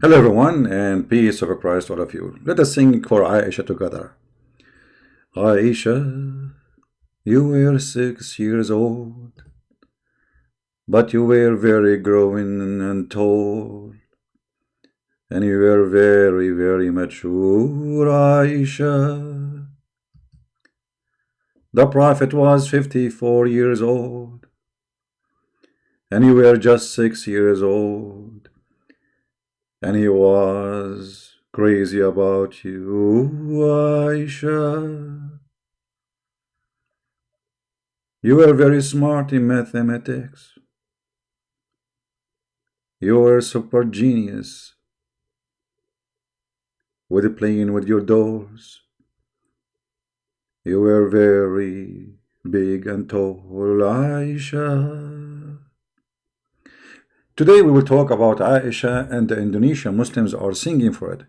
Hello everyone, and peace of Christ to all of you. Let us sing for Aisha together. Aisha, you were 6 years old, but you were very growing and tall, and you were very, very mature, Aisha. The Prophet was 54 years old, and you were just 6 years old. And he was crazy about you, Aisha. You were very smart in mathematics. You were super genius with playing with your dolls. You were very big and tall, Aisha. Today we will talk about Aisha, and the Indonesian Muslims are singing for it.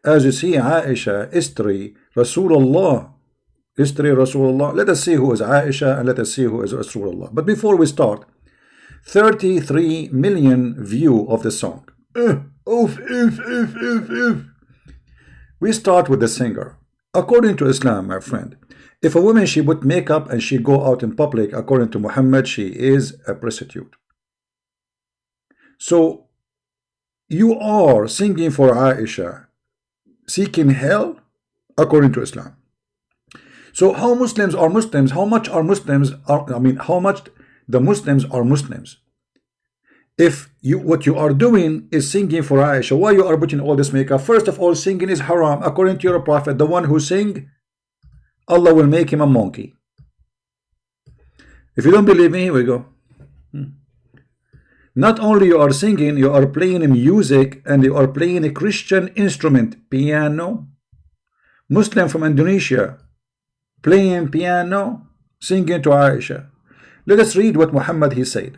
As you see, Aisha, history, Rasulullah, history, Rasulullah. Let us see who is Aisha and let us see who is Rasulullah. But before we start, 33 million view of the song. We start with the singer. According to Islam, my friend, if a woman, she put makeup and she go out in public, according to Muhammad, she is a prostitute. So you are singing for Aisha, seeking hell according to Islam. So how Muslims are Muslims? How much are Muslims? How much the Muslims are Muslims? If what you are doing is singing for Aisha, why you are putting all this makeup? First of all, singing is haram according to your prophet. The one who sing, Allah will make him a monkey. If you don't believe me, here we go. Not only you are singing, you are playing music, and you are playing a Christian instrument, piano. Muslim from Indonesia playing piano, singing to Aisha. Let us read what Muhammad he said.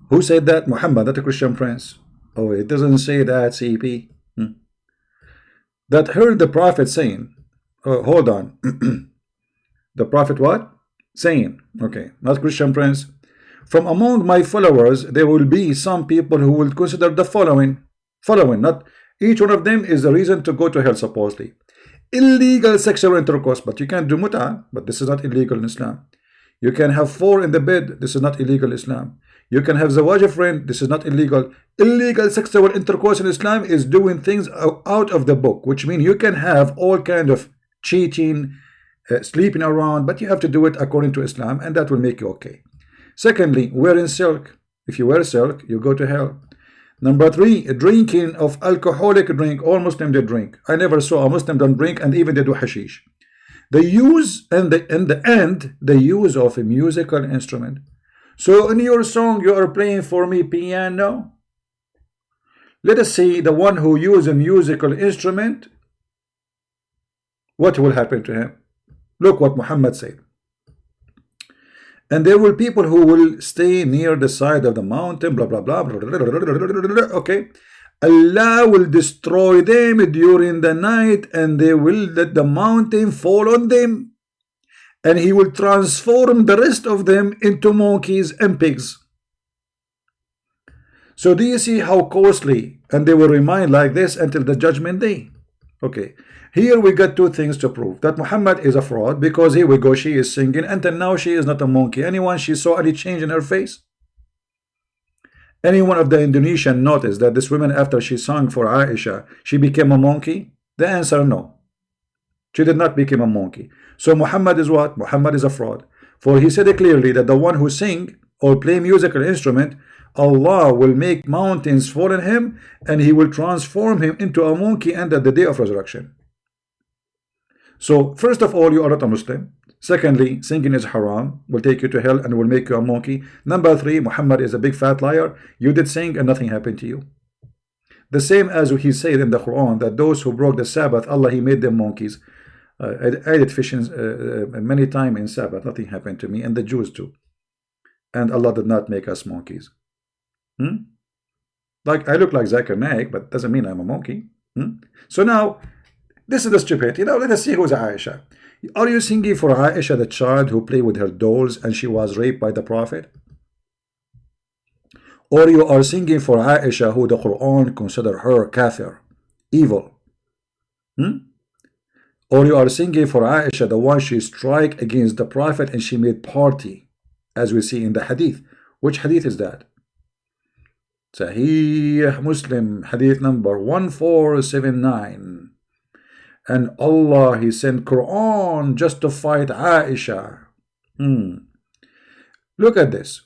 Who said that? Muhammad, not a Christian prince. Oh, it doesn't say that, CP. That heard the prophet saying, hold on. The prophet what? Saying, okay, not Christian prince. From among my followers, there will be some people who will consider the following, not each one of them is a reason to go to hell, supposedly. Illegal sexual intercourse, but you can do mut'ah, but this is not illegal in Islam. You can have 4 in the bed, this is not illegal in Islam. You can have zawaj friend, this is not illegal. Illegal sexual intercourse in Islam is doing things out of the book, which means you can have all kind of cheating, sleeping around, but you have to do it according to Islam, and that will make you okay. Secondly, wearing silk. If you wear silk, you go to hell. Number 3, drinking of alcoholic drink. All Muslims, they drink. I never saw a Muslim don't drink, and even they do hashish. The use and the use of a musical instrument. So in your song, you are playing for me piano. Let us see the one who uses a musical instrument. What will happen to him? Look what Muhammad said. And there will people who will stay near the side of the mountain, blah, blah, blah, blah, blah, blah, blah, blah, blah, okay. Allah will destroy them during the night, and they will let the mountain fall on them. And he will transform the rest of them into monkeys and pigs. So do you see how costly? And they will remain like this until the judgment day. Okay. Here we got 2 things to prove. That Muhammad is a fraud, because here we go, she is singing, until now she is not a monkey. Anyone she saw any change in her face? Anyone of the Indonesian noticed that this woman, after she sang for Aisha, she became a monkey? The answer, no. She did not become a monkey. So Muhammad is what? Muhammad is a fraud. For he said clearly that the one who sing or play musical instrument, Allah will make mountains fall on him, and he will transform him into a monkey under the day of resurrection. So first of all, you are not a Muslim. Secondly, singing is haram, will take you to hell and will make you a monkey. Number 3, Muhammad is a big fat liar. You did sing and nothing happened to you. The same as he said in the Qur'an that those who broke the Sabbath, Allah, he made them monkeys. I did fishing many times in Sabbath, nothing happened to me, and the Jews too. And Allah did not make us monkeys. Like I look like Zakir Naik, but doesn't mean I'm a monkey. So now, this is the stupidity. Now let us see who's Aisha. Are you singing for Aisha, the child who played with her dolls and she was raped by the Prophet? Or you are singing for Aisha, who the Quran consider her kafir, evil. Or you are singing for Aisha, the one she strike against the Prophet and she made party, as we see in the hadith. Which hadith is that? Sahih Muslim, hadith number 1479. And Allah, He sent Quran just to fight Aisha. Look at this.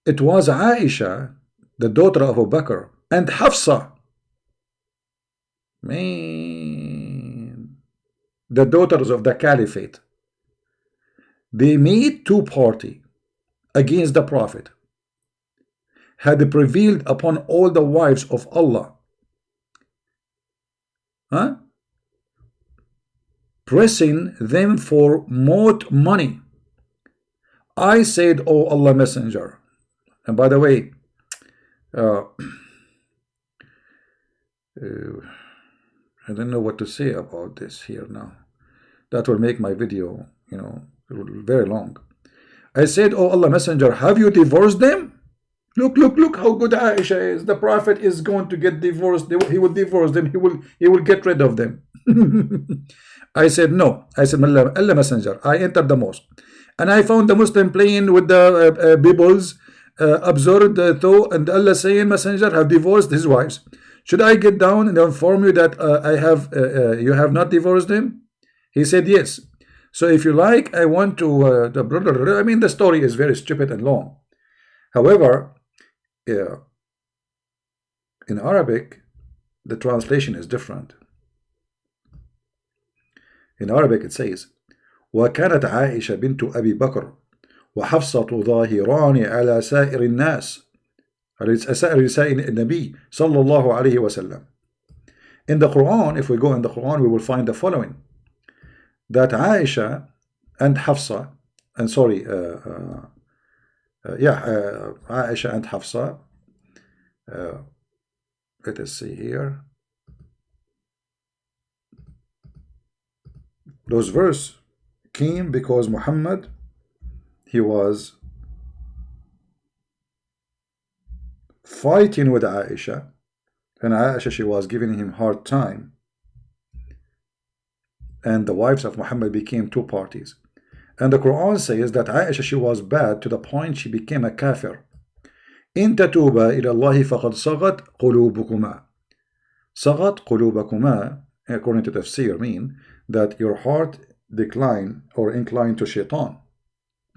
It was Aisha, the daughter of Abu Bakr, and Hafsa, man, the daughters of the Caliphate. They made two parties against the Prophet, had prevailed upon all the wives of Allah, pressing them for more money. I said, "Oh Allah Messenger," and by the way, I don't know what to say about this here now. That will make my video, very long. I said, "Oh Allah Messenger, have you divorced them? Look how good Aisha is. The Prophet is going to get divorced. He will divorce them. He will get rid of them." I said, "No." I said, "Allah Messenger, I entered the mosque and I found the Muslim playing with the Bibles, absurd though, and Allah saying, 'Messenger have divorced his wives.' Should I get down and inform you that you have not divorced them?" He said, "Yes. So if you like, I want to the story is very stupid and long. However, in Arabic, the translation is different. In Arabic, it says, وكانت عائشة بنت أبي بكر وحفصة ظاهران على سائر الناس على سائر نساء النبي صلى الله عليه وسلم. In the Quran, if we go in the Quran, we will find the following: that Aisha and Hafsa, and sorry, Aisha and Hafsa, let us see here. Those verse came because Muhammad, he was fighting with Aisha, and Aisha, she was giving him hard time, and the wives of Muhammad became two parties. And the Quran says that Aisha, she was bad to the point she became a kafir. إن تتوبا إلى الله فقد صغت قلوبكما. صغت قلوبكما, according to tafsir, mean that your heart declined or inclined to shaitan,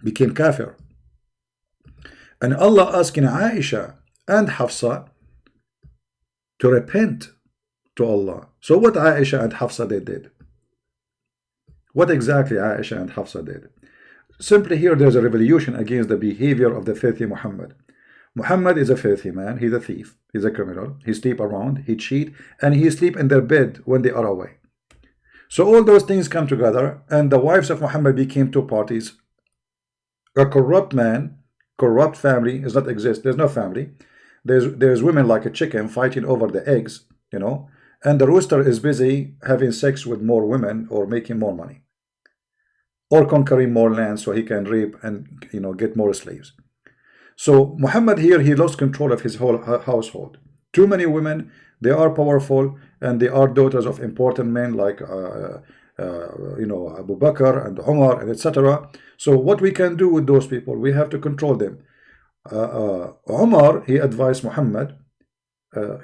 became kafir. And Allah asking Aisha and Hafsa to repent to Allah. So what Aisha and Hafsa did? What exactly Aisha and Hafsa did? Simply here there's a revolution against the behavior of the filthy Muhammad. Muhammad is a filthy man. He's a thief. He's a criminal. He sleep around. He cheat. And he sleep in their bed when they are away. So all those things come together, and the wives of Muhammad became two parties. A corrupt man, corrupt family does not exist. There's no family. There's women like a chicken fighting over the eggs, and the rooster is busy having sex with more women or making more money, or conquering more land so he can rape and get more slaves. So Muhammad here, he lost control of his whole household. Too many women, they are powerful, and they are daughters of important men like Abu Bakr and Umar and etc. So what we can do with those people, we have to control them. Umar, he advised Muhammad,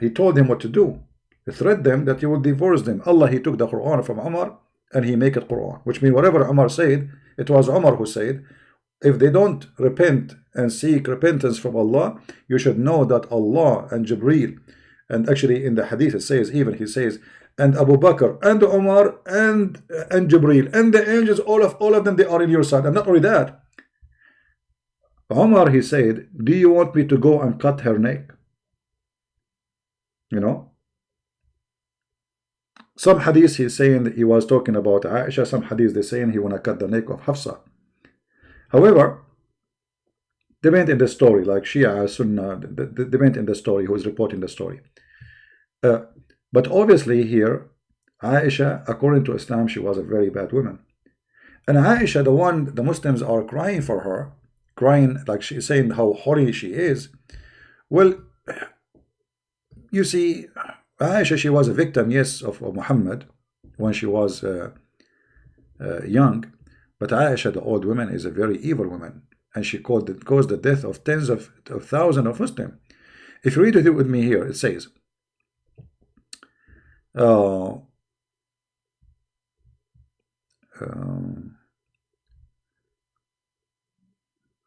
he told him what to do. He threatened them that he will divorce them. Allah, he took the Quran from Umar and he make it Quran, which means whatever Umar said, it was Umar who said, if they don't repent and seek repentance from Allah, you should know that Allah and Jibreel, and actually in the hadith it says, even he says, and Abu Bakr and Umar and Jibreel and the angels, all of them, they are in your side. And not only that, Umar, he said, do you want me to go and cut her neck? Some hadith he's saying that he was talking about Aisha, some hadith they're saying he want to cut the neck of Hafsa. However, they went in the story, like Shia, Sunnah, they went in the story, who is reporting the story. But obviously here, Aisha, according to Islam, she was a very bad woman. And Aisha, the one the Muslims are crying for her, crying like she's saying how holy she is. Well, you see, Aisha, she was a victim, yes, of Muhammad when she was young. But Aisha, the old woman, is a very evil woman, and she caused the death of tens of thousands of Muslims. If you read it with me here, it says,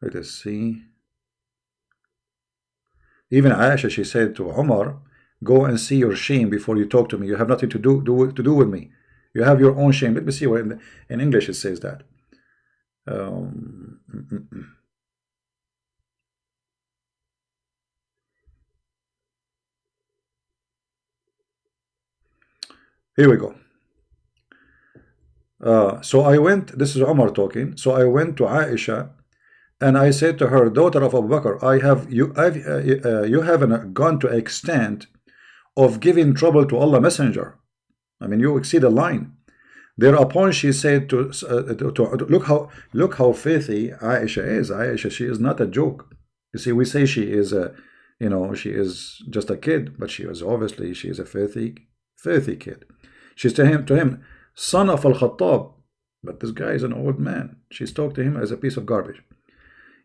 let us see. Even Aisha, she said to Umar, go and see your shame before you talk to me. You have nothing to do with me. You have your own shame. Let me see where in English it says that. Here we go. So I went, this is Umar talking. So I went to Aisha and I said to her, daughter of Abu Bakr, you haven't gone to extent of giving trouble to Allah Messenger. I mean, you exceed the line. Thereupon she said to look how filthy Aisha is. Aisha, she is not a joke. You see, we say she is she is just a kid, but she is a filthy kid. She's to him, son of Al-Khattab, but this guy is an old man. She's talked to him as a piece of garbage.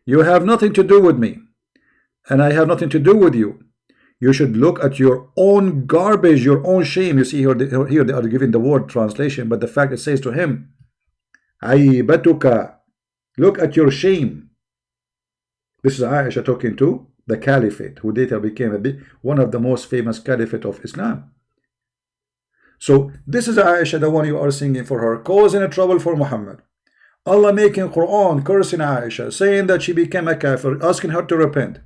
You have nothing to do with me, and I have nothing to do with you. You should look at your own garbage, your own shame. You see here they are giving the word translation, but the fact it says to him, Aibatuka, look at your shame. This is Aisha talking to the caliphate, who later became one of the most famous caliphate of Islam. So this is Aisha, the one you are singing for her, causing a trouble for Muhammad. Allah making Qur'an, cursing Aisha, saying that she became a kafir, asking her to repent.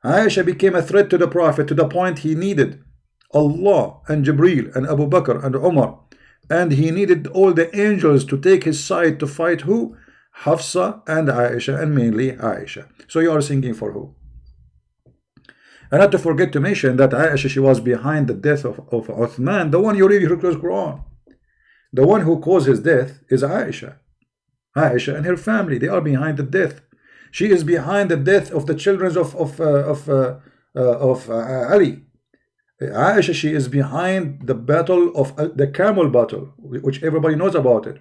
Aisha became a threat to the Prophet to the point he needed Allah and Jibreel and Abu Bakr and Umar, and he needed all the angels to take his side to fight who? Hafsa and Aisha, and mainly Aisha. So you are singing for who? And not to forget to mention that Aisha, she was behind the death of Uthman, the one you read in the Quran. The one who caused his death is Aisha. Aisha and her family, they are behind the death. She is behind the death of the children of Ali. Aisha, she is behind the battle of the Camel battle, which everybody knows about it,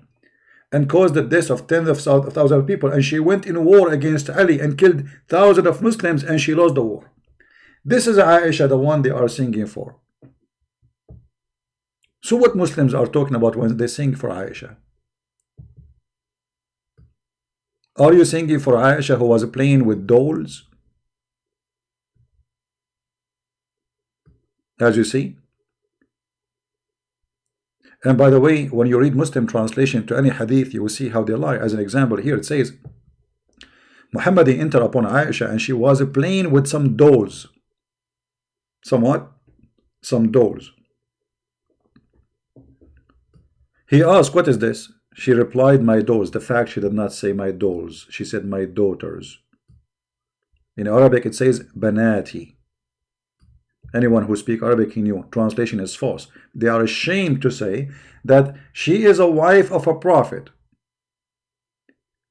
and caused the death of tens of thousands of people. And she went in war against Ali and killed thousands of Muslims, and she lost the war. This is Aisha, the one they are singing for. So what Muslims are talking about when they sing for Aisha? Are you singing for Aisha, who was playing with dolls? As you see. And by the way, when you read Muslim translation to any hadith, you will see how they lie. As an example, here it says, Muhammad entered upon Aisha and she was playing with some dolls. Somewhat? Some dolls. He asked, what is this? She replied, my dolls. The fact she did not say my dolls. She said my daughters. In Arabic it says banati. Anyone who speaks Arabic, he knew. Translation is false. They are ashamed to say that she is a wife of a prophet.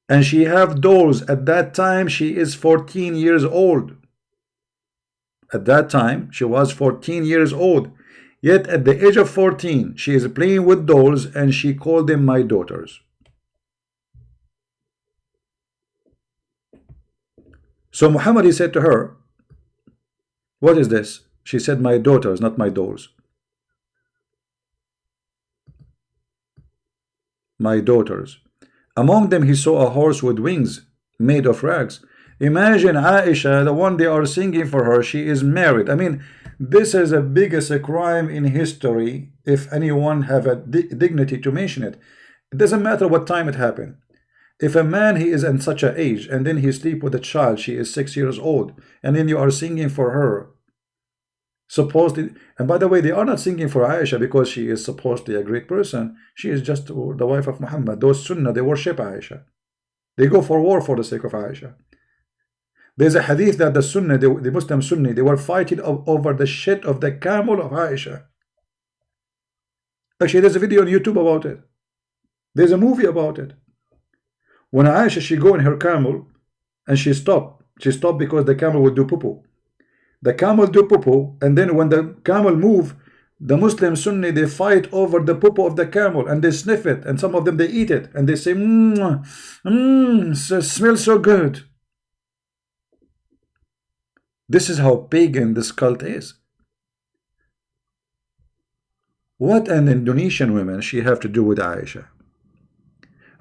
And she have dolls. At that time she is 14 years old. At that time she was 14 years old. Yet at the age of 14, she is playing with dolls and she called them my daughters. So Muhammad, he said to her, what is this? She said, my daughters, not my dolls. My daughters. Among them he saw a horse with wings made of rags. Imagine Aisha, the one they are singing for her, she is married. I mean, this is the biggest crime in history, if anyone have a dignity to mention it. It doesn't matter what time it happened. If a man, he is in such an age, and then he sleep with a child, she is 6 years old, and then you are singing for her, supposedly. And by the way, they are not singing for Aisha because she is supposedly a great person. She is just the wife of Muhammad. Those Sunnah, they worship Aisha. They go for war for the sake of Aisha. There's a hadith that the Sunnah, the Muslim Sunni, they were fighting over the shit of the camel of Aisha. Actually, there's a video on YouTube about it. There's a movie about it. When Aisha, she go in her camel, and she stopped. She stopped because the camel would do poo-poo. The camel do poo-poo, and then when the camel move, the Muslim Sunni, they fight over the poo-poo of the camel, and they sniff it, and some of them they eat it, and they say, it smells so good. This is how pagan this cult is. What an Indonesian woman she have to do with Aisha?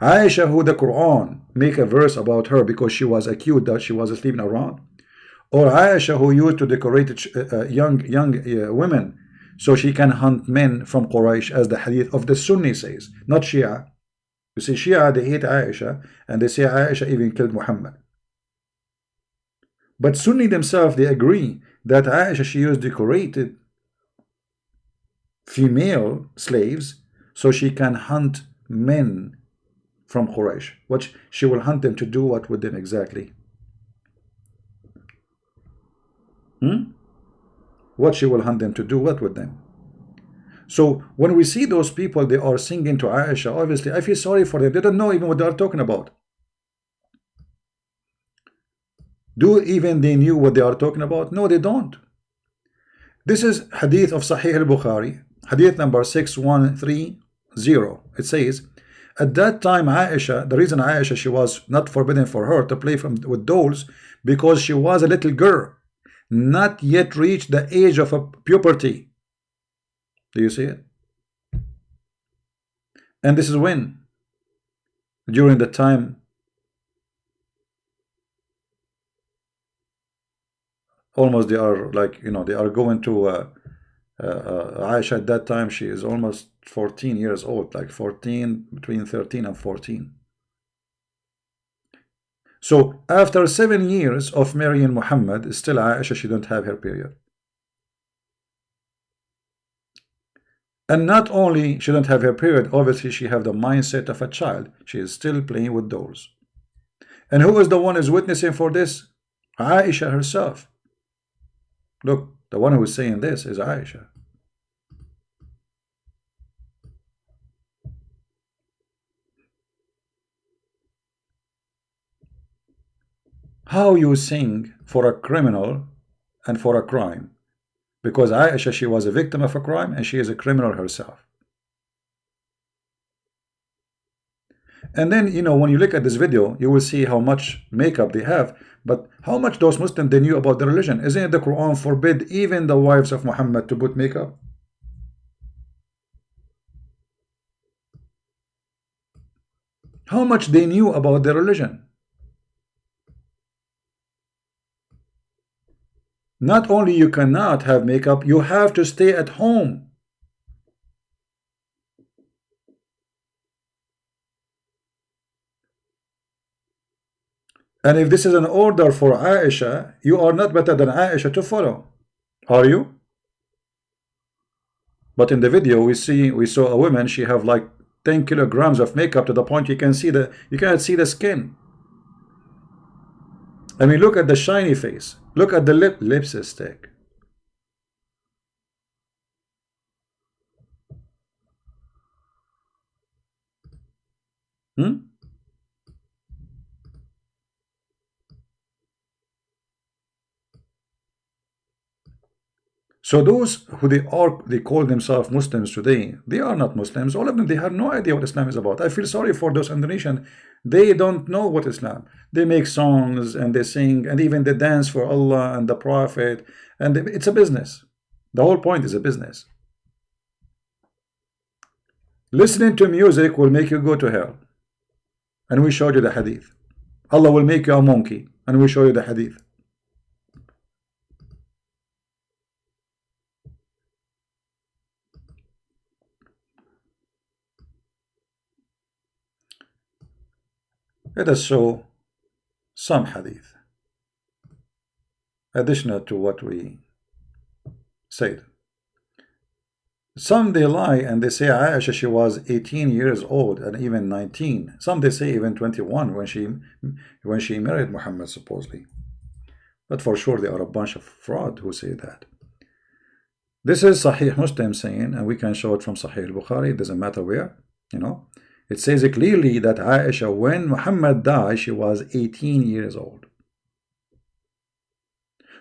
Aisha, who the Qur'an make a verse about her because she was accused that she was sleeping around, or Aisha who used to decorate young women so she can hunt men from Quraysh, as the hadith of the Sunni says, not Shia. You see, Shia, they hate Aisha, and they say Aisha even killed Muhammad. But Sunni themselves, they agree that Aisha, she used decorated female slaves so she can hunt men from Quraysh. What she will hunt them to do what with them exactly? What she will hunt them to do what with them? So when we see those people, they are singing to Aisha, obviously I feel sorry for them. They don't know even what they are talking about. Do even they knew what they are talking about? No, they don't. This is hadith of Sahih al-Bukhari, hadith number 6130. It says, at that time Aisha, the reason Aisha, she was not forbidden for her to play with dolls, because she was a little girl, not yet reached the age of puberty. Do you see it? And this is when? During the time almost they are like, you know, they are going to Aisha at that time, she is almost 14 years old, like 14, between 13 and 14. So after 7 years of marrying Muhammad, still Aisha, she don't have her period. And not only she don't have her period, obviously she have the mindset of a child. She is still playing with dolls. And who is the one who is witnessing for this? Aisha herself. Look, the one who is saying this is Aisha. How you sing for a criminal and for a crime? Because Aisha, she was a victim of a crime and she is a criminal herself. And then, you know, when you look at this video, you will see how much makeup they have, but how much those Muslims, they knew about the religion. Isn't it the Quran forbid even the wives of Muhammad to put makeup? How much they knew about their religion? Not only you cannot have makeup, you have to stay at home. And if this is an order for Aisha, you are not better than Aisha to follow, are you? But in the video we saw a woman, she have like 10 kilograms of makeup to the point you cannot see the skin. I mean, look at the shiny face. Look at the lipstick. So those who they call themselves Muslims today, they are not Muslims. All of them, they have no idea what Islam is about. I feel sorry for those Indonesian. They don't know what Islam. They make songs and they sing and even they dance for Allah and the Prophet, and it's a business. The whole point is a business. Listening to music will make you go to hell, and we showed you the hadith. Allah will make you a monkey, and we show you the hadith. Let us show some hadith additional to what we said. Some they lie and they say Aisha, she was 18 years old and even 19. Some they say even 21 when she married Muhammad supposedly. But for sure they are a bunch of fraud who say that. This is Sahih Muslim saying, and we can show it from Sahih Bukhari. It doesn't matter where, you know. It says clearly that Aisha, when Muhammad died, she was 18 years old.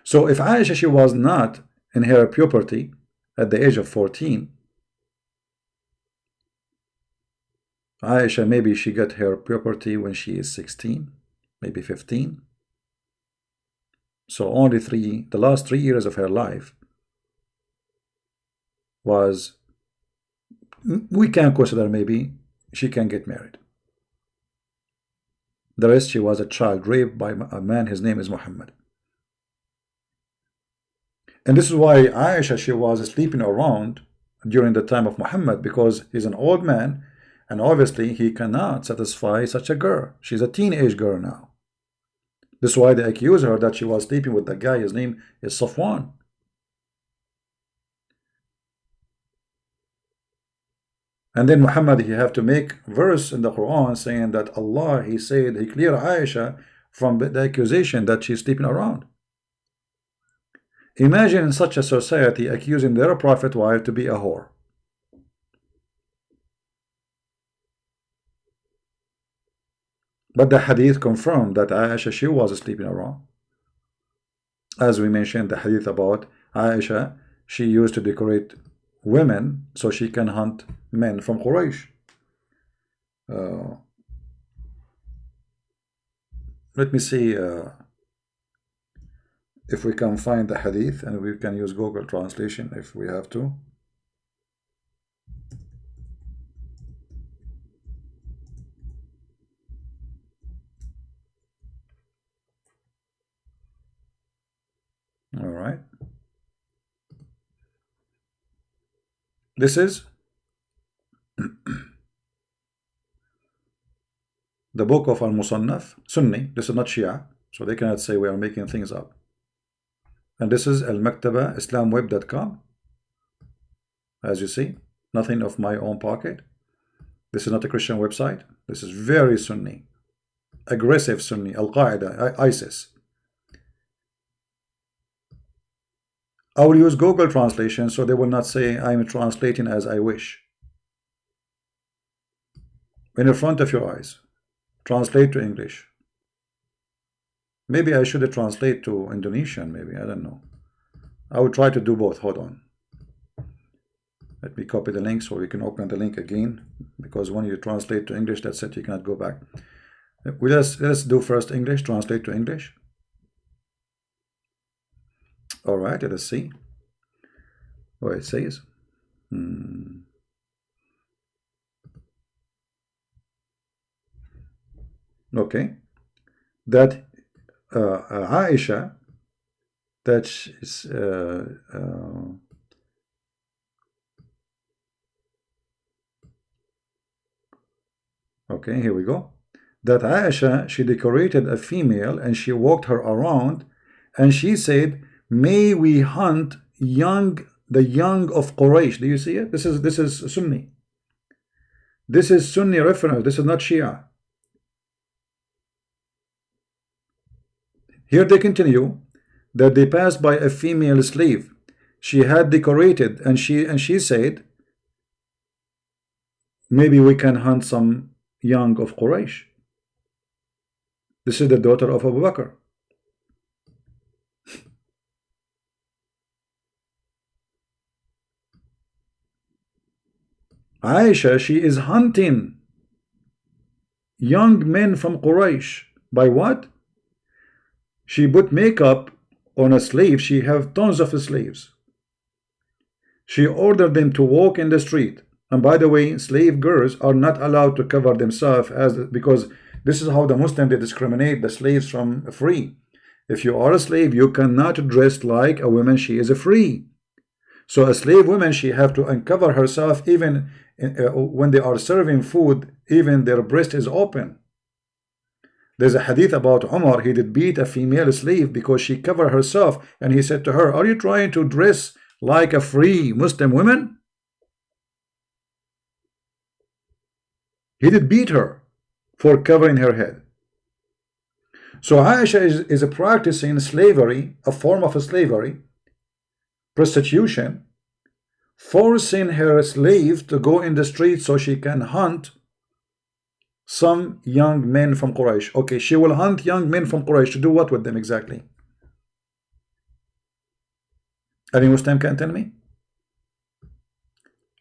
So if Aisha, she was not in her puberty at the age of 14, Aisha, maybe she got her puberty when she is 16, maybe 15. So only the last 3 years of her life was, we can consider maybe she can get married. The rest, she was a child raped by a man, his name is Muhammad. And this is why Aisha, she was sleeping around during the time of Muhammad, because he's an old man, and obviously he cannot satisfy such a girl. She's a teenage girl now. This is why they accuse her that she was sleeping with the guy, his name is Safwan. And then Muhammad, he have to make verse in the Quran saying that Allah, he said, he cleared Aisha from the accusation that she's sleeping around. Imagine in such a society accusing their prophet wife to be a whore. But the hadith confirmed that Aisha, she was sleeping around. As we mentioned, the hadith about Aisha, she used to decorate women so she can hunt men from Quraysh. Let me see if we can find the hadith, and we can use Google translation if we have to. All right. This is the book of Al-Musannaf, Sunni. This is not Shia, so they cannot say we are making things up. And this is Al-Maktaba, islamweb.com. As you see, nothing of my own pocket. This is not a Christian website. This is very Sunni, aggressive Sunni, Al-Qaeda, ISIS. I will use Google translation so they will not say I'm translating as I wish. In the front of your eyes, translate to English. Maybe I should translate to Indonesian, maybe, I don't know. I will try to do both. Hold on. Let me copy the link so we can open the link again, because when you translate to English, that's it, you cannot go back. Let's do first English, translate to English. All right, let us see what it says. Okay, that Aisha, that is okay, here we go. That Aisha, she decorated a female and she walked her around, and she said, may we hunt the young of Quraysh. Do you see it? This is Sunni. This is Sunni reference. This is not Shia. Here they continue that they passed by a female slave. She had decorated, and she said, maybe we can hunt some young of Quraysh. This is the daughter of Abu Bakr. Aisha, she is hunting young men from Quraysh. By what? She put makeup on a slave. She have tons of slaves. She ordered them to walk in the street. And by the way, slave girls are not allowed to cover themselves, because this is how the Muslims, they discriminate the slaves from free. If you are a slave, you cannot dress like a woman. She is a free. So a slave woman, she have to uncover herself, even when they are serving food, even their breast is open. There's a hadith about Umar. He did beat a female slave because she covered herself, and he said to her, are you trying to dress like a free Muslim woman? He did beat her for covering her head. So Aisha is practicing slavery, a form of slavery, prostitution, forcing her slave to go in the street so she can hunt some young men from Quraysh. Okay, she will hunt young men from Quraysh to do what with them exactly? Any Muslim can tell me?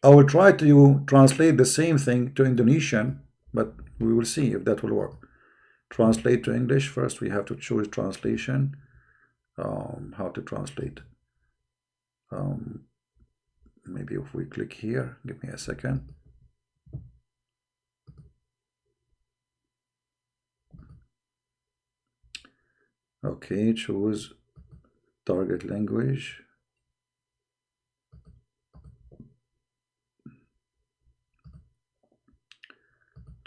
I will try to translate the same thing to Indonesian, but we will see if that will work. Translate to English. First we have to choose translation. How to translate? Maybe if we click here, give me a second. Okay, choose target language.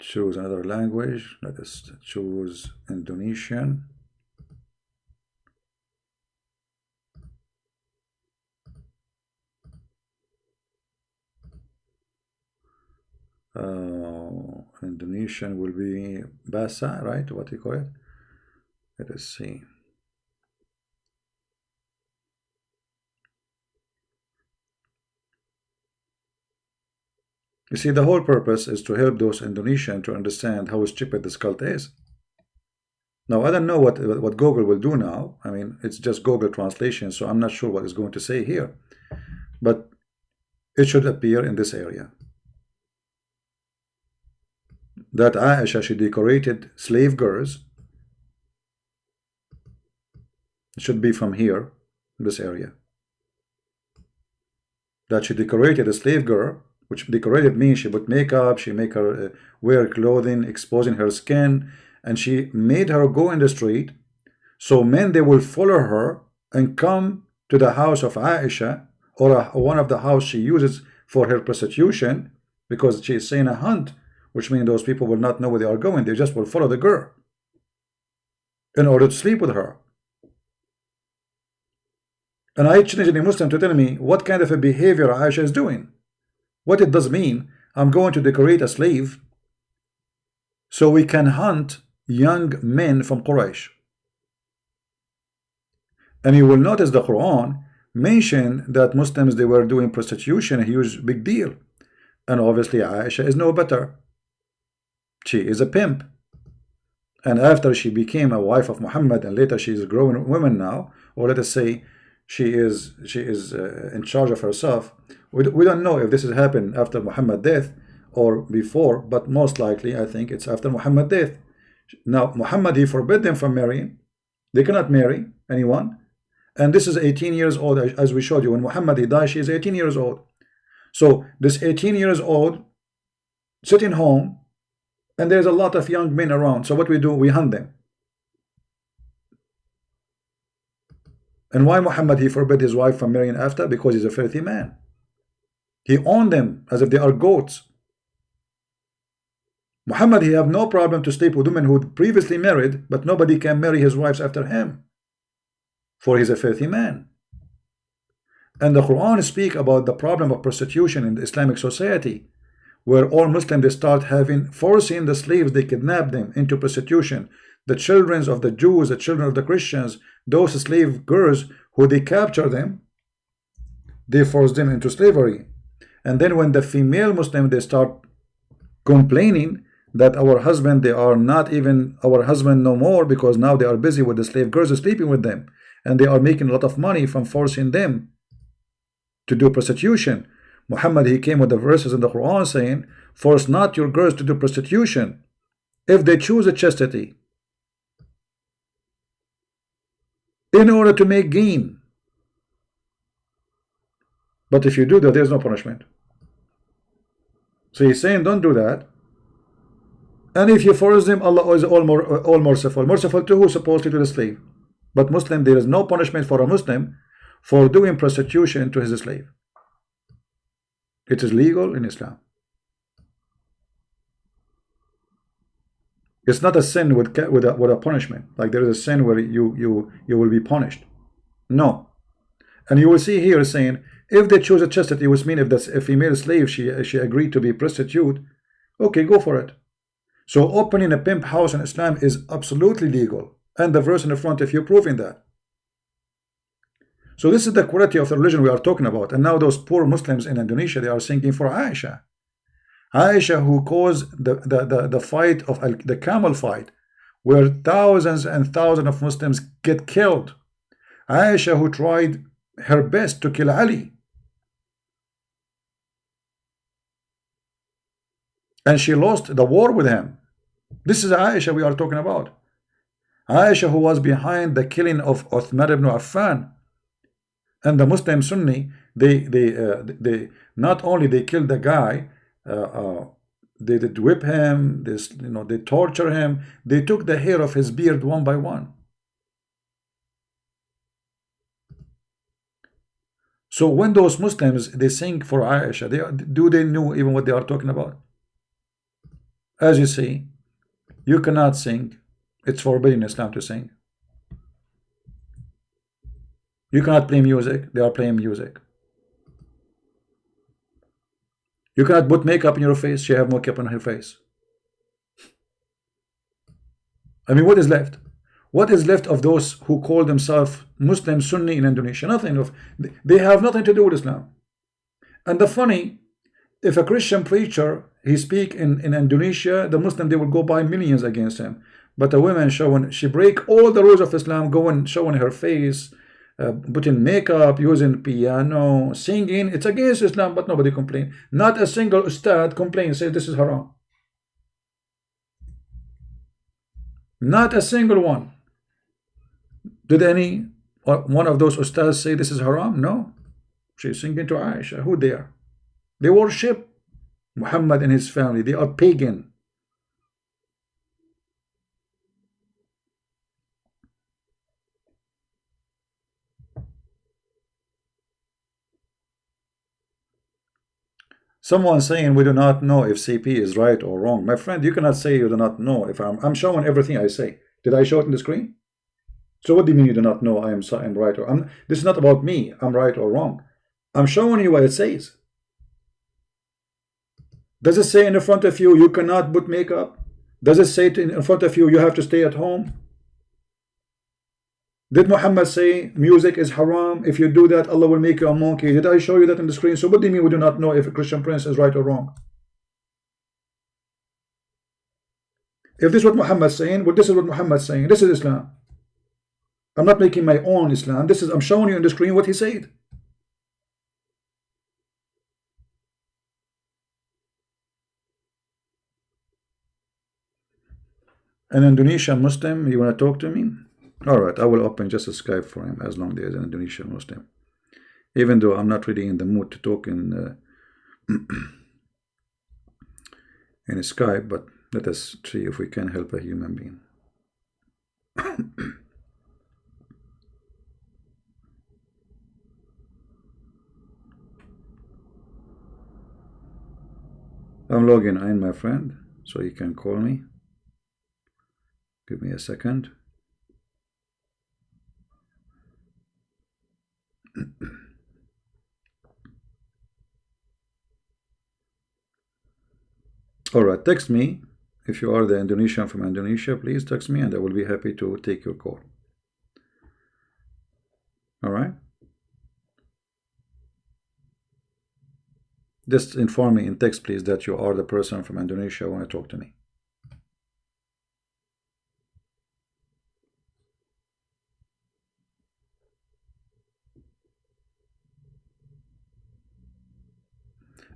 Choose another language. Let us choose Indonesian. Indonesian will be Bahasa, right? What do you call it? Let us see. You see, the whole purpose is to help those Indonesians to understand how stupid this cult is. Now, I don't know what Google will do now. I mean, it's just Google translation, so I'm not sure what it's going to say here. But it should appear in this area. That Aisha, she decorated slave girls. It should be from here, this area. That she decorated a slave girl, which decorated means she put makeup, she make her wear clothing, exposing her skin, and she made her go in the street, so men, they will follow her and come to the house of Aisha, or one of the house she uses for her prostitution, because she is saying a hunt, which means those people will not know where they are going. They just will follow the girl in order to sleep with her. And I challenge any Muslim to tell me what kind of a behavior Aisha is doing. What it does mean, I'm going to decorate a slave so we can hunt young men from Quraysh. And you will notice the Quran mentioned that Muslims, they were doing prostitution, a huge big deal. And obviously Aisha is no better. She is a pimp. And after she became a wife of Muhammad, and later she is a grown woman now, or let us say she is in charge of herself. We don't know if this has happened after Muhammad's death or before, but most likely I think it's after Muhammad's death. Now Muhammad, he forbid them from marrying. They cannot marry anyone. And this is 18 years old, as we showed you. When Muhammad, he died, she is 18 years old. So this 18 years old sitting home, and there's a lot of young men around. So what we do, we hunt them. And why Muhammad, he forbid his wife from marrying after? Because he's a filthy man. He owned them as if they are goats. Muhammad, he have no problem to sleep with women who previously married, but nobody can marry his wives after him, for he's a filthy man. And the Quran speak about the problem of prostitution in the Islamic society, where all Muslims, they start forcing the slaves, they kidnap them into prostitution. The children of the Jews, the children of the Christians, those slave girls who they capture them, they force them into slavery. And then when the female Muslim, they start complaining that our husband, they are not even our husband no more, because now they are busy with the slave girls, sleeping with them, and they are making a lot of money from forcing them to do prostitution. Muhammad, he came with the verses in the Quran saying, force not your girls to do prostitution if they choose a chastity in order to make gain. But if you do that, there's no punishment. So he's saying don't do that. And if you force them, Allah is all merciful. Merciful to who? Supposedly to the slave. But Muslim, there is no punishment for a Muslim for doing prostitution to his slave. It is legal in Islam. It's not a sin with a punishment. Like there is a sin where you will be punished. No. And you will see here saying, if they choose a chastity, which means if that's a female slave, she agreed to be prostitute, okay, go for it. So opening a pimp house in Islam is absolutely legal. And the verse in the front of you proving that. So this is the quality of the religion we are talking about. And now those poor Muslims in Indonesia, they are singing for Aisha. Aisha, who caused the fight of the camel fight, where thousands and thousands of Muslims get killed. Aisha, who tried her best to kill Ali. And she lost the war with him. This is Aisha we are talking about. Aisha, who was behind the killing of Uthman ibn Affan. And the Muslim Sunni, they not only they killed the guy, they did whip him, they torture him, they took the hair of his beard one by one. So when those Muslims they sing for Aisha, do they know even what they are talking about? As you see, you cannot sing. It's forbidden in Islam to sing. You cannot play music. They are playing music. You cannot put makeup on your face. She have makeup on her face. I mean, what is left? What is left of those who call themselves Muslim Sunni in Indonesia? Nothing. They have nothing to do with Islam. And the funny, if a Christian preacher he speak in Indonesia, the Muslim they will go by millions against him. But a woman showing she break all the rules of Islam, going showing her face, putting makeup, using piano, singing. It's against Islam, but nobody complain. Not a single ustad complains, says this is haram. Not a single one. Did any one of those ustads say this is haram? No. She's singing to Aisha. Who there? They worship Muhammad and his family. They are pagan. Someone saying we do not know if CP is right or wrong. My friend, you cannot say you do not know. If I'm showing everything I say. Did I show it in the screen? So what do you mean you do not know I'm right or this is not about me. I'm right or wrong. I'm showing you what it says. Does it say in front of you you cannot put makeup? Does it say in front of you you have to stay at home? Did Muhammad say music is haram? If you do that, Allah will make you a monkey. Did I show you that on the screen? So what do you mean we do not know if a Christian prince is right or wrong? If this is what Muhammad is saying, well, this is what Muhammad is saying. This is Islam. I'm not making my own Islam. I'm showing you on the screen what he said. An Indonesian Muslim, you want to talk to me? Alright, I will open just a Skype for him as long as there's an Indonesian Muslim. Even though I'm not really in the mood to talk in Skype, but let us see if we can help a human being. I'm logging in, my friend, so you can call me. Give me a second. Alright, text me. If you are the Indonesian from Indonesia, please text me and I will be happy to take your call. Alright? Just inform me in text, please, that you are the person from Indonesia who want to talk to me.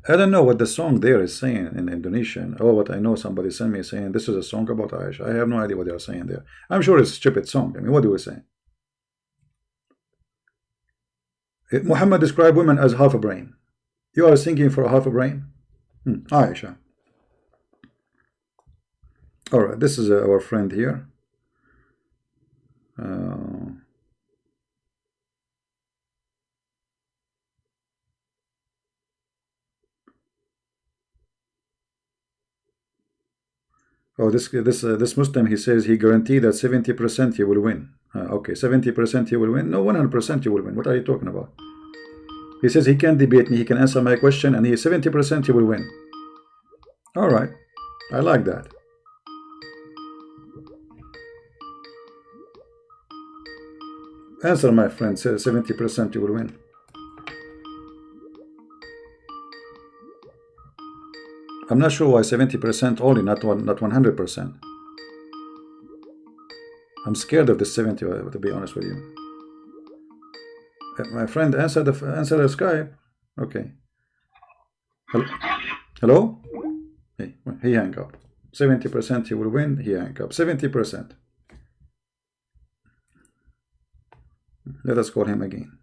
I don't know what the song there is saying in Indonesian. Oh, but I know somebody sent me saying this is a song about Aisha. I have no idea what they are saying there. I'm sure it's a stupid song. I mean, what do we say? Muhammad described women as half a brain. You are singing for a half a brain? Aisha. Alright, this is our friend here. Oh, this Muslim, he says he guaranteed that 70% he will win. Okay, 70% he will win. No, 100% you will win. What are you talking about? He says he can debate me. He can answer my question, and he 70% he will win. All right, I like that. Answer, my friend. Says 70% you will win. I'm not sure why 70% only, not 100%. I'm scared of the 70, to be honest with you. My friend, answer the Skype. Okay. Hello? He hang up. 70% he will win. He hang up. 70%. Let us call him again.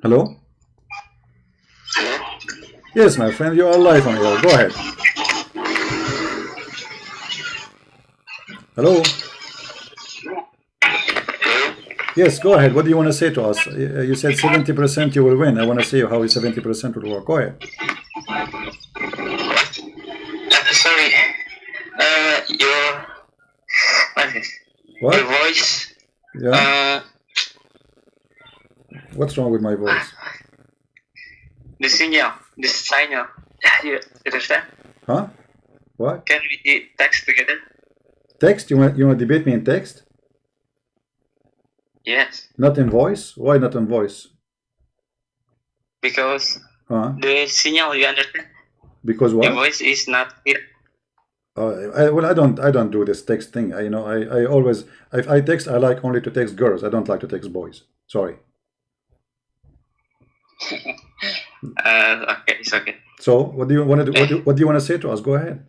Hello? Yes, my friend, you are live on air. Go ahead. Hello? Yes, go ahead. What do you want to say to us? You said 70% you will win. I want to see how 70% will work. Go ahead. Sorry. Your voice. Yeah. What's wrong with my voice? The signal. You understand? Huh? What? Can we text together? Text? You want to debate me in text? Yes. Not in voice? Why not in voice? Because the signal, you understand? Because what? The voice is not here. Well, I don't do this text thing. I always, if I text, I like only to text girls. I don't like to text boys. Sorry. Okay, it's okay. So, what do you want to do? What do you want to say to us? Go ahead.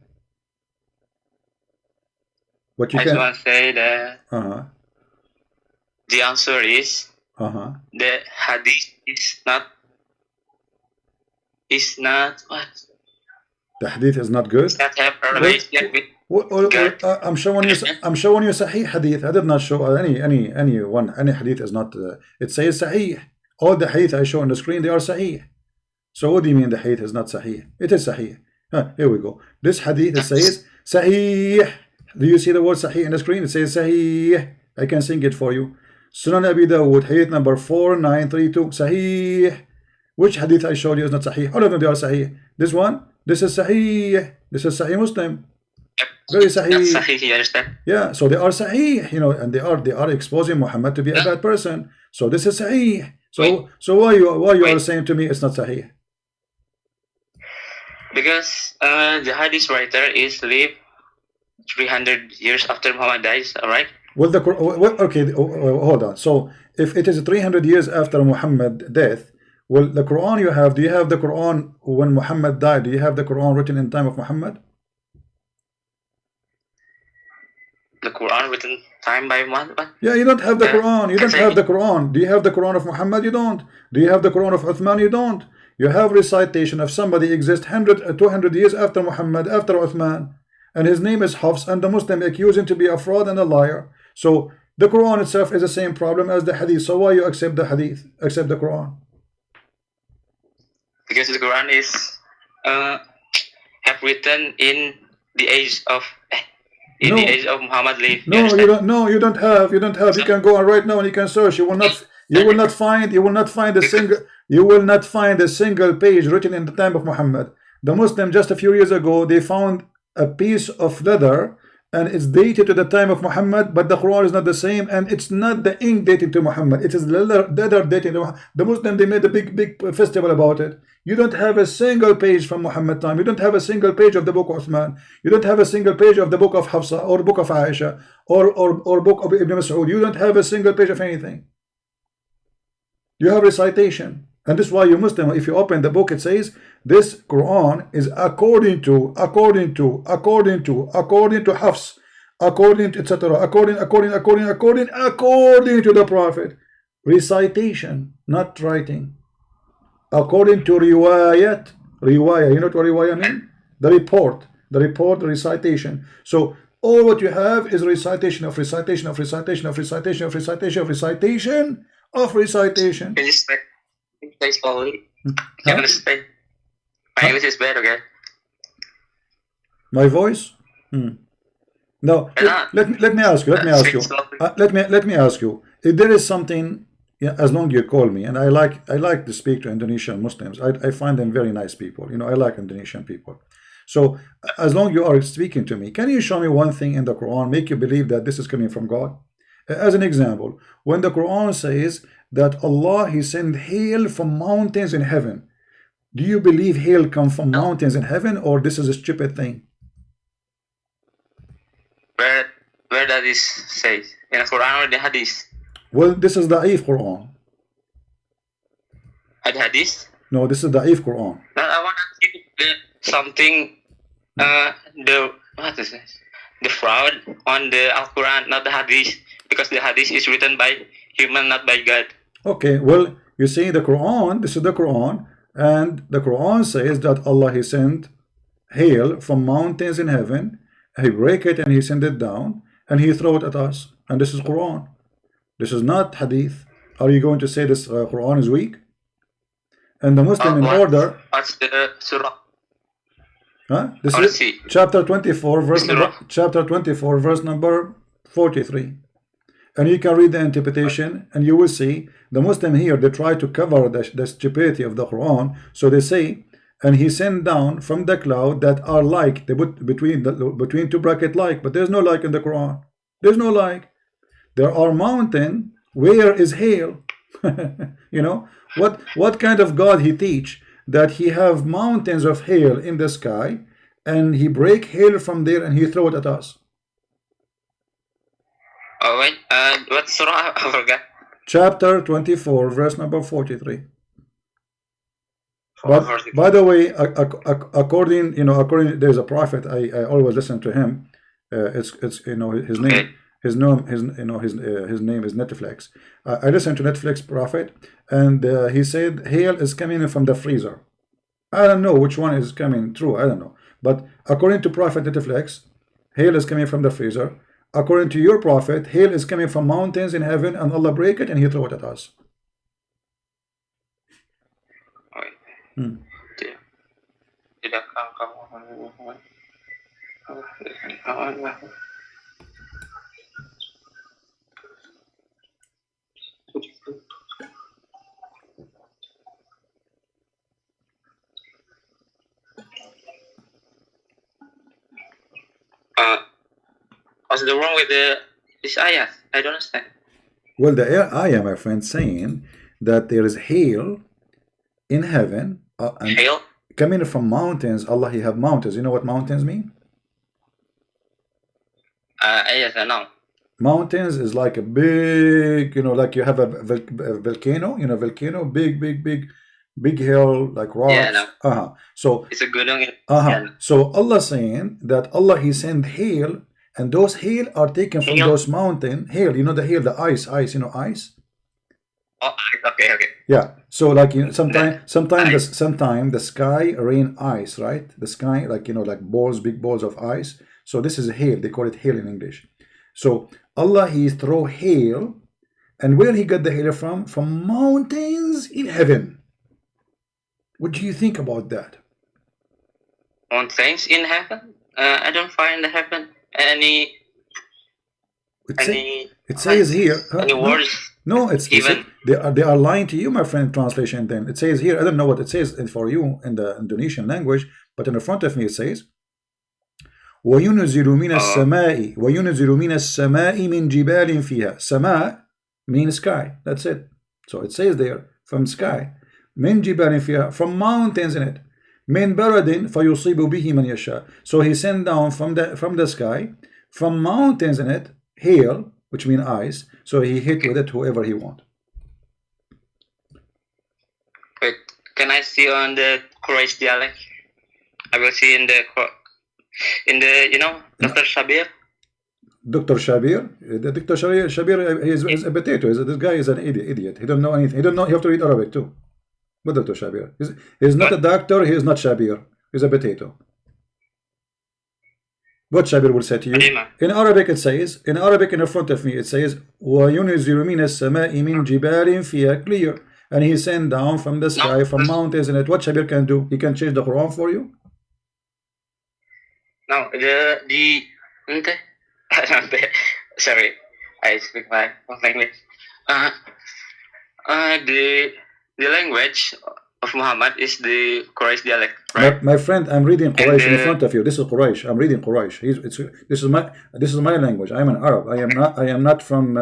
What you I can. just want to say that the answer is the hadith is not what? The hadith is not good. It's not have a relation with God. I'm showing you Sahih hadith. I did not show any hadith is not. It says Sahih. All the hadith I show on the screen, they are Sahih. So what do you mean the hadith is not Sahih? It is Sahih. Here we go. This hadith it says Sahih. Do you see the word Sahih in the screen? It says Sahih. I can sing it for you. Sunan Abi Dawud, hadith number 4932. Sahih. Which hadith I showed you is not Sahih? All of them they are Sahih. This one, this is Sahih. This is Sahih Muslim. Very Sahih. That's Sahih, you understand? Yeah, so they are Sahih, and they are exposing Muhammad to be a bad person. So this is Sahih. So why you are saying to me it's not Sahih? Because the hadith writer is lived 300 years after Muhammad dies, alright? Well, okay, hold on. So if it is 300 years after Muhammad death, well, the Quran you have, do you have the Quran when Muhammad died? Do you have the Quran written in time of Muhammad? The Quran written time by Muhammad? Yeah, you don't have the Quran. You don't have the Quran. Do you have the Quran of Muhammad? You don't. Do you have the Quran of Uthman? You don't. You have recitation of somebody exists 200 years after Muhammad, after Uthman, and his name is Hafs, and the Muslim accuse him to be a fraud and a liar. So the Quran itself is the same problem as the hadith. So why you accept the hadith, accept the Quran? Because the Quran is have written in the age of the age of Muhammad lived. No, you don't. No, you don't have. You don't have. You can go on right now and you can search. You will not. You will not find. You will not find a single. You will not find a single page written in the time of Muhammad. The Muslim just a few years ago they found a piece of leather and it's dated to the time of Muhammad, but the Quran is not the same, and it's not the ink dated to Muhammad. It is leather dated to Muhammad. The Muslim they made a big festival about it. You don't have a single page from Muhammad time. You don't have a single page of the book of Uthman. You don't have a single page of the book of Hafsa or book of Aisha or book of Ibn Mas'ud. You don't have a single page of anything. You have recitation. And this is why you Muslim, if you open the book, it says this Quran is according to Hafs, according to etc. According to the Prophet. Recitation, not writing. According to riwayat, you know what riwayat mean? The report, the recitation. So all what you have is recitation of recitation of recitation of recitation of recitation of recitation of recitation. Can you say slowly? Can you understand? My English is bad, okay? My voice? No. Let me ask you. Let me ask you. If there is something, as long as you call me, and I like to speak to Indonesian Muslims. I find them very nice people. I like Indonesian people. So as long as you are speaking to me, can you show me one thing in the Quran make you believe that this is coming from God? As an example, when the Quran says that Allah He sent hail from mountains in heaven, Do you believe hail come from mountains in heaven, or this is a stupid thing? Where does this say? In the Quran or the Hadith? Well, this is the Da'if Quran. Hadith? No, this is the Da'if Quran. Now I want to see something. What is this? The fraud on the Al-Quran, not the Hadith, because the Hadith is written by human, not by God. Okay, well, you see the Quran, this is the Quran, and the Quran says that Allah, He sent hail from mountains in heaven, He break it and He send it down, and He throw it at us. And this is Quran. This is not Hadith. Are you going to say this Quran is weak? And the Muslim in order. What's the surah? Huh? This is chapter 24, verse number 43. And you can read the interpretation, and you will see the Muslim here, they try to cover the stupidity of the Quran. So they say, and He sent down from the cloud that are like, they put between two bracket like, but there's no like in the Quran. There's no like. There are mountain. Where is hail? You know, what kind of God He teach that He have mountains of hail in the sky, and He break hail from there and He throw it at us? Oh wait, what surah? I forgot. Chapter 24, verse number 43. But by the way, according there's a prophet. I always listen to him. It's his name. His name is Netflix. I listen to Netflix prophet, and he said hail is coming from the freezer. I don't know which one is coming true. I don't know. But according to prophet Netflix, hail is coming from the freezer. According to your prophet, hail is coming from mountains in heaven, and Allah break it and He throw it at us. What's the wrong with this ayah? I don't understand. Well, the ayah, my friend, saying that there is hail in heaven, and hail coming from mountains. Allah, He have mountains. You know what mountains mean? Yes, I know. Mountains is like a big, like you have a volcano, volcano, big hill, like rocks. Yeah, no. So it's a good one. So Allah saying that Allah, He send hail, and those hail are taken from those mountain hail. You know the hail, the ice, ice. Oh, okay. Yeah. So like sometime the sky rain ice, right? The sky, like big balls of ice. So this is hail. They call it hail in English. So Allah, He throw hail, and where He got the hail from? From mountains in heaven. What do you think about that? Mountains in heaven? I don't find the heaven any. It says here. Any words? No, they are lying to you, my friend. Translation. Then it says here. I don't know what it says for you in the Indonesian language, but in the front of me it says. وَيُنْزِلُ مِنَ السَّمَاءِ مِنْ جِبَالٍ فِيهَا. Sama means sky. That's it. So it says there from sky. مِنْ جِبَالٍ فِيهَا, from mountains in it. مِنْ بَرَدٍ فَيُصِيبُ بِهِ مَنْ يَشَاءُ. So He sent down from the sky, from mountains in it, hail, which means ice. So He hit with it whoever He want. Wait, can I see on the Quraysh dialect? I will see in the Dr. Shabir. Dr. Shabir, Dr. Shabir is a potato. This guy is an idiot. He don't know anything. He don't know. You have to read Arabic too. But Dr. Shabir, he's not a doctor. He is not Shabir. He's a potato. What Shabir will say to you in Arabic? It says in Arabic in front of me. It says وَيُنْزِلُ مِنَ السَّمَاءِ مِنْ جِبَالٍ فِيهَا clear, and He sent down from the sky, from mountains in it. What Shabir can do? He can change the Quran for you. No, sorry, I speak my language. The language of Muhammad is the Quraysh dialect, right? My friend, I'm reading Quraysh in front of you. This is Quraysh. I'm reading Quraysh. This is my language. I am an Arab. I am not from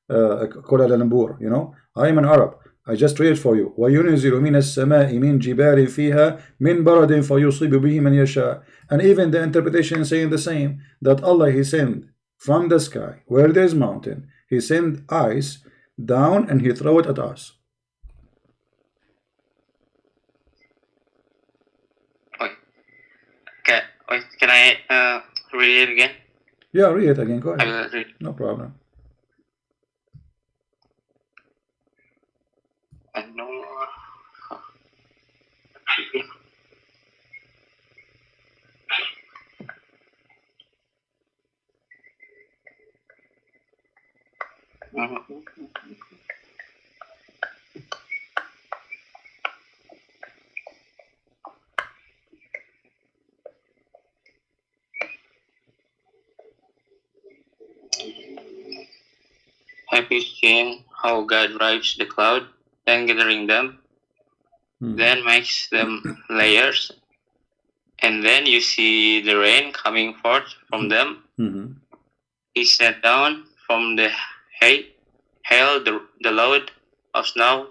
Kuala Lumpur. I am an Arab. I just read it for you. وَيُنْزِلُ مِنَ السَّمَاءِ مِنْ جِبَالٍ فِيهَا مِنْ بَرَدٍ فَيُصِيبُ بِهِ مَنْ يَشَاءُ. And even the interpretation is saying the same, that Allah, He sent from the sky, where there is mountain, He sent ice down and He throw it at us. Okay. Can I read it again? Yeah, read it again. Go ahead. I will read. No problem. No. Have you seen how God drives the cloud and gathering them, then makes them layers, and then you see the rain coming forth from them? He sent down from the hail the load of snow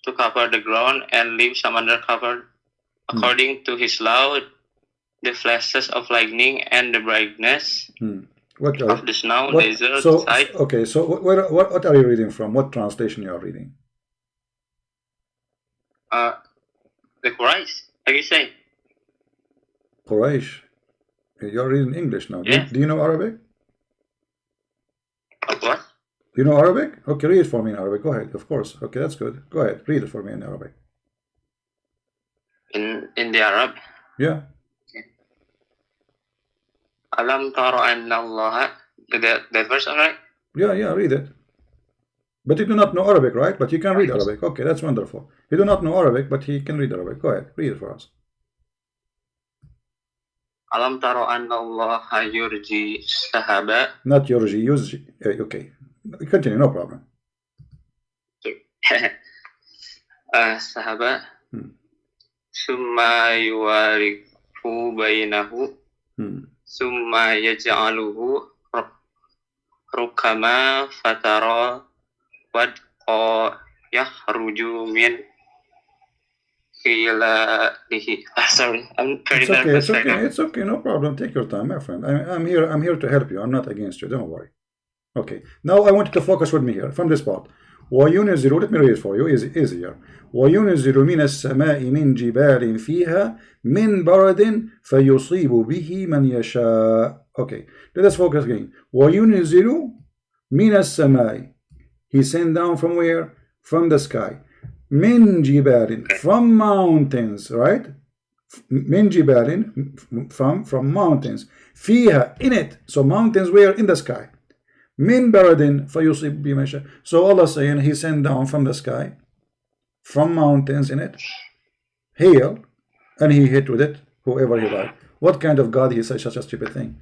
to cover the ground and leave some under cover, according to His law, the flashes of lightning and the brightness of the snow. Okay, so what are you reading from? What translation you are reading? The Qur'an. Have you say? Quraysh. You're reading English now. Yes. Do you know Arabic? What? Do you know Arabic? Okay, read it for me in Arabic. Go ahead. Of course. Okay, that's good. Go ahead. Read it for me in Arabic. In the Arab? Yeah. Alam tara anna Allah. That verse, alright? Yeah, read it. But you do not know Arabic, right? But you can read Arabic. Okay, that's wonderful. You do not know Arabic, but he can read Arabic. Go ahead, read it for us. Alam tara anna Allah yurji sahaba. Not yurji, yurji. Okay, continue, no problem. Sahaba. Summa yuwarifu bainahu. Summa yaj'aluhu rukama fatara wadqa yahruju min khilalihi. Sorry, I'm very nervous. It's okay, no problem. Take your time, my friend. I'm here to help you. I'm not against you. Don't worry. Okay. Now I want you to focus with me here from this part. وَيُنْزِلُ, let me read it for you, easier. وَيُنْزِلُ مِنَ السَّمَاءِ مِنْ جِبَالٍ فِيهَا مِنْ بَرَدٍ فَيُصِيبُ بِهِ مَنْ يَشَاءُ. Okay, let us focus again. وَيُنْزِلُ مِنَ السَّمَاءِ, He sent down from where? From the sky. مِنْ جِبَالٍ, from mountains, right? مِنْ جِبَالٍ, from mountains. فِيهَا, in it. So mountains were in the sky. Min baradin fayusib bimasha. So Allah saying He sent down from the sky, from mountains in it, hail, and He hit with it whoever He liked. What kind of God He says such a stupid thing?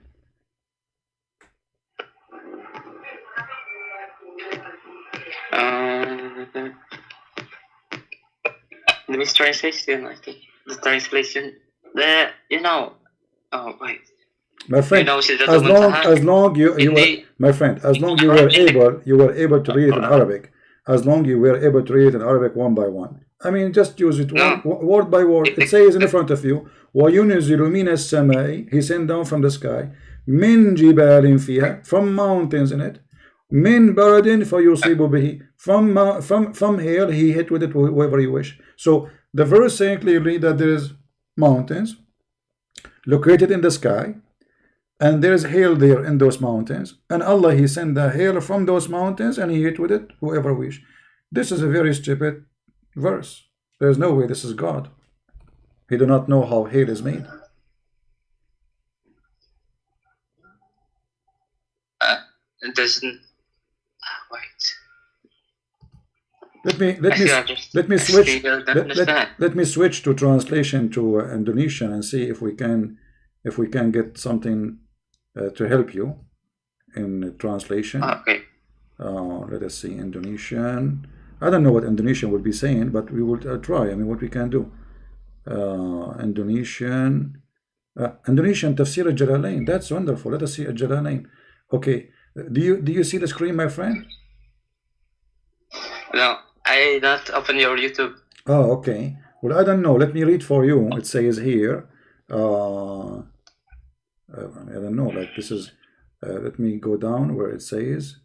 The mistranslation, I think. The translation. Oh wait. My friend, as long you were able to read it in Arabic, as long you were able to read it in Arabic one by one. I mean, just use it word by word. It says in front of you, وَيُنْزِلُ مِنَ السَّمَاءِ, He sent down from the sky, مِنْ جِبَالٍ فِيهَا, from mountains in it, مِنْ بَرَدٍ فَيُصِيبُ بِهِ, from hail He hit with it whoever He wish. So the verse saying clearly that there is mountains located in the sky, and there is hail there in those mountains, and Allah He sent the hail from those mountains and He hit with it whoever wish. This is a very stupid verse. There is no way this is God. He do not know how hail is made. It doesn't. Wait. Let me switch to translation to Indonesian and see if we can get something to help you in translation. Okay. Let us see Indonesian. I don't know what Indonesian would be saying, but we will try. I mean, what we can do. Indonesian Tafsir al-Jalalain. That's wonderful. Let us see al-Jalalain. Okay. Do you see the screen, my friend? No, I not open your YouTube. Oh, okay. Well, I don't know. Let me read for you. It says here. I don't know. Like this is. Let me go down where it says.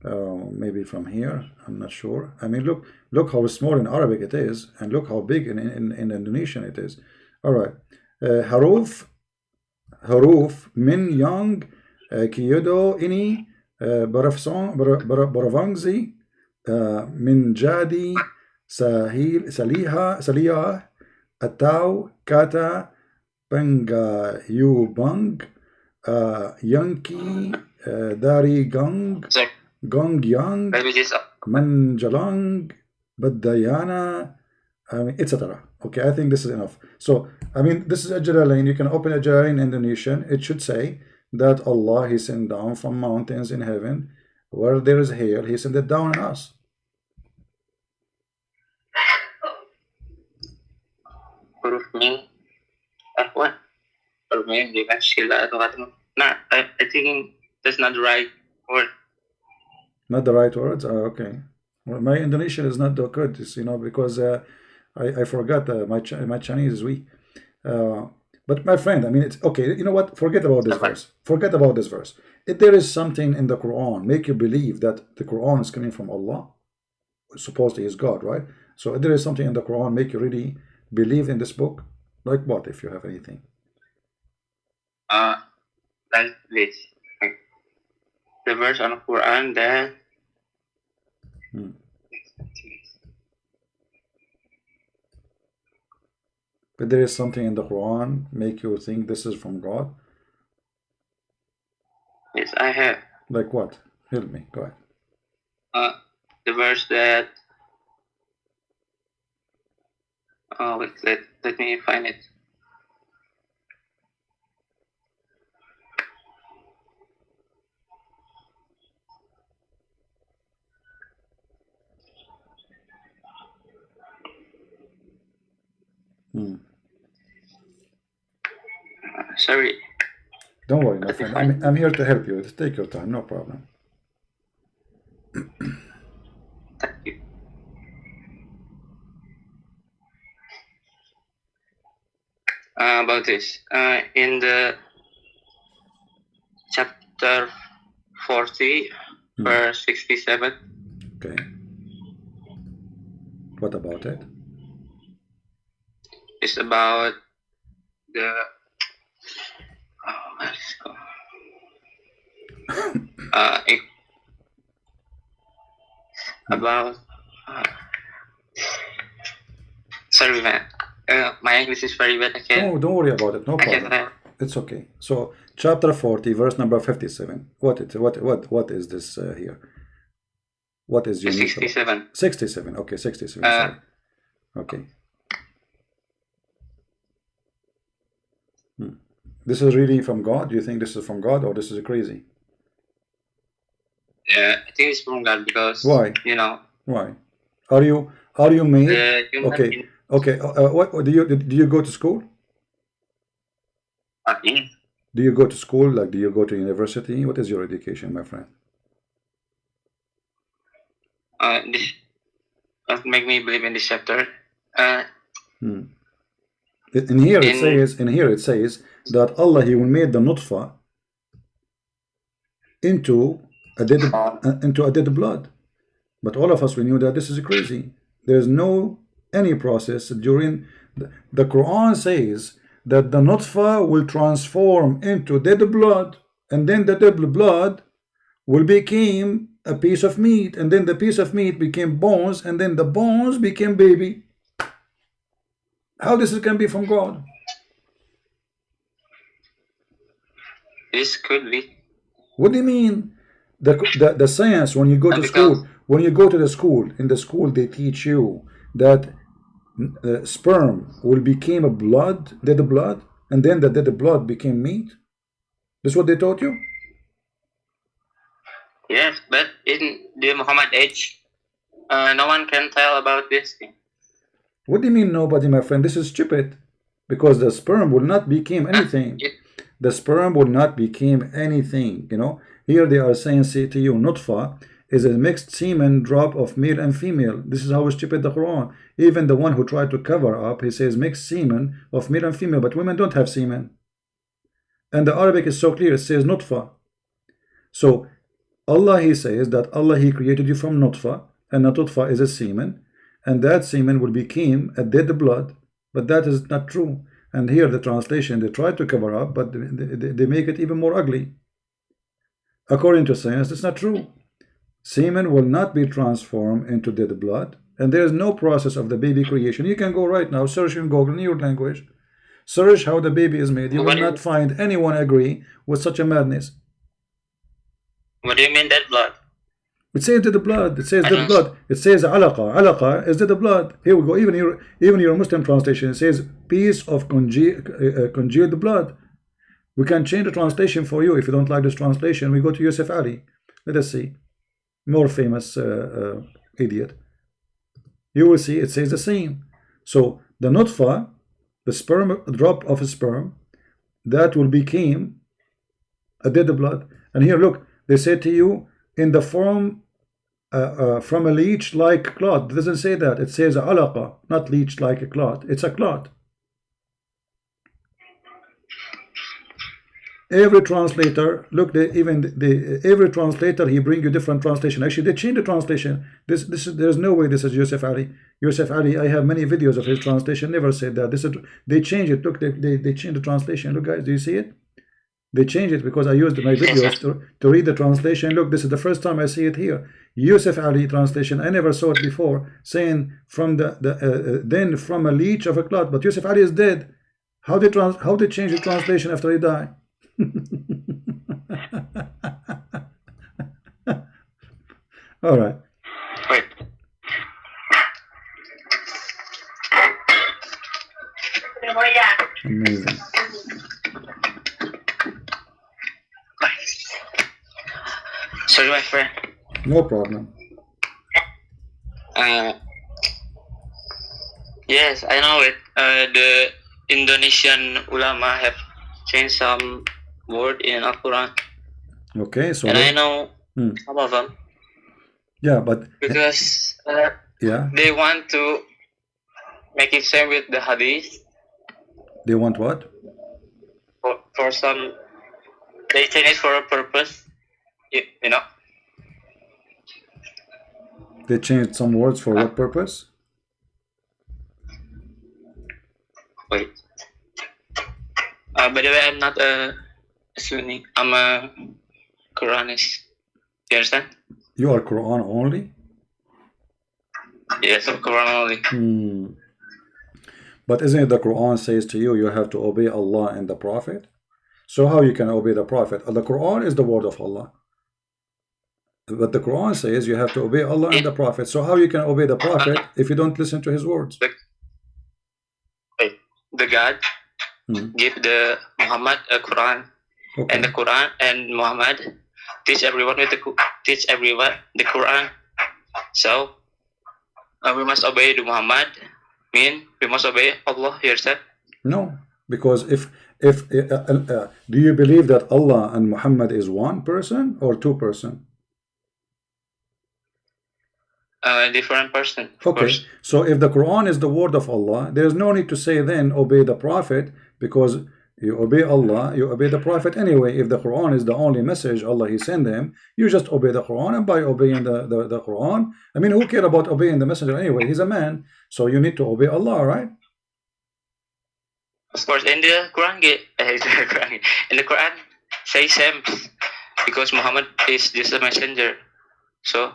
Maybe from here. I'm not sure. I mean, look how small in Arabic it is, and look how big in Indonesian it is. All right. Haruf min yang kiyodo ini baravangzi min jadi saliha atau kata pengayubang yanki dari gang yang manjalang badayana, etc. Okay, I think this is enough. So, I mean, this is a Jalalain. You can open a Jalalain in Indonesian. It should say that Allah, He sent down from mountains in heaven where there is hail. He sent it down on us. Huruf min. What? Huruf min. Dia kan sila atau kata. Nah, I think that's not the right word. Not the right words? Oh, okay. Well, my Indonesian is not that good, you know, because I forgot my Chinese is weak. But my friend, I mean, it's okay. You know what? Forget about this verse. Forget about this verse. If there is something in the Quran make you believe that the Quran is coming from Allah, supposedly is God, right? So if there is something in the Quran make you really believe in this book, like what? If you have anything, like this, like the verse on the Quran that. But there is something in the Quran make you think this is from God? Yes, I have. Like what? Help me. Go ahead. The verse that. Oh, wait, let me find it. Sorry. Don't worry, my friend. I'm here to help you. Just take your time, no problem. Thank you. About this, in the chapter 40, verse 67. Okay. What about it? It's about the about sorry man, my English is very bad. Oh, don't worry about it, no problem. It's okay. So chapter 40 verse number 57. What is this here? What is your 67? 67. Okay, 67. Sorry. Okay. This is really from God? Do you think this is from God, or this is crazy? Yeah, I think it's from God because why? You know. Why? Are you made? Okay. Okay. What do you go to school? Yeah. Do you go to school? Like, do you go to university? What is your education, my friend? This make me believe in this chapter. In here it says that Allah, He will make the nutfa into a dead blood. But all of us, we knew that this is crazy. There's no any process during the Quran says that the nutfa will transform into dead blood, and then the dead blood will become a piece of meat, and then the piece of meat became bones, and then the bones became baby. How this can be from God? This could be. What do you mean? The science, when you go to school, in the school they teach you that sperm will become a dead blood, and then the dead blood became meat. This is what they taught you? Yes, but in the Muhammad age, no one can tell about this thing. What do you mean nobody, my friend? This is stupid. Because the sperm will not become anything. The sperm will not become anything, you know. Here they are saying, say to you, nutfa is a mixed semen drop of male and female. This is how stupid the Quran. Even the one who tried to cover up, he says mixed semen of male and female, but women don't have semen. And the Arabic is so clear, it says nutfa. So Allah, he says that Allah, he created you from nutfa, and the nutfa is a semen, and that semen will become a dead blood, but that is not true. And here the translation, they try to cover up, but they make it even more ugly. According to science, it's not true. Semen will not be transformed into dead blood, and there is no process of the baby creation. You can go right now, search in Google in your language, search how the baby is made. You will not find anyone agree with such a madness. What do you mean dead blood? It says dead blood. It says dead blood. It says alaqa. Alaqa is dead blood. Here we go. Even your Muslim translation, it says piece of congealed blood. We can change the translation for you if you don't like this translation. We go to Yusuf Ali. Let us see. More famous idiot. You will see it says the same. So the nutfa, the sperm, drop of a sperm, that will become a dead blood. And here look, they say to you in the form from a leech like clot. It doesn't say that. It says alaqa, not leech like a clot. It's a clot. Every translator, look, every translator, he bring you different translation. Actually, they change the translation. There's no way this is Yusuf Ali. Yusuf Ali, I have many videos of his translation. Never said that. This is, they change it. Look, they change the translation. Look, guys, do you see it? They change it because I used my videos to read the translation. Look, this is the first time I see it here. Yusuf Ali translation. I never saw it before, saying from then from a leech of a clot. But Yusuf Ali is dead. How they change the translation after he died? All right. Wait. Amazing. Sorry, my friend. No problem. Yes, I know it. The Indonesian ulama have changed some word in Al-Quran. Okay, so and I know some of them. Yeah, but because yeah, they want to make it same with the hadith. They want what? For some, they change it for a purpose. You know. They changed some words for what purpose? Wait. By the way, I'm not a Sunni. I'm a Quranist. You understand? You are Quran only? Yes, I'm Quran only. But isn't it the Quran says to you, you have to obey Allah and the Prophet? So how you can obey the Prophet? The Quran is the word of Allah. But the Quran says you have to obey Allah and the Prophet. So how you can obey the Prophet if you don't listen to his words? The God give the Muhammad a Quran, and the Quran and Muhammad teach everyone the Quran. So we must obey the Muhammad. Mean we must obey Allah yourself. No, because if do you believe that Allah and Muhammad is one person or two person? Different person. Okay, so if the Quran is the word of Allah, there's no need to say then obey the Prophet, because you obey Allah, you obey the Prophet anyway. If the Quran is the only message Allah he sent them, you just obey the Quran, and by obeying the Quran, I mean, who care about obeying the messenger anyway? He's a man, so you need to obey Allah, right? Of course, in the Quran, in the Quran say same, because Muhammad is just a messenger. So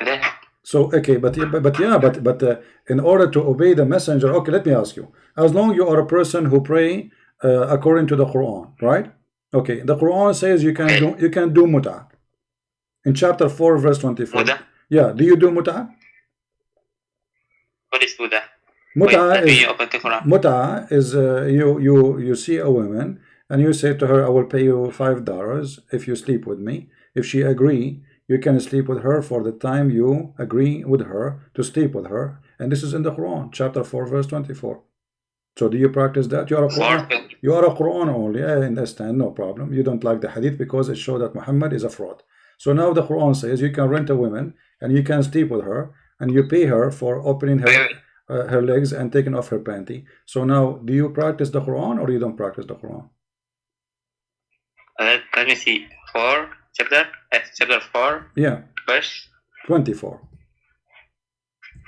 then. So okay, but in order to obey the messenger, okay, let me ask you. As long you are a person who pray according to the Quran, right? Okay, the Quran says you can do mut'ah in chapter 4 verse 24. Mut'ah? Yeah, do you do mut'ah? What is mut'ah? Mut'ah is you see a woman and you say to her, I will pay you $5 if you sleep with me. If she agree, you can sleep with her for the time you agree with her to sleep with her. And this is in the Quran, chapter 4, verse 24. So do you practice that? You are a Quran only. I understand, no problem. You don't like the hadith because it shows that Muhammad is a fraud. So now the Quran says you can rent a woman and you can sleep with her and you pay her for opening her legs and taking off her panty. So now, do you practice the Quran or you don't practice the Quran? Let me see. Chapter 4. Yeah. Verse 24.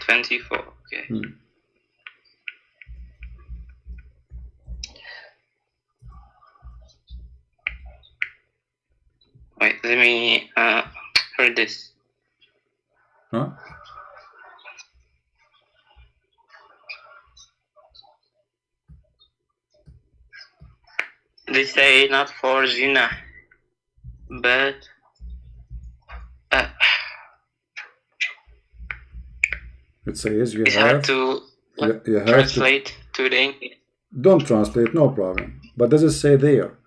24. Okay. Wait, let me read this. Huh? They say not for zina, but it says you have to translate to the English. Don't translate, no problem. But does it say there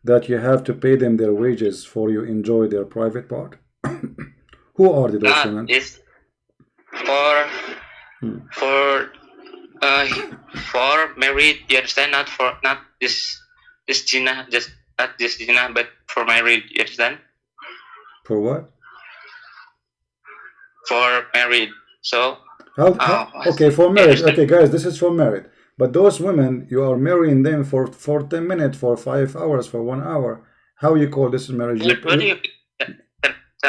that you have to pay them their wages for you enjoy their private part? Who are those women? It's for married. You understand? Not this zina, just not this zina, but for married. You understand? For what? For married. So okay, for married. Okay, guys, this is for married. But those women, you are marrying them for 10 minutes, for 5 hours, for 1 hour. How you call this marriage? What do you 10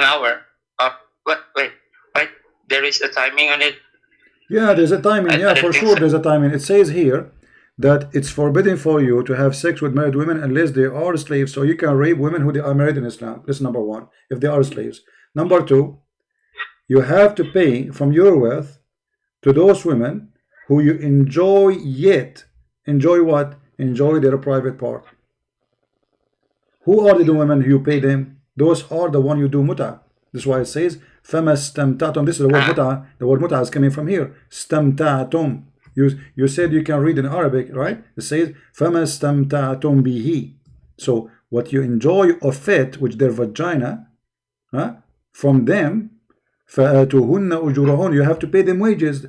hour? Wait. There is a timing on it. Yeah, there's a timing. Yeah, for sure, there's a timing. It says here that it's forbidden for you to have sex with married women unless they are slaves. So you can rape women who they are married in Islam. This is number one, if they are slaves. Number two, you have to pay from your wealth to those women who you enjoy what? Enjoy their private part. Who are the women who you pay them? Those are the one you do muta. This is why it says فَمَسْتَمْتَعْتُمْ. This is the word muta. The word muta is coming from here. Stamta'tum. You said you can read in Arabic, right? It says فَمَسْتَمْتَعْتُمْ بِهِ. So what you enjoy of it, which their vagina, from them, فَآتُوهُنَّ أُجُورَهُنَّ. You have to pay them wages.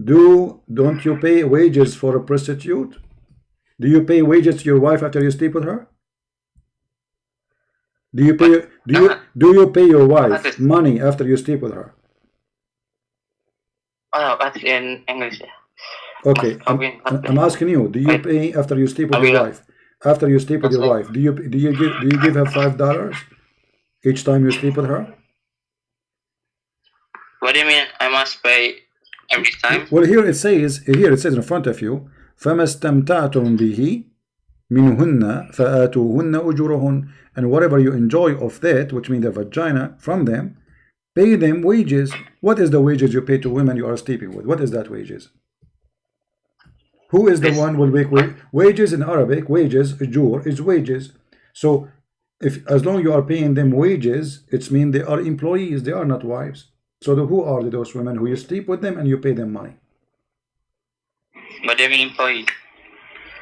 Don't you pay wages for a prostitute? Do you pay wages to your wife after you sleep with her? Do you pay your wife money after you sleep with her? That's in English. Okay, I'm asking you. Do you pay after you sleep with your wife? After you sleep with your wife, do you give her $5 each time you sleep with her? What do you mean? I must pay every time? Well, here it says in front of you, فَمَا اسْتَمْتَعْتُمْ بِهِ مِنْهُنَّ فَآتُوهُنَّ أُجُورَهُنَّ. And whatever you enjoy of that, which means the vagina, from them, pay them wages. What is the wages you pay to women you are sleeping with? What is that wages? Who is the one who will make wages in Arabic? Wages, ujur, is wages. So as long as you are paying them wages, it means they are employees, they are not wives. So who are those women who you sleep with them and you pay them money? But they mean employee.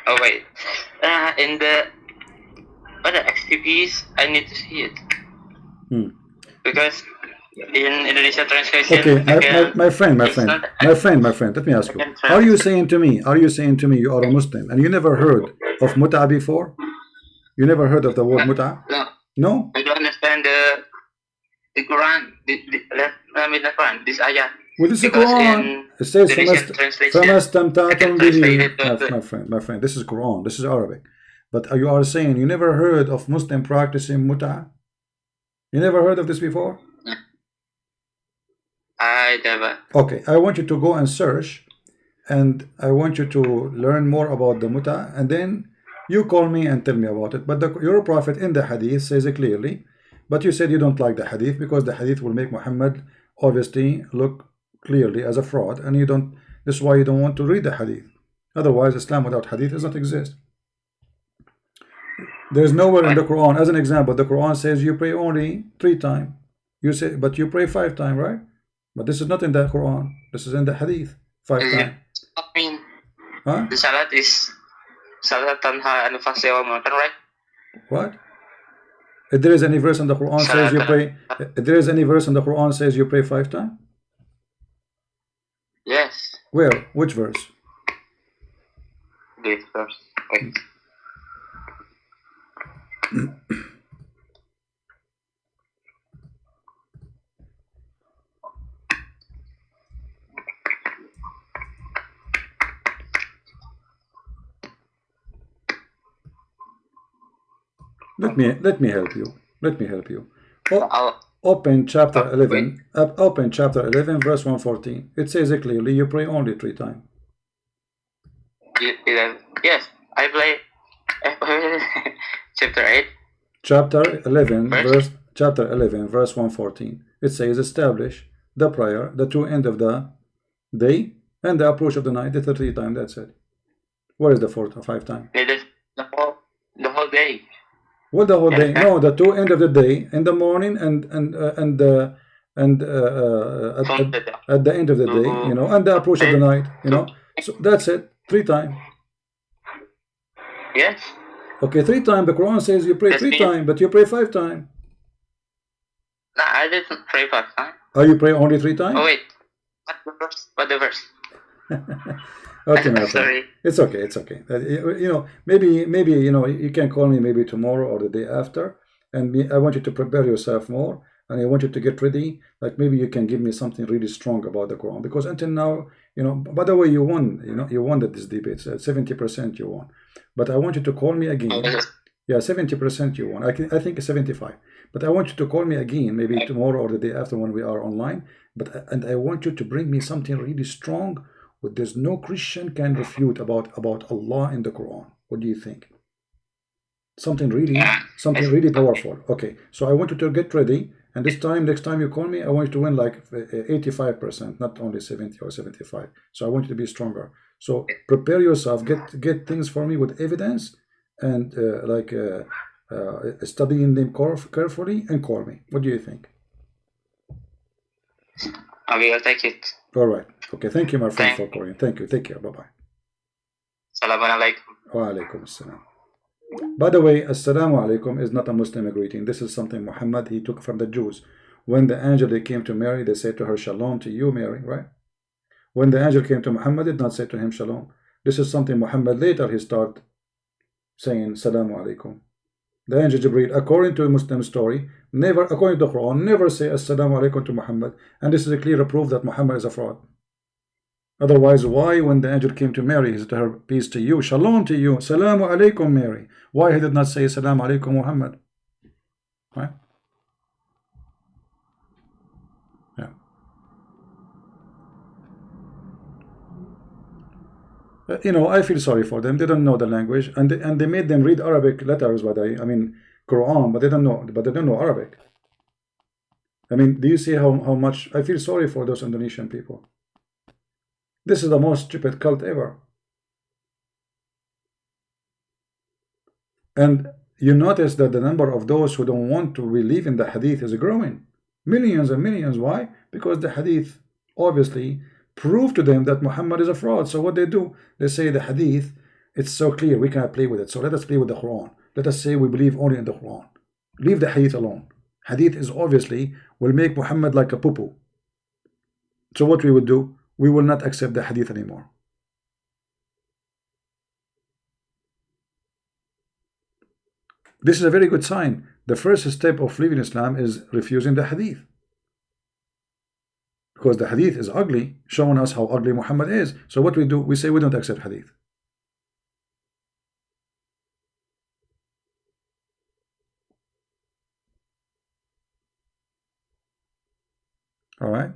Oh wait, in the other XTPs, I need to see it because in Indonesian translation. Okay, my friend. Let me ask you: Are you saying to me you are a Muslim and you never heard of muta before? You never heard of the word muta? No. I don't understand the Quran. The Quran. This ayah. Well, this is Quran. It says فَمَسْتَمْتَعْتُمْ بِهِ. My friend, this is Quran. This is Arabic. But you are saying you never heard of Muslim practicing muta? You never heard of this before? I never. Okay, I want you to go and search, and I want you to learn more about the muta, and then you call me and tell me about it. But your prophet in the hadith says it clearly. But you said you don't like the hadith because the hadith will make Muhammad obviously look clearly as a fraud, and you don't. This is why you don't want to read the hadith. Otherwise, Islam without hadith does not exist. There's nowhere in the Quran, as an example, the Quran says you pray only 3 times. You say, but you pray 5 times, right? But this is not in the Quran. This is in the hadith. 5 times. I mean, the salat is salat tanha anil fahsyi wal munkar, right? What? If there is any verse in the Quran says you pray, if there is any verse in the Quran says you pray 5 times? Yes. Where? Which verse? This verse. Wait. Let me help you. Let me help you. I'll, Open chapter wait. 11. Open chapter 11, verse 114. It says it clearly. You pray only 3 times. Yes, I play chapter 8. Chapter 11, chapter 11, verse 114. It says, establish the prayer, the true end of the day, and the approach of the night. That's the 3 times. That's it. Where is the 4 or 5 times? The whole day. Well, the whole day. No, the 2 end of the day, in the morning and at the end of the day, you know, and the approach of the night, you know. So that's it. 3 times. Yes. Okay, 3 times. The Quran says you pray 3 times, but you pray 5 times. No, I didn't pray 5 times. Oh, you pray only 3 times? Oh wait, what the verse? Okay, my friend. Sorry. It's okay. It's okay. You know, maybe you know, you can call me maybe tomorrow or the day after, and I want you to prepare yourself more, and I want you to get ready. Like maybe you can give me something really strong about the Quran, because until now, you know. By the way, you won. You know, you won this debate. 70% you won, but I want you to call me again. Yeah, 70% you won. I think 75. But I want you to call me again, maybe tomorrow or the day after when we are online. And I want you to bring me something really strong, what there's no Christian can refute about Allah in the Quran. What do you think? Something really powerful. Okay, so I want you to get ready. And this time, next time you call me, I want you to win like 85%, not only 70 or 75. So I want you to be stronger. So prepare yourself. Get things for me with evidence, and studying them carefully, and call me. What do you think? I will take it. All right. Okay. Thank you, my friend, for calling. Thank you. Take care. Bye-bye. Assalamu alaikum. Wa alaikum assalam. By the way, assalamu alaikum is not a Muslim greeting. This is something Muhammad, he took from the Jews. When the angel they came to Mary, they said to her, shalom to you, Mary, right? When the angel came to Muhammad, did not say to him shalom. This is something Muhammad later he started saying salamu alaikum. The angel Jibreel, according to a Muslim story, never, according to the Quran, never say assalamu alaikum to Muhammad. And this is a clear proof that Muhammad is a fraud. Otherwise, why when the angel came to Mary, he said to her, peace to you, shalom to you, salamu alaikum, Mary? Why he did not say salamu alaikum, Muhammad? Right? Yeah. You know, I feel sorry for them. They don't know the language, and they made them read Arabic letters, I mean Quran, but they don't know Arabic. I mean, do you see how much I feel sorry for those Indonesian people? This is the most stupid cult ever. And you notice that the number of those who don't want to believe in the hadith is growing. Millions and millions. Why? Because the hadith obviously prove to them that Muhammad is a fraud. So what they do, they say the hadith, it's so clear, we cannot play with it. So let us play with the Quran. Let us say we believe only in the Quran. Leave the hadith alone. Hadith is obviously will make Muhammad like a poo-poo. So what we would do, we will not accept the hadith anymore. This is a very good sign. The first step of leaving Islam is refusing the hadith. Because the hadith is ugly, showing us how ugly Muhammad is. So what we do, we say we don't accept hadith. All right.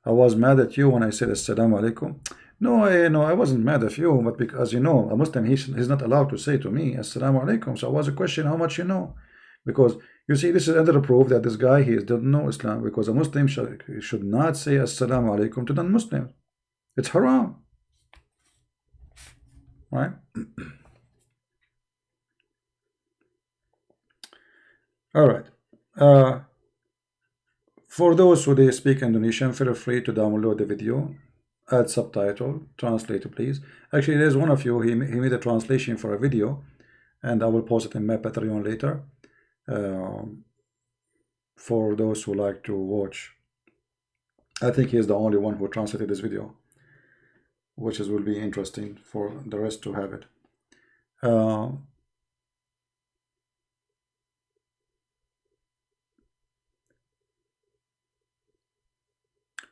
I was mad at you when I said assalamu alaikum. No, I wasn't mad at you, but because, you know, a Muslim, he's not allowed to say to me assalamu alaikum. So I was a question how much you know. Because you see, this is another proof that this guy, he doesn't know Islam, because a Muslim should not say assalamu alaikum to non-Muslims. It's haram. Right? All right. For those who they speak Indonesian, feel free to download the video, add subtitle, translate please. Actually, there's one of you, he made a translation for a video, and I will post it in my Patreon later. For those who like to watch. I think he is the only one who translated this video, which will be interesting for the rest to have it.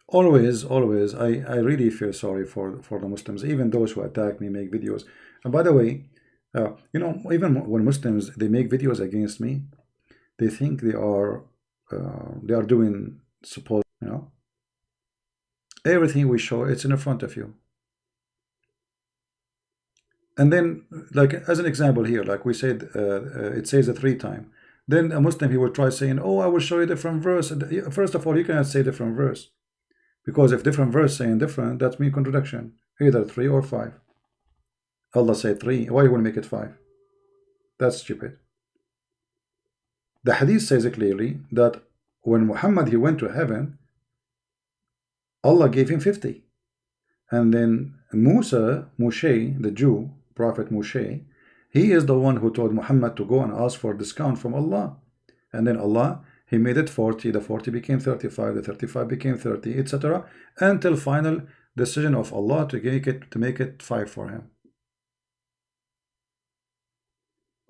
always, I really feel sorry for the Muslims, even those who attack me, make videos. And by the way, you know, even when Muslims they make videos against me, they think they are doing supposed, you know, everything we show, it's in front of you. And then, like as an example here, like we said, it says it 3 times. Then a Muslim, he will try saying, oh, I will show you different verse. First of all, you cannot say different verse, because if different verse saying different, that means contradiction, either 3 or 5. Allah said 3, why you will make it 5? That's stupid. The hadith says clearly that when Muhammad he went to heaven, Allah gave him 50. And then Moshe, the Jew, Prophet Moshe, he is the one who told Muhammad to go and ask for a discount from Allah. And then Allah, he made it 40, the 40 became 35, the 35 became 30, etc. Until final decision of Allah to make it 5 for him.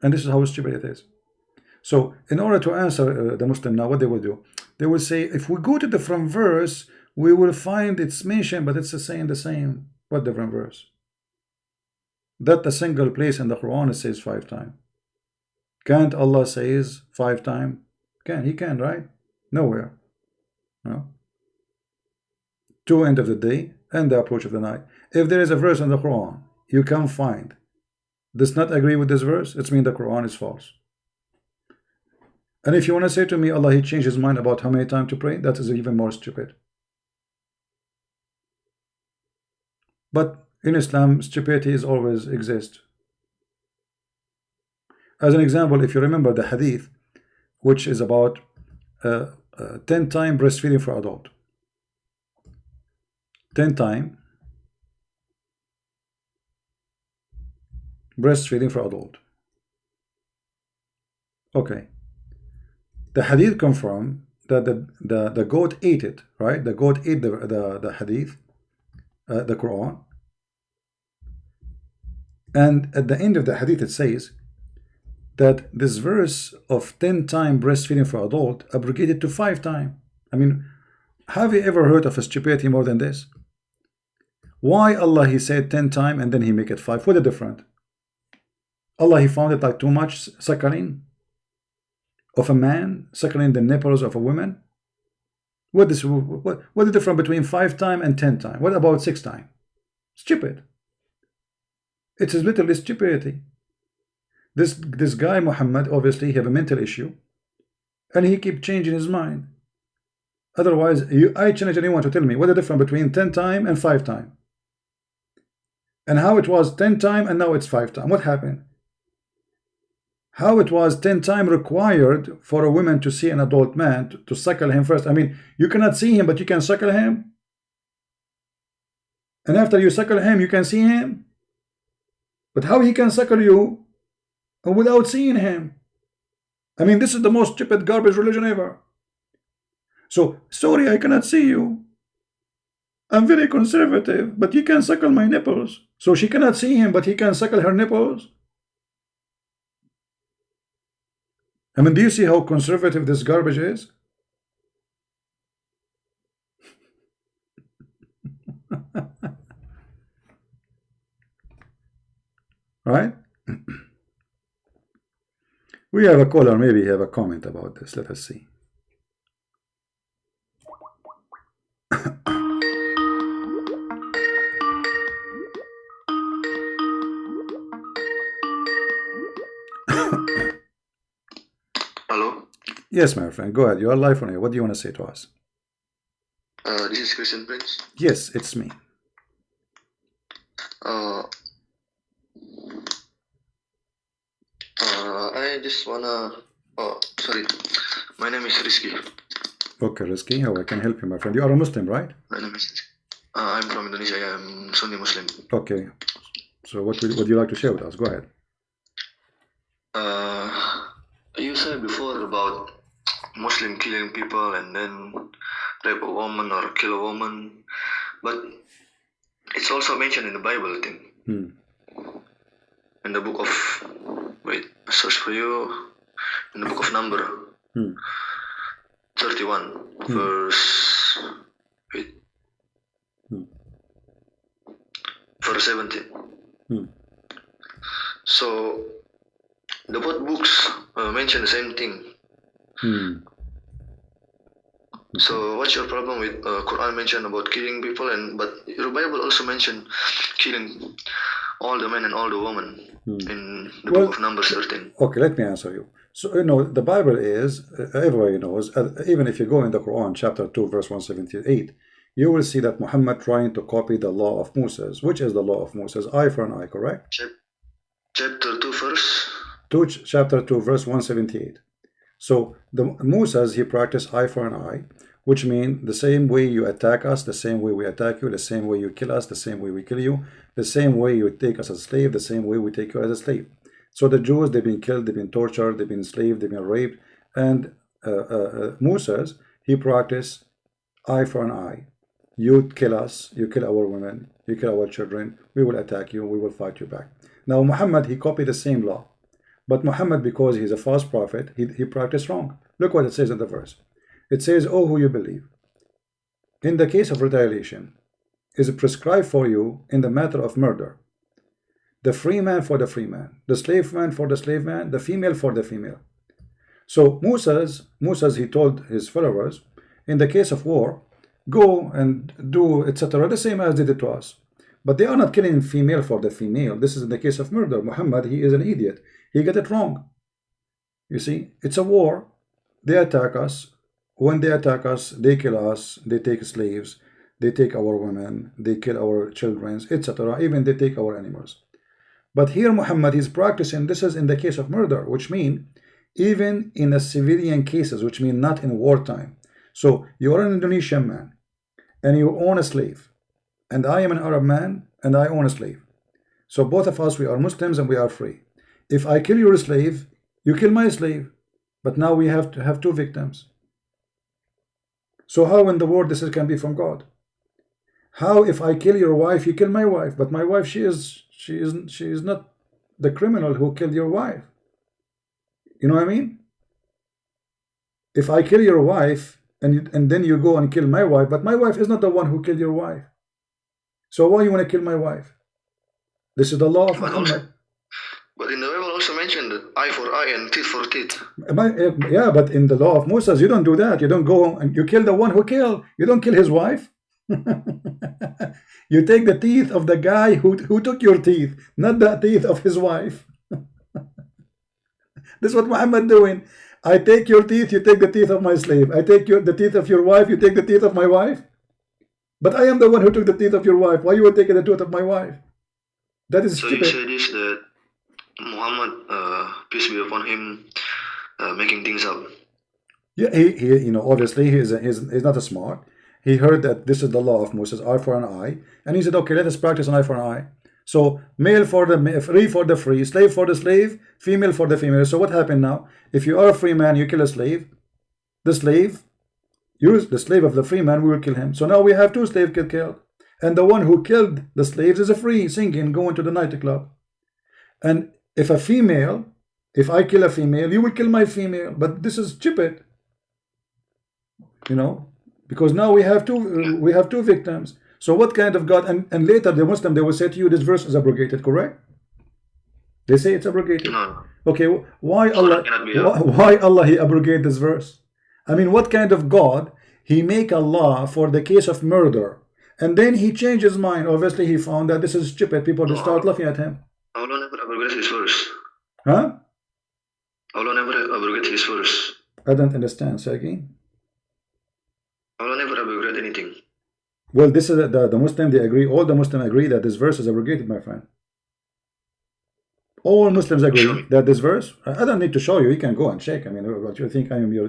And this is how stupid it is. So in order to answer the Muslim now, what they will do, they will say, if we go to the different verse, we will find it's mentioned, but it's the same. What different verse? That a single place in the Quran it says 5 times. Can't Allah says 5 times? He can, right? Nowhere. No. To end of the day and the approach of the night. If there is a verse in the Quran you can find does not agree with this verse, it means the Quran is false. And if you want to say to me, Allah, he changed his mind about how many times to pray, that is even more stupid. But in Islam, stupidity is always exist. As an example, if you remember the hadith, which is about 10 times breastfeeding for adult. 10 times breastfeeding for adult. Okay. The hadith confirm that the goat ate it, right? The goat ate the hadith, the Quran. And at the end of the hadith it says that this verse of 10 times breastfeeding for adult abrogated to 5 times. I mean, have you ever heard of a stupidity more than this? Why Allah he said 10 times and then he make it 5? What is different? Allah he found it like too much suckling of a man, suckling the nipples of a woman. What is the difference between 5 times and 10 times? What about 6 times? Stupid. It is literally stupidity. This guy Muhammad obviously have a mental issue, and he keep changing his mind. Otherwise, I challenge anyone to tell me what the difference between 10 times and 5 times, and how it was 10 times and now it's 5 times. What happened? How it was 10 times required for a woman to see an adult man to suckle him first. I mean, you cannot see him, but you can suckle him, and after you suckle him, you can see him. But how he can suckle you without seeing him? I mean, this is the most stupid garbage religion ever. So, sorry, I cannot see you. I'm very conservative, but you can suckle my nipples. So she cannot see him, but he can suckle her nipples. I mean, do you see how conservative this garbage is? Right? We have a caller, maybe have a comment about this. Let us see. Hello? Yes, my friend, go ahead. You are live on here. What do you want to say to us? This is Christian Prince. Yes, it's me. I just wanna... Oh, sorry. My name is Rizky. Okay, Rizky, how I can help you, my friend? You are a Muslim, right? My name is Rizky. I'm from Indonesia. I'm Sunni Muslim. Okay. So what would you like to share with us? Go ahead. You said before about Muslim killing people and then rape a woman or kill a woman, but it's also mentioned in the Bible, I think. In the book of, wait, I search for you. In the book of Number, 31, verse, wait, or 17. So the both books mention the same thing. So what's your problem with Quran mention about killing people, but your Bible also mention killing all the men and all the women in the book of Numbers 13. Okay, let me answer you. So the Bible is, everybody knows, even if you go in the Quran chapter 2 verse 178, you will see that Muhammad trying to copy the law of Moses. Which is the law of Moses? Eye for an eye, correct? Chapter 2 verse? Chapter 2 verse 178. So Moses, he practiced eye for an eye, which means the same way you attack us, the same way we attack you, the same way you kill us, the same way we kill you, the same way you take us as a slave, the same way we take you as a slave. So the Jews, they've been killed, they've been tortured, they've been enslaved, they've been raped, and Moses, he practiced eye for an eye. You kill us, you kill our women, you kill our children, we will attack you, we will fight you back. Now Muhammad, he copied the same law. But Muhammad, because he's a false prophet, he practiced wrong. Look what it says in the verse. It says, "Oh, who you believe, in the case of retaliation, is prescribed for you in the matter of murder. The free man for the free man, the slave man for the slave man, the female for the female." So Moses, he told his followers, in the case of war, go and do etc. the same as they did to us. But they are not killing female for the female. This is in the case of murder. Muhammad, he is an idiot. He got it wrong. You see, it's a war. They attack us. When they attack us, they kill us. They take slaves. They take our women. They kill our children, etc. Even they take our animals. But here Muhammad is practicing, this is in the case of murder, which mean even in a civilian cases, which mean not in wartime. So you are an Indonesian man and you own a slave, and I am an Arab man and I own a slave. So both of us, we are Muslims and we are free. If I kill your slave, you kill my slave, but now we have to have two victims. So how in the world this can be from God? How if I kill your wife, you kill my wife, but my wife, she is not the criminal who killed your wife. You know what I mean? If I kill your wife and then you go and kill my wife, but my wife is not the one who killed your wife. So why you want to kill my wife? This is the law of Muhammad. But in the Bible also mentioned that eye for eye and teeth for teeth. Yeah, but in the law of Moses, you don't do that. You don't go and you kill the one who killed. You don't kill his wife. You take the teeth of the guy who took your teeth, not the teeth of his wife. This is what Muhammad doing. I take your teeth, you take the teeth of my slave. I take the teeth of your wife, you take the teeth of my wife. But I am the one who took the teeth of your wife. Why you would take the tooth of my wife? That is stupid. So you say this that Muhammad, peace be upon him, making things up. Yeah, he obviously he's not a smart. He heard that this is the law of Moses, eye for an eye, and he said, okay, let us practice an eye for an eye. So male for the free for the free, slave for the slave, female for the female. So what happened now? If you are a free man, you kill a slave. The slave, the slave of the free man, we will kill him. So now we have two slaves killed, and the one who killed the slaves is a free, singing, going to the nightclub. And if I kill a female, you will kill my female. But this is stupid, because now we have two victims. So what kind of God? And later the Muslim, they will say to you, this verse is abrogated, correct? They say it's abrogated. No. Okay, why Allah he abrogate this verse? I mean, what kind of God? He make a law for the case of murder, and then he changed his mind. Obviously he found that this is stupid. People just start laughing at him. Allah never abrogated his verse. Huh? Allah never abrogated his verse. I don't understand. Say again. Allah never abrogated anything. Well, this is the Muslim, they agree, all the Muslims agree that this verse is abrogated, my friend. All Muslims agree that this verse, I don't need to show you, you can go and check. I mean, what you think I am, you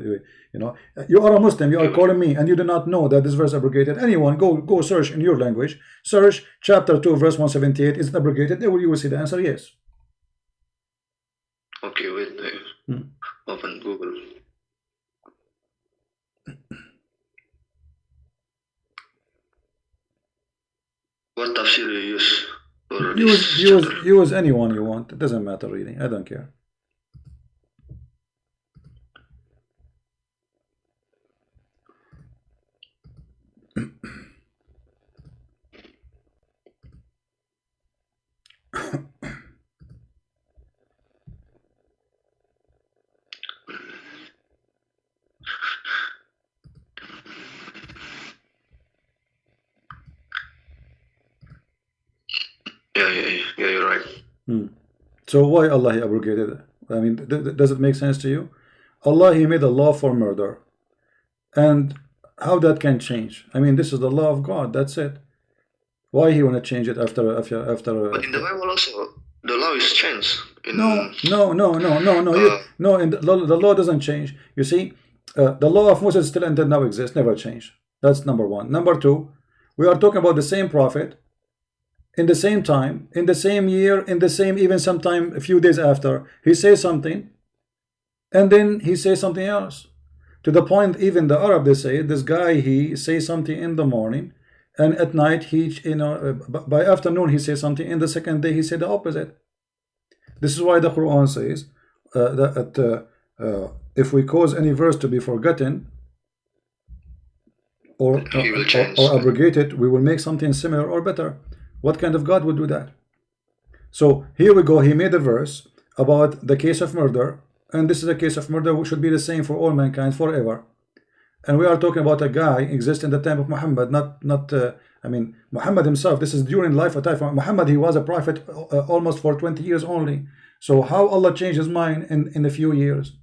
are a Muslim, you are calling me, and you do not know that this verse is abrogated. Anyone, go search in your language, search chapter 2, verse 178, is it abrogated? There you will see the answer, yes. Okay, wait, open Google. What tafsir you use for this chapter? Use anyone you want. It doesn't matter really. I don't care. Yeah, you're right. So why Allah he abrogated it? I mean, does it make sense to you? Allah he made a law for murder, and how that can change? I mean, this is the law of God. That's it. Why he want to change it after? But in the Bible also, the law is changed. No. In the law doesn't change. You see, the law of Moses still and now exists, never changed. That's number one. Number two, we are talking about the same prophet, in the same time, in the same year, in the same, even sometime a few days after, he says something, and then he says something else. To the point, even the Arab, they say, this guy, he says something in the morning, and at night, he, by afternoon, he says something, and the second day, he said the opposite. This is why the Qur'an says that if we cause any verse to be forgotten or abrogated, we will make something similar or better. What kind of God would do that? So here we go. He made a verse about the case of murder, and this is a case of murder which should be the same for all mankind forever. And we are talking about a guy exists in the time of Muhammad, I mean, Muhammad himself. This is during life of Muhammad. He was a prophet almost for 20 years only. So how Allah changed his mind in a few years?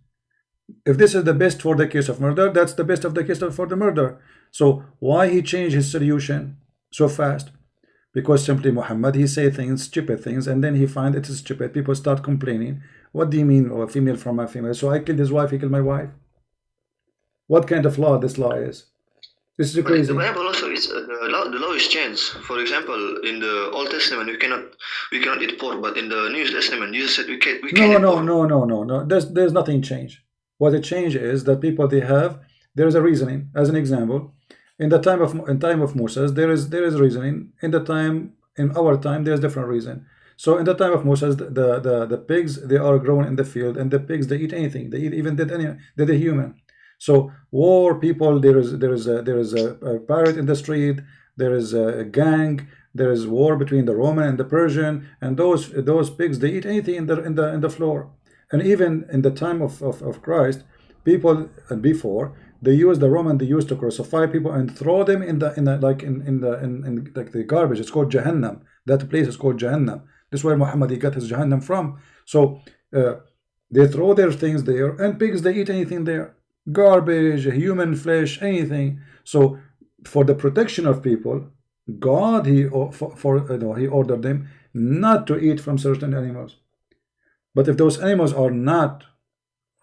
If this is the best for the case of murder, that's the best of the case for the murder. So why he changed his solution so fast? Because simply Muhammad, he say things, stupid things, and then he find it is stupid. People start complaining. What do you mean, a female from a female? So I killed his wife, he killed my wife. What kind of law this law is? This is crazy. The Bible also is the law is changed. For example, in the Old Testament we cannot eat pork, but in the New Testament Jesus said we can eat pork. No. There's nothing changed. What the change is that people there is a reasoning. As an example, in time of Moses there is reasoning. In our time there's different reason. So in the time of Moses, the pigs, they are grown in the field, and the pigs, they eat anything. They eat even dead human. So war, people, there is a pirate in the street, there is a gang, there is war between the Roman and the Persian, and those pigs, they eat anything in the floor. And even in the time of Christ, people before, they used to crucify people and throw them in the garbage. It's called Jahannam. That place is called Jahannam. This is where Muhammad he got his Jahannam from. So they throw their things there, and pigs, they eat anything there. Garbage, human flesh, anything. So for the protection of people, God he ordered them not to eat from certain animals. But if those animals are not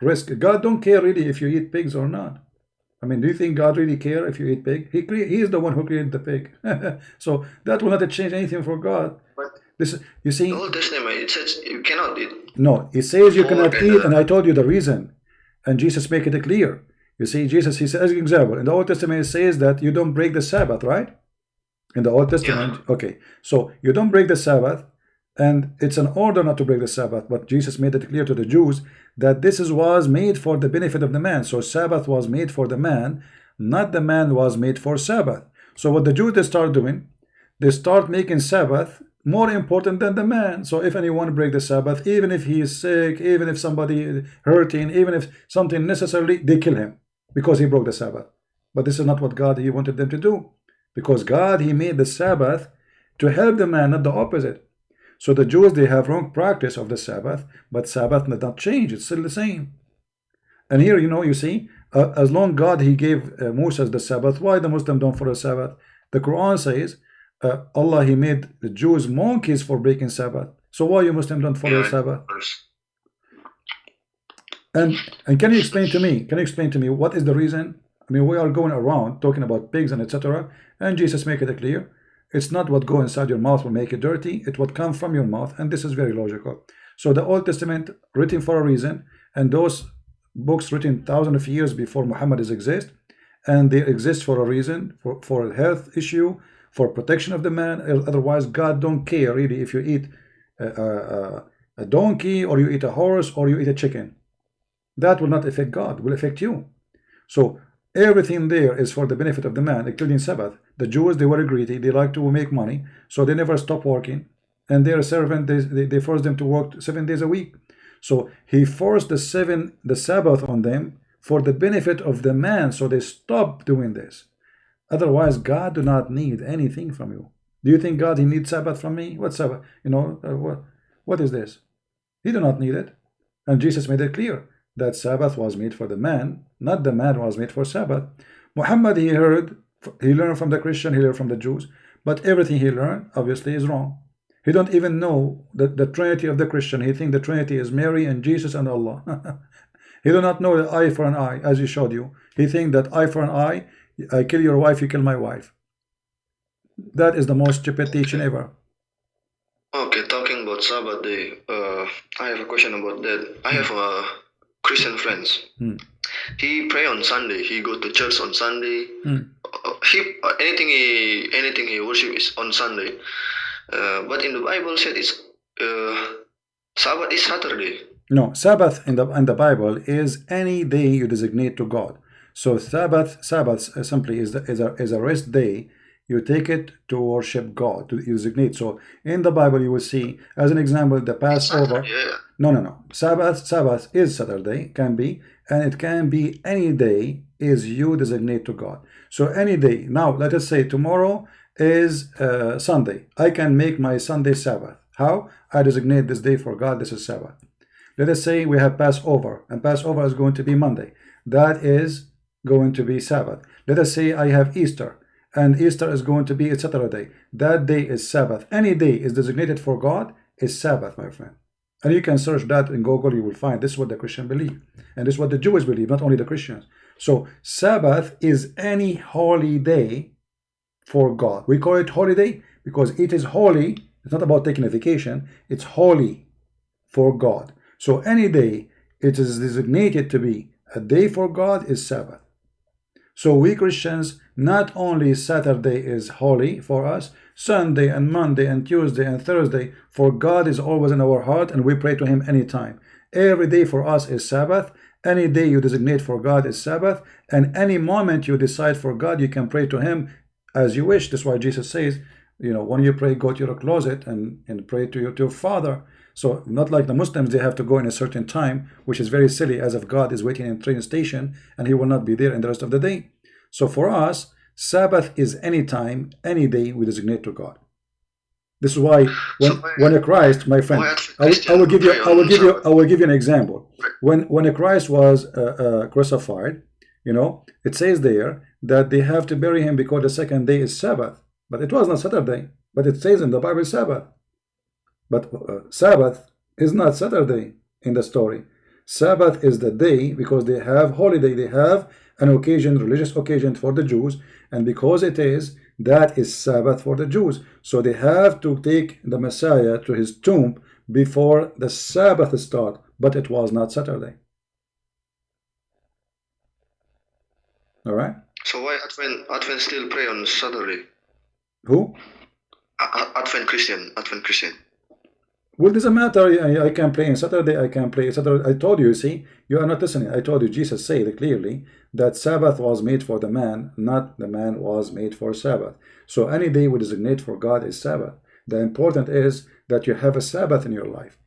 risk, God don't care really if you eat pigs or not. I mean, do you think God really care if you eat pig? He is the one who created the pig. So that will not change anything for God. But this, you see, the Old Testament, it says you cannot eat. No, it says you cannot eat, and I told you the reason. And Jesus make it clear. You see, Jesus, he says, as an example, in the Old Testament, it says that you don't break the Sabbath, right? In the Old Testament, yeah. Okay. So you don't break the Sabbath, and it's an order not to break the Sabbath. But Jesus made it clear to the Jews that this was made for the benefit of the man. So Sabbath was made for the man, not the man was made for Sabbath. So what the Jews, they start doing, they start making Sabbath more important than the man. So if anyone break the Sabbath, even if he is sick, even if somebody is hurting, even if something necessarily, they kill him because he broke the Sabbath. But this is not what God he wanted them to do, because God he made the Sabbath to help the man, not the opposite. So the Jews, they have wrong practice of the Sabbath, but Sabbath did not change. It's still the same. And here, you see, as long God he gave Moses the Sabbath, why the Muslim don't follow Sabbath? The Quran says Allah he made the Jews monkeys for breaking Sabbath. So why you Muslims don't follow Sabbath? And can you explain to me? Can you explain to me what is the reason? I mean, we are going around talking about pigs and etc. And Jesus make it clear. It's not what go inside your mouth will make it dirty. It's what comes from your mouth, and this is very logical. So the Old Testament written for a reason, and those books written thousands of years before Muhammad exist, and they exist for a reason, for a health issue, for protection of the man. Otherwise, God don't care really if you eat a donkey, or you eat a horse, or you eat a chicken. That will not affect God, will affect you. So everything there is for the benefit of the man, including Sabbath. The Jews, they were greedy, they like to make money, so they never stop working. And their servant, they forced them to work 7 days a week. So he forced the Sabbath on them for the benefit of the man, so they stopped doing this. Otherwise, God do not need anything from you. Do you think God, he needs Sabbath from me? What Sabbath? You know, what is this? He do not need it. And Jesus made it clear that Sabbath was made for the man, not the man was made for Sabbath. Muhammad, he learned from the Christian, he learned from the Jews, but everything he learned obviously is wrong. He don't even know the Trinity of the Christian. He think the Trinity is Mary and Jesus and Allah. He do not know the eye for an eye, as he showed you. He think that eye for an eye, I kill your wife, you kill my wife. That is the most stupid teaching ever. Okay, talking about Sabbath day, I have a question about that. I have Christian friends. He pray on Sunday. He go to church on Sunday. Anything he worship is on Sunday. But in the Bible said it's Sabbath is Saturday. No, Sabbath in the Bible is any day you designate to God. So Sabbath simply is a rest day. You take it to worship God, to designate. So in the Bible you will see, as an example, the Passover. No. Sabbath is Saturday, can be, and it can be any day is you designate to God. So any day. Now let us say tomorrow is Sunday. I can make my Sunday Sabbath. How? I designate this day for God. This is Sabbath. Let us say we have Passover, and Passover is going to be Monday. That is going to be Sabbath. Let us say I have Easter, and Easter is going to be a Saturday. That day is Sabbath. Any day is designated for God is Sabbath, my friend. And you can search that in Google. You will find this is what the Christian believe, and this is what the Jews believe, not only the Christians. So Sabbath is any holy day for God. We call it holiday because it is holy. It's not about taking a vacation. It's holy for God. So any day it is designated to be a day for God is Sabbath. So we Christians, not only Saturday is holy for us, Sunday and Monday and Tuesday and Thursday, for God is always in our heart and we pray to him anytime. Every day for us is Sabbath. Any day you designate for God is Sabbath. And any moment you decide for God, you can pray to him as you wish. That's why Jesus says, you know, when you pray, go to your closet and pray to your Father. So not like the Muslims, they have to go in a certain time, which is very silly, as if God is waiting in a train station and he will not be there in the rest of the day. So for us, Sabbath is any time, any day we designate to God. This is why when a Christ, my friend, I will give you an example. When a Christ was crucified, you know, it says there that they have to bury him because the second day is Sabbath. But it was not Saturday, but it says in the Bible Sabbath. But Sabbath is not Saturday in the story. Sabbath is the day because they have holiday, they have an occasion, religious occasion for the Jews, and because it is, that is Sabbath for the Jews. So they have to take the Messiah to his tomb before the Sabbath start, but it was not Saturday. All right? So why Advent still pray on Saturday? Who? Advent Christian. Well, it doesn't matter. I can play on Saturday. I can play Saturday. I told you, see, you are not listening. I told you, Jesus said clearly that Sabbath was made for the man, not the man was made for Sabbath. So any day we designate for God is Sabbath. The important is that you have a Sabbath in your life.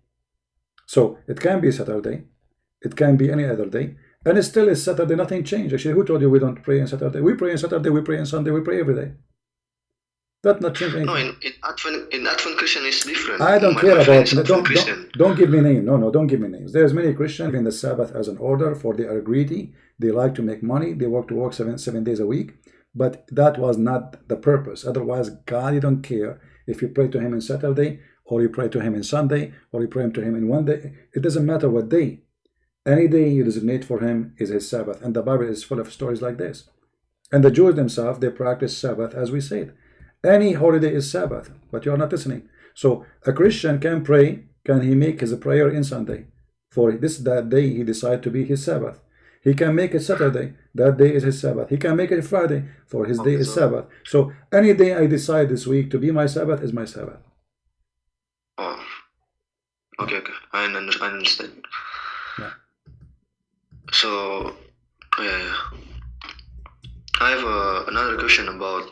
So it can be Saturday. It can be any other day. And it still is Saturday. Nothing changed. Actually, who told you we don't pray on Saturday? We pray on Saturday. We pray on Sunday. We pray every day. That not change anything. No, in Advent Christian is different. I don't care about don't give me names. No, don't give me names. There's many Christians in the Sabbath as an order, for they are greedy. They like to make money. They work seven days a week. But that was not the purpose. Otherwise, God, you don't care if you pray to him on Saturday, or you pray to him on Sunday, or you pray to him in one day. It doesn't matter what day. Any day you designate for him is his Sabbath. And the Bible is full of stories like this. And the Jews themselves, they practice Sabbath, as we said. Any holiday is Sabbath, but you are not listening. So a Christian can pray, can he make his prayer in Sunday? For that day he decide to be his Sabbath. He can make it Saturday, that day is his Sabbath. He can make it Friday, for his day is Sabbath. So any day I decide this week to be my Sabbath is my Sabbath. Oh, okay. I understand. Yeah. So, I have another question about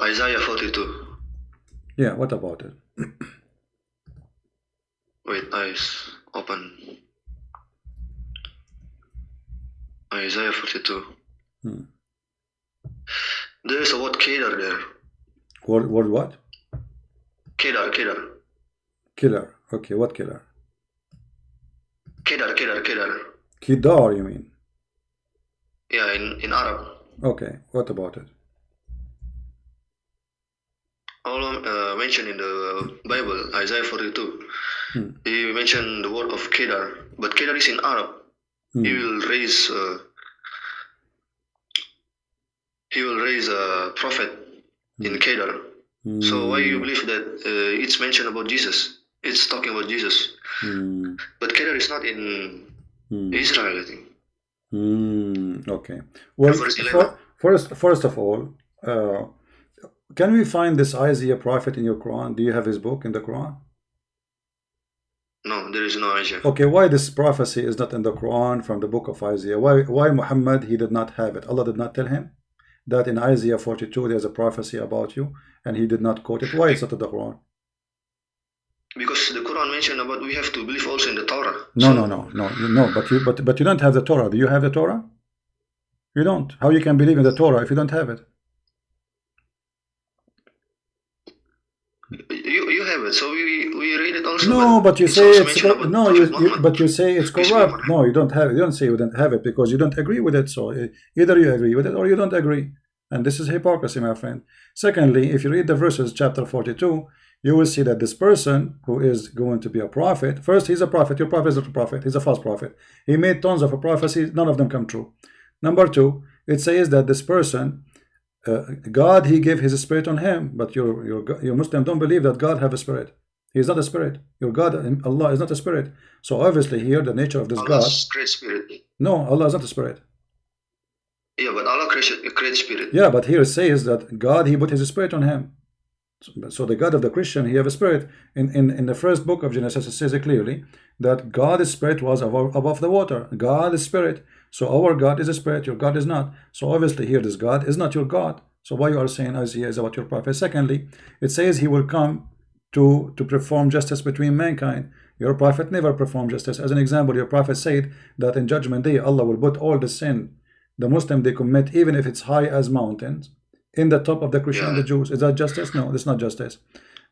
Isaiah 42. Yeah, what about it? Wait, eyes open. Isaiah 42. There is a word Kedar there. Word what? Kedar. Killer. Okay, what killer? Kedar. Kidar, you mean? Yeah, in Arab. Okay, what about it? Allah mentioned in the Bible, Isaiah 42. He mentioned the word of Kedar, but Kedar is in Arab. He will raise a prophet in Kedar. So why you believe that it's mentioned about Jesus? It's talking about Jesus. But Kedar is not in Israel, I think. Okay. Well, first of all, can we find this Isaiah prophet in your Quran? Do you have his book in the Quran? No, there is no Isaiah. Okay, why this prophecy is not in the Quran from the book of Isaiah? Why Muhammad, he did not have it? Allah did not tell him that in Isaiah 42 there's a prophecy about you, and he did not quote it. Why is it in the Quran? Because the Quran mentioned about we have to believe also in the Torah. No. But you don't have the Torah. Do you have the Torah? You don't. How you can believe in the Torah if you don't have it? You have it, so we read it also. No, but you say it's but you say it's corrupt. No, you don't have it. You don't say you don't have it because you don't agree with it. So either you agree with it or you don't agree, and this is hypocrisy, my friend. Secondly, if you read the verses, chapter 42, you will see that this person who is going to be a prophet, first, he's a prophet. Your prophet is not a prophet. He's a false prophet. He made tons of prophecies. None of them come true. Number two, it says that this person, God, he gave his spirit on him, but your Muslim don't believe that God have a spirit. He is not a spirit. Your God, Allah, is not a spirit. So obviously here the nature of this Allah's God. Great spirit. No, Allah is not a spirit. Yeah, but Allah creates spirit. Yeah, but here it says that God, he put his spirit on him. So the God of the Christian, he have a spirit. In the first book of Genesis, it says it clearly that God's spirit was above the water. God is spirit. So our God is a spirit, your God is not. So obviously here this God is not your God. So why you are saying Isaiah is about your prophet? Secondly, it says he will come to perform justice between mankind. Your prophet never performed justice. As an example, your prophet said that in judgment day Allah will put all the sin the Muslim they commit, even if it's high as mountains, in the top of the Christian and the Jews. Is that justice? No, that's not justice.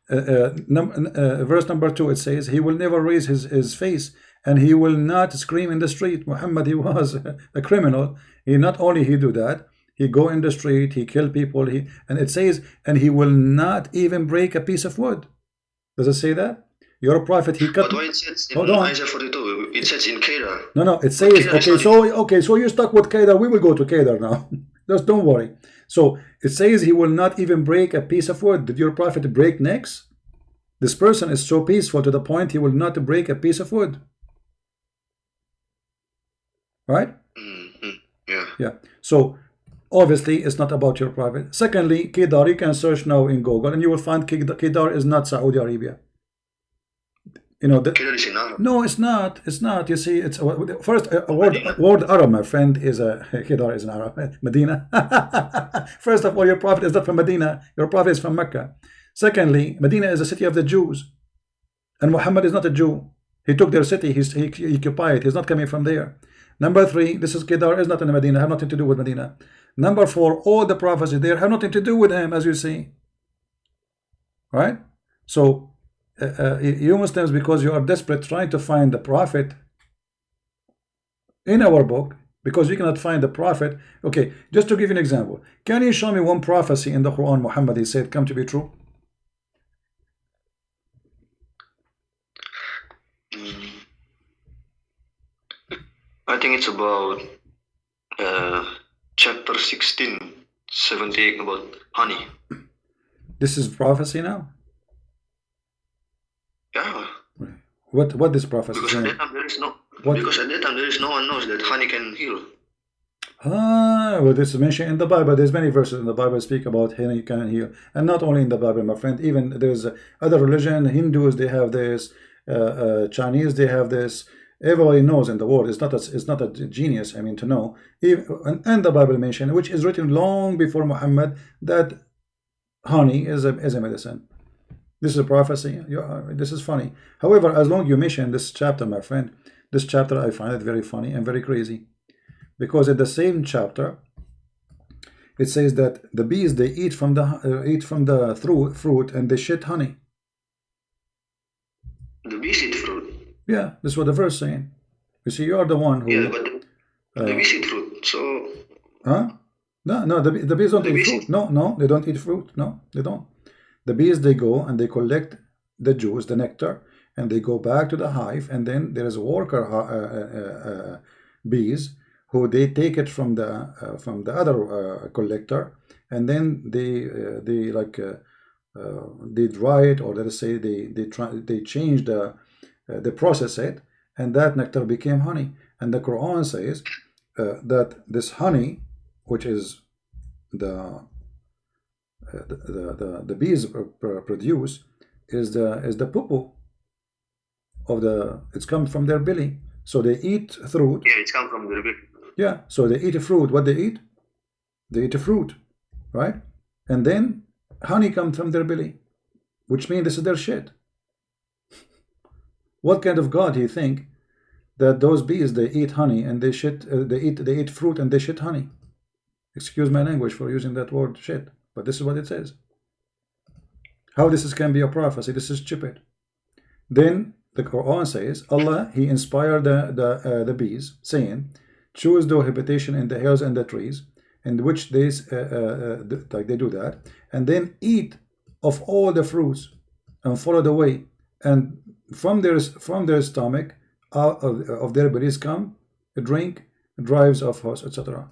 Verse number 2, it says he will never raise his face and he will not scream in the street. Muhammad, he was a criminal. He not only he do that, he go in the street, he kill people, and it says, and he will not even break a piece of wood. Does it say that? Your prophet, he cut. But why it says in Isaiah 42? It says in Kedar. No, it says, so you stuck with Kedar. We will go to Kedar now. Just don't worry. So it says he will not even break a piece of wood. Did your prophet break necks? This person is so peaceful to the point he will not break a piece of wood. Right? Yeah. So obviously it's not about your prophet. Secondly, Kedar, you can search now in Google and you will find Kedar is not Saudi Arabia. You know, no, it's not. It's not. You see, it's first a word Arab, my friend, is a Kedar is an Arab. Medina. First of all, your prophet is not from Medina. Your prophet is from Mecca. Secondly, Medina is a city of the Jews, and Muhammad is not a Jew. He took their city. He occupied it. He's not coming from there. Number 3, this is Kedar is not in Medina. Have nothing to do with Medina. Number 4, all the prophecies there have nothing to do with him, as you see. Right? So. You Muslims, because you are desperate trying to find the prophet in our book, because you cannot find the prophet. Okay, just to give you an example, can you show me one prophecy in the Quran Muhammad he said come to be true? I think it's about chapter 16, 78 about honey. This is prophecy now? Yeah. What this prophecy? Because at that time there is no. Because at that time there is no one knows that honey can heal. Well, this is mentioned in the Bible. There's many verses in the Bible speak about honey can heal, and not only in the Bible, my friend. Even there's other religion. Hindus they have this. Chinese they have this. Everybody knows in the world. It's not a genius. I mean to know. Even and the Bible mentioned, which is written long before Muhammad, that honey is a medicine. This is a prophecy. This is funny. However, as long as you mention this chapter, my friend, this chapter I find it very funny and very crazy, because in the same chapter, It says that the bees, they eat from the fruit and they shit honey. The bees eat fruit. Yeah, that's what the verse saying. You see, you are the one who. Yeah, but the bees eat fruit. So. Huh? No, the bees don't eat fruit. No, they don't eat fruit. No, they don't. The bees, they go and they collect the juice, the nectar, and they go back to the hive, and then there is worker bees who they take it from the other collector, and then they dry it, or let us say they change they process it, and that nectar became honey. And the Quran says that this honey, which is the bees produce, is the poo of it's come from their belly. So they eat fruit. Yeah, it's come from their belly. Yeah, so they eat a fruit. What they eat? They eat a fruit, right? And then honey comes from their belly, which means this is their shit. What kind of God do you think that those bees, they eat honey and they shit? They eat fruit and they shit honey. Excuse my language for using that word shit, but this is what it says. How this can be a prophecy? This is stupid. Then the Quran says Allah, He inspired the bees, saying, choose the habitation in the hills and the trees, in which they they do that, and then eat of all the fruits and follow the way, and from their stomach, out of their bellies come a drink, drives of horse, etc.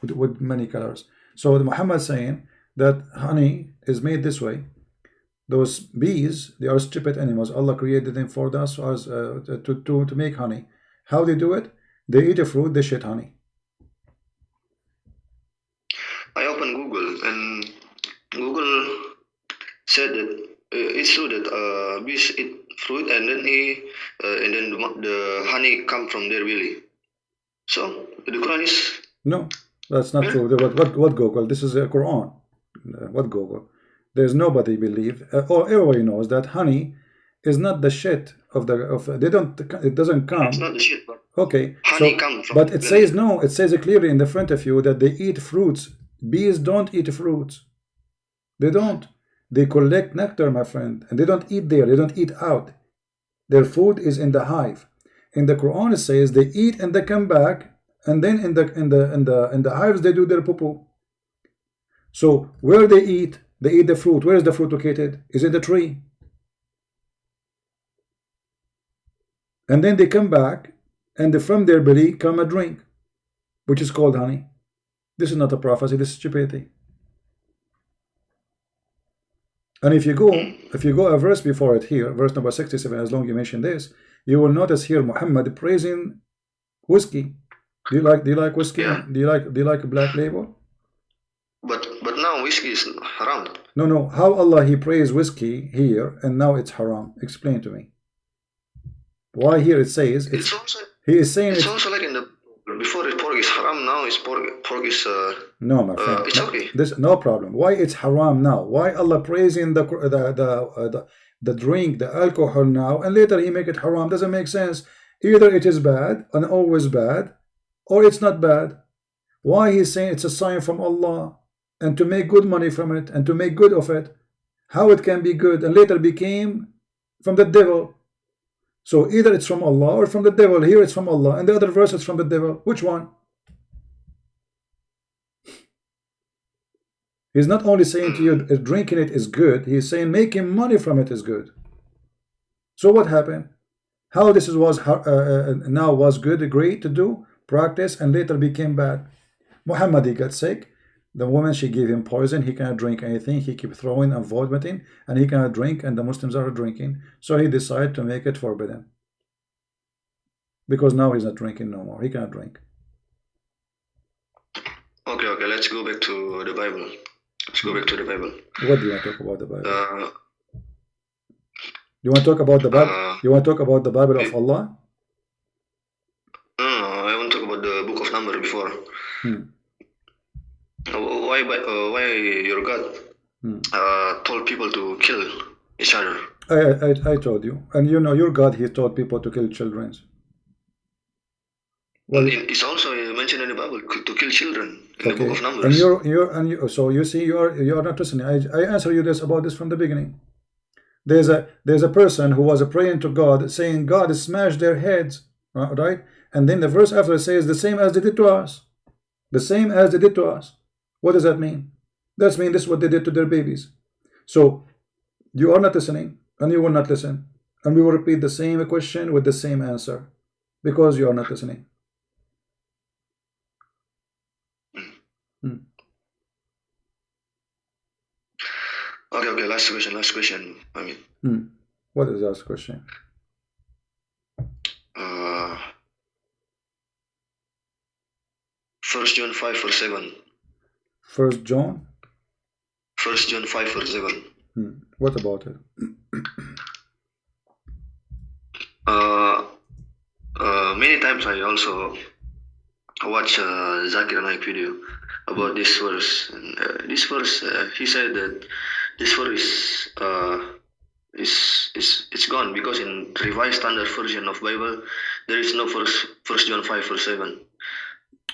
with many colors. So Muhammad saying that honey is made this way. Those bees, they are stupid animals. Allah created them for us to make honey. How they do it? They eat a fruit, they shit honey. I opened Google, and Google said that it's true that bees eat fruit, and then the honey come from their belly. So the Quran is no, that's not true. What Google? This is a Quran. What Google? There's nobody believe, or everybody knows that honey is not the shit of they don't. It doesn't come. It's not the shit, but okay. Honey comes from. But it says no. It says clearly in the front of you that they eat fruits. Bees don't eat fruits. They don't. They collect nectar, my friend, and they don't eat there. They don't eat out. Their food is in the hive. In the Quran it says they eat and they come back, and then in the hives they do their poo-poo. So where they eat the fruit. Where is the fruit located? Is it the tree? And then they come back, and from their belly come a drink, which is called honey. This is not a prophecy. This is stupidity. And if you go a verse before it here, verse number 67, as long as you mention this, you will notice here Muhammad praising whiskey. Do you like whiskey? Yeah. Do you like a black label? But now whiskey is haram. No. How Allah He praised whiskey here and now it's haram? Explain to me. Why here it says it's also, He is saying it's also like in the before pork is haram, now it's pork is no, my friend. It's okay. This no problem. Why it's haram now? Why Allah praising the drink, the alcohol now, and later He make it haram? Doesn't make sense. Either it is bad and always bad, or it's not bad. Why He's saying it's a sign from Allah, and to make good money from it, and to make good of it? How it can be good and later became from the devil? So either it's from Allah or from the devil. Here it's from Allah, and the other verse is from the devil. Which one? He's not only saying to you drinking it is good, he's saying making money from it is good. So what happened? How this was now was good, great to do, practice, and later became bad. Muhammad, he got sick. The woman, she gave him poison. He cannot drink anything. He kept throwing and vomiting, and he cannot drink, and the Muslims are drinking. So he decided to make it forbidden. Because now he's not drinking no more. He cannot drink. Okay, let's go back to the Bible. Let's go back to the Bible. What do you want to talk about the Bible? You want to talk about the Bible? You want to talk about the Bible of Allah? No, I want to talk about the book of Numbers before. Why your God told people to kill each other? I told you. And your God, He told people to kill children. Well, it's also mentioned in the Bible to kill children in the Okay. book of Numbers. So you see, you are not listening. I answer you this about this from the beginning. There's a person who was praying to God, saying God smashed their heads, right? And then the verse after it says the same as they did to us. The same as they did to us. What does that mean? That means this is what they did to their babies. So you are not listening, and you will not listen, and we will repeat the same question with the same answer because you are not listening. Okay, last question. I mean, what is the last question? 1 John 5 verse 7. 1 John? 1 John 5 verse 7. What about it? Many times I also watch Zakir Naik video about this verse. And, this verse, he said that this verse it's gone because in Revised Standard Version of Bible there is no First John 5 verse 7.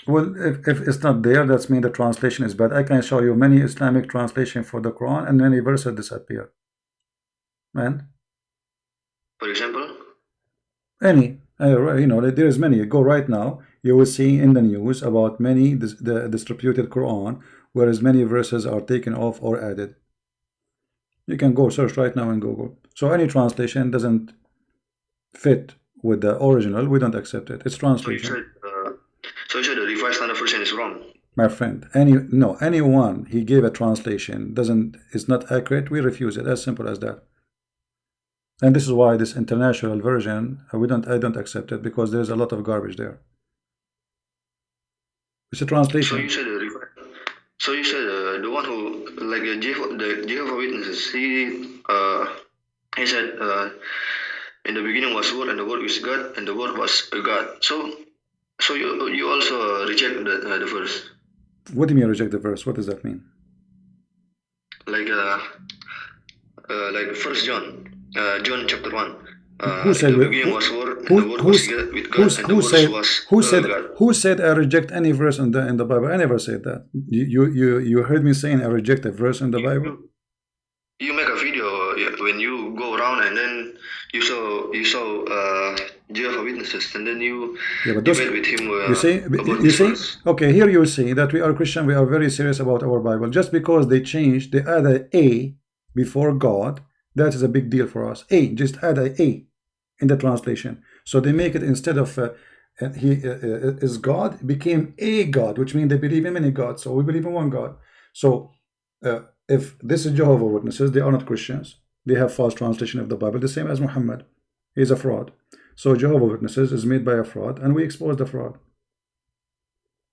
Well, if it's not there, that's mean the translation is bad. I can show you many Islamic translation for the Quran and many verses disappear. Man, for example, any you know, there is many. Go right now, you will see in the news about many the distributed Quran, whereas many verses are taken off or added. You can go search right now in Google. So any translation doesn't fit with the original, we don't accept it. It's translation. So you said the Revised Standard Version is wrong. My friend, anyone he gave a translation is not accurate, we refuse it. As simple as that. And this is why this international version I don't accept it, because there's a lot of garbage there. It's a translation. So you said the one who, like the Jehovah Witnesses, he said in the beginning was Word, and the Word was God, and the Word was God. So you also reject the verse. What do you mean reject the verse? What does that mean? Like 1 John, John chapter 1. Who said in the beginning was Word, and the Word was with God, and the Word was God. Who said I reject any verse in the Bible? I never said that. You heard me saying I reject a verse in the Bible? You make a video when you go around, and then you saw Jehovah Witnesses, and then you debate with him. You see. Okay, here you see that we are Christian. We are very serious about our Bible. Just because they add a before God, that is a big deal for us. Just add a in the translation. So they make it, instead of he is God, it became a God, which means they believe in many gods. So we believe in one God. So if this is Jehovah Witnesses, they are not Christians. They have false translation of the Bible, the same as Muhammad. He is a fraud. So Jehovah Witnesses is made by a fraud, and we expose the fraud.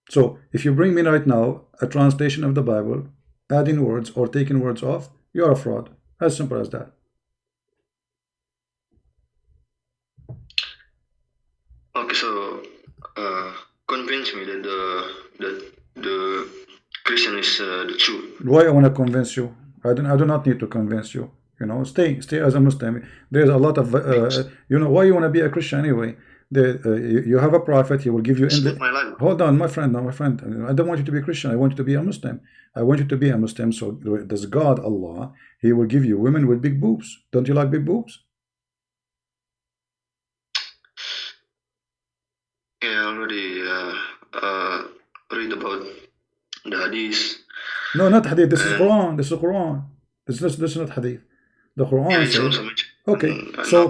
So if you bring me right now a translation of the Bible, adding words or taking words off, you are a fraud. As simple as that. Okay, so convince me that the Christian is the truth. Why I want to convince you? I do not need to convince you. You know, stay as a Muslim. There's a lot of you know, why you want to be a Christian anyway? You have a prophet. He will give you. Hold on, my friend. No, my friend. I don't want you to be a Christian. I want you to be a Muslim. I want you to be a Muslim. So does God, Allah, He will give you women with big boobs. Don't you like big boobs? Yeah, I already read about the hadith. No, not hadith. This is Quran. This is Quran. This is not hadith. The Quran says. Okay, so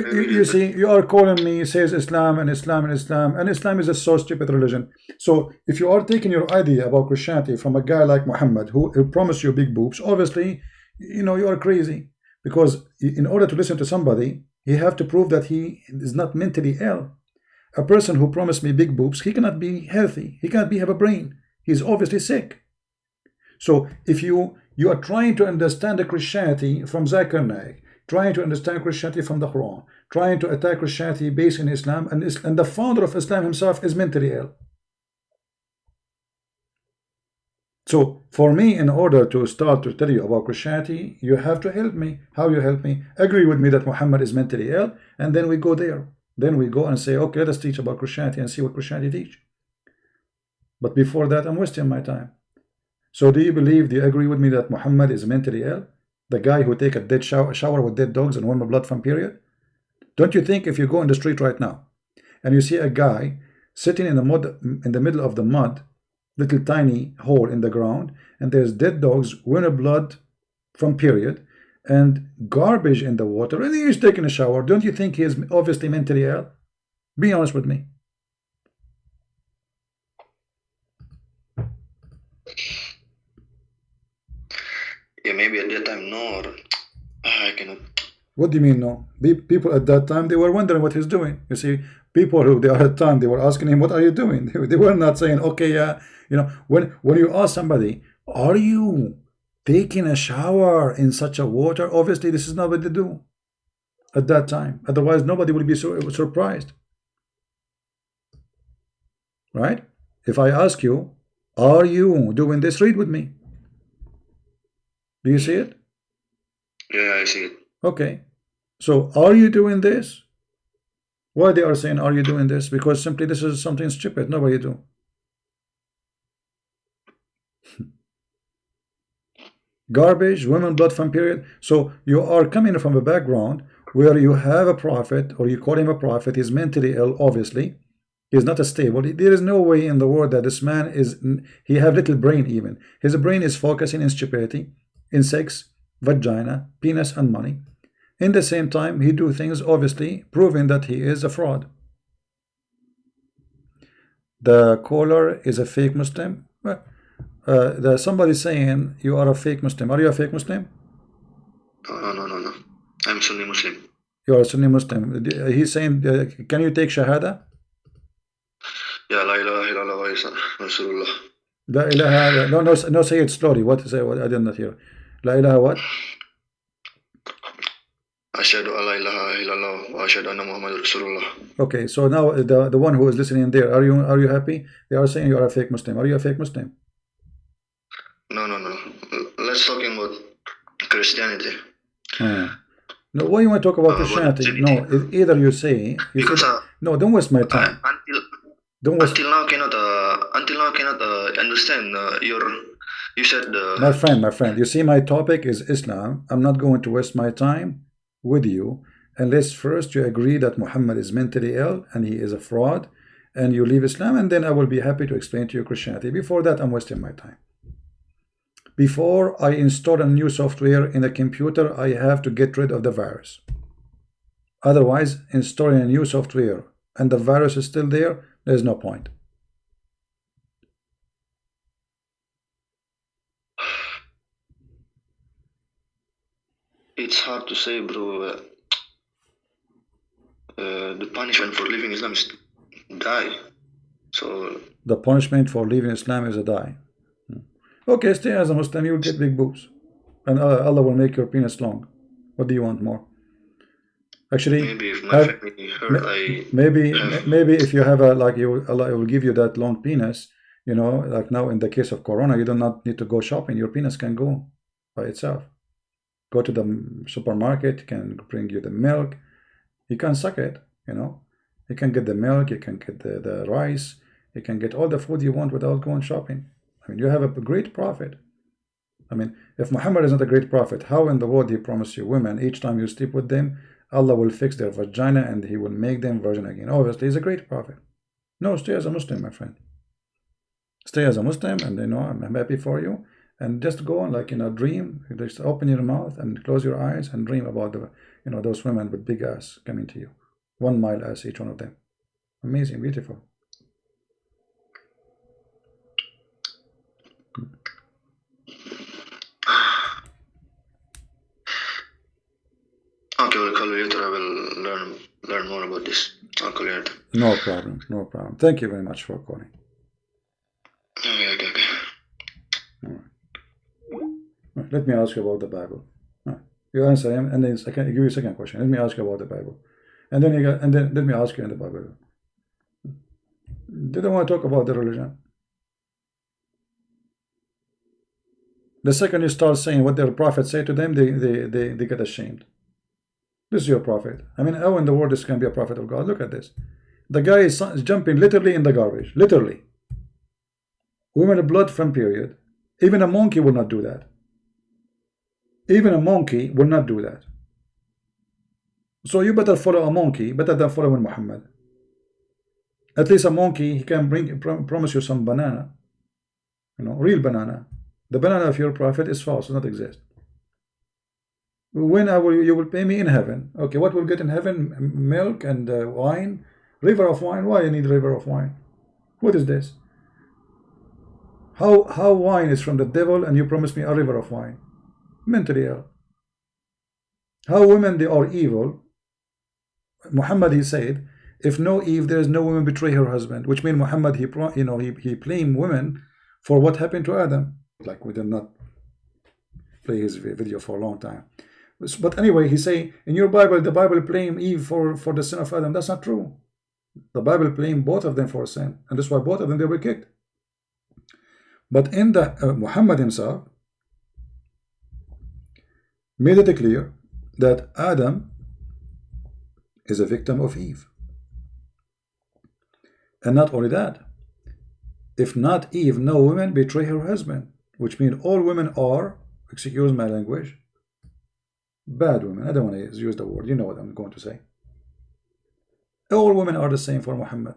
you see, you are calling me, says Islam and Islam and Islam, and Islam is a so stupid religion. So if you are taking your idea about Christianity from a guy like Muhammad who promised you big boobs, obviously, you know, you are crazy, because in order to listen to somebody, you have to prove that he is not mentally ill. A person who promised me big boobs, he cannot be healthy. He cannot have a brain. He is obviously sick. So if you are trying to understand the Christianity from Zakir Naik, trying to understand Christianity from the Quran, trying to attack Christianity based in Islam, and the founder of Islam himself is mentally ill. So for me, in order to start to tell you about Christianity, you have to help me. How you help me? Agree with me that Muhammad is mentally ill, and then we go there. Then we go and say, okay, let us teach about Christianity and see what Christianity teach. But before that, I'm wasting my time. So do you agree with me that Muhammad is mentally ill? The guy who take a dead shower with dead dogs and warm blood from period? Don't you think if you go in the street right now and you see a guy sitting in the mud, in the middle of the mud, little tiny hole in the ground, and there's dead dogs, warm blood from period, and garbage in the water, and he's taking a shower, don't you think he is obviously mentally ill? Be honest with me. Yeah, maybe at that time, no, or I cannot. What do you mean, no? People at that time, they were wondering what he's doing. You see, people who they are at the time, they were asking him, what are you doing? They were not saying, okay, yeah. You know, when you ask somebody, are you taking a shower in such a water? Obviously, this is not what they do at that time. Otherwise, nobody would be so surprised. Right? If I ask you, are you doing this? Read with me. Do you see it? Yeah, I see it. Okay. So, are you doing this? Why they are saying, are you doing this? Because simply this is something stupid. Nobody do. Garbage, women, blood from period. So, you are coming from a background where you have a prophet, or you call him a prophet. He's mentally ill, obviously. He's not a stable. There is no way in the world that this man is, he have little brain even. His brain is focusing in stupidity, in sex, vagina, penis, and money. In the same time, he do things, obviously, proving that he is a fraud. The caller is a fake Muslim. There's somebody saying you are a fake Muslim. Are you a fake Muslim? No. I'm Sunni Muslim. You are a Sunni Muslim. He's saying, can you take Shahada? Yeah, la ilaha illallah wa Rasulullah. La ilaha, no, say it slowly. What say? What I did not hear. La ilaha what? Ashhadu an la ilaha illallah wa ashhadu anna Muhammadur Rasulullah. Okay, so now the one who is listening there, are you happy? They are saying you are a fake Muslim. Are you a fake Muslim? No. Let's talk about Christianity. No, why you want to talk about Christianity? No, either you say because no, don't waste my time. Until now cannot understand you said my friend, you see my topic is Islam. I'm not going to waste my time with you unless first you agree that Muhammad is mentally ill and he is a fraud, and you leave Islam, and then I will be happy to explain to you Christianity. Before that, I'm wasting my time. Before I install a new software in a computer, I have to get rid of the virus. Otherwise, installing a new software and the virus is still there, there's no point. It's hard to say, bro. The punishment for leaving Islam is die. So the punishment for leaving Islam is a die. Okay, stay as a Muslim, you will get big boobs, and Allah will make your penis long. What do you want more? Actually, maybe if my family heard, maybe if you have Allah will give you that long penis. You know, like now in the case of Corona, you do not need to go shopping. Your penis can go by itself. Go to the supermarket, it can bring you the milk. You can suck it, you know. You can get the milk, you can get the rice, you can get all the food you want without going shopping. I mean, you have a great prophet. I mean, if Muhammad is not a great prophet, how in the world he promised you women, each time you sleep with them, Allah will fix their vagina and he will make them virgin again? Obviously, he's a great prophet. No, stay as a Muslim, my friend. Stay as a Muslim, and you know, I'm happy for you. And just go on like in a dream. Just open your mouth and close your eyes and dream about the, you know, those women with big ass coming to you. 1 mile ass, each one of them. Amazing, beautiful. Okay, we'll call you later. I will learn more about this. I'll call you later. No problem. Thank you very much for calling. Okay. All right. Let me ask you about the Bible. You answer him, and then I can give you a second question. Let me ask you about the Bible, and then let me ask you in the Bible. They don't want to talk about the religion. The second you start saying what their prophet say to them, they get ashamed. This is your prophet. I mean, how in the world this can be a prophet of God? Look at this. The guy is jumping literally in the garbage. Literally. Women blood from period. Even a monkey will not do that. Even a monkey will not do that. So you better follow a monkey better than following Muhammad. At least a monkey, he can promise you some banana, you know, real banana. The banana of your prophet is false, does not exist. When you will pay me in heaven. Okay, what will get in heaven? Milk and wine, river of wine. Why you need river of wine? What is this? How wine is from the devil and you promise me a river of wine? Mentally ill. How women they are evil. Muhammad, he said, if no Eve, there is no woman betray her husband, which means Muhammad, he blamed women for what happened to Adam. Like we did not play his video for a long time. But anyway, he say in your Bible, the Bible blamed Eve for the sin of Adam. That's not true. The Bible blamed both of them for sin, and that's why both of them they were kicked. But in the Muhammad himself made it clear that Adam is a victim of Eve. And not only that, if not Eve, no woman betray her husband, which means all women are, excuse my language, bad women. I don't want to use the word, you know what I'm going to say. All women are the same for Muhammad.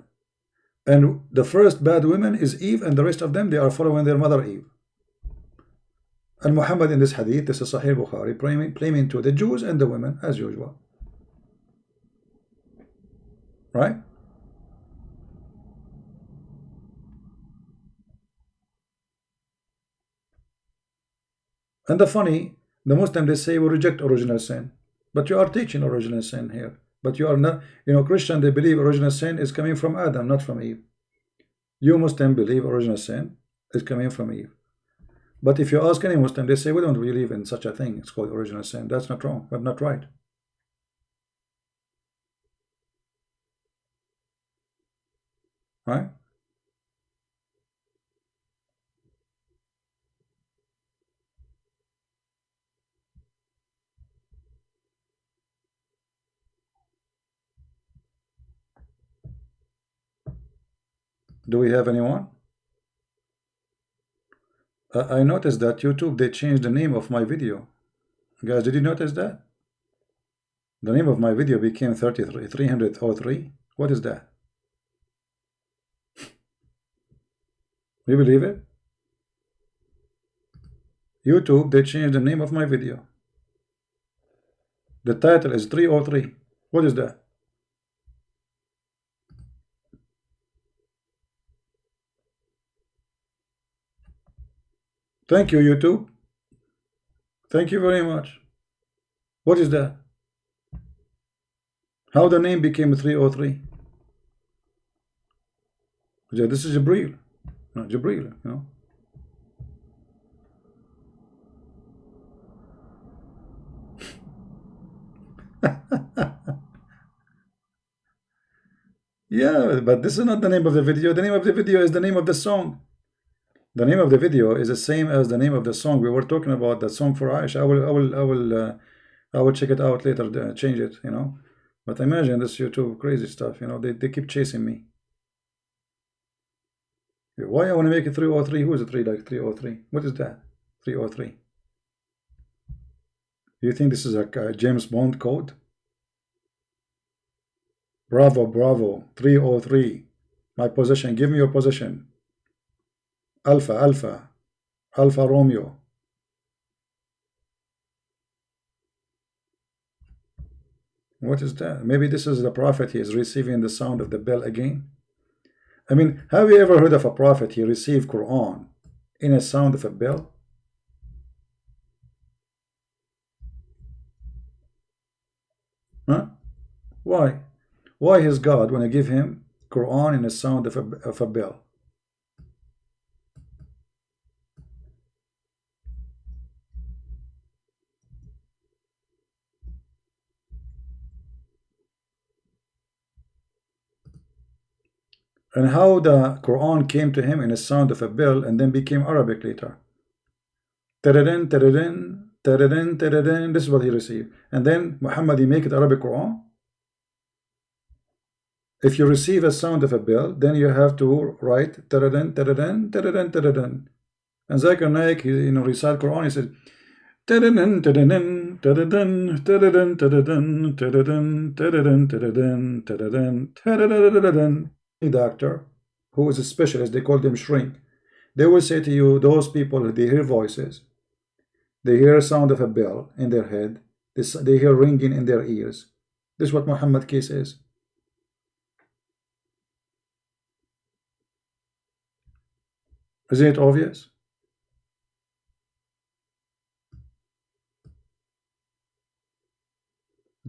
And the first bad woman is Eve, and the rest of them, they are following their mother Eve. And Muhammad in this hadith, this is Sahih Bukhari, claiming to the Jews and the women as usual. Right? And the Muslim, they say we reject original sin. But you are teaching original sin here. But you are not, Christian, they believe original sin is coming from Adam, not from Eve. You Muslim believe original sin is coming from Eve. But if you ask any Muslim, they say we don't believe in such a thing. It's called original sin. That's not wrong, but not right. Right? Do we have anyone? I noticed that YouTube, they changed the name of my video. Guys, did you notice that? The name of my video became 303. What is that? You believe it? YouTube, they changed the name of my video. The title is 303. What is that? Thank you, YouTube. Thank you very much. What is that? How the name became 303? This is Jibreel. No, Jibreel, Yeah, but this is not the name of the video. The name of the video is the name of the song. The name of the video is the same as the name of the song. We were talking about the song for AISHA. I will check it out later, change it, But imagine this YouTube crazy stuff, they keep chasing me. Why I want to make it 303? Who is it 303? What is that? 303. You think this is a James Bond code? Bravo, bravo, 303. My position, give me your position. Alpha, Alpha, Alpha Romeo. What is that? Maybe this is the prophet. He is receiving the sound of the bell again. I mean, have you ever heard of a prophet? He received Qur'an in a sound of a bell? Huh? Why? Why is God when I give him Qur'an in a sound of a bell? And how the Quran came to him in a sound of a bell and then became Arabic later. Tadadin, tadadin, tadadin, tadadin. This is what he received. And then Muhammad, he make it Arabic Quran. If you receive a sound of a bell, then you have to write taradan, taradan, taradan, taradan. And Zakir Naik, he recite Quran, he said taradan, taradan, taradan, taradan, taradan, taradan, taradan, taradan, taradan, taradan. Doctor, who is a specialist, they call them shrink. They will say to you, those people, they hear voices, they hear sound of a bell in their head, they hear ringing in their ears. This is what Muhammad case is. Isn't it obvious?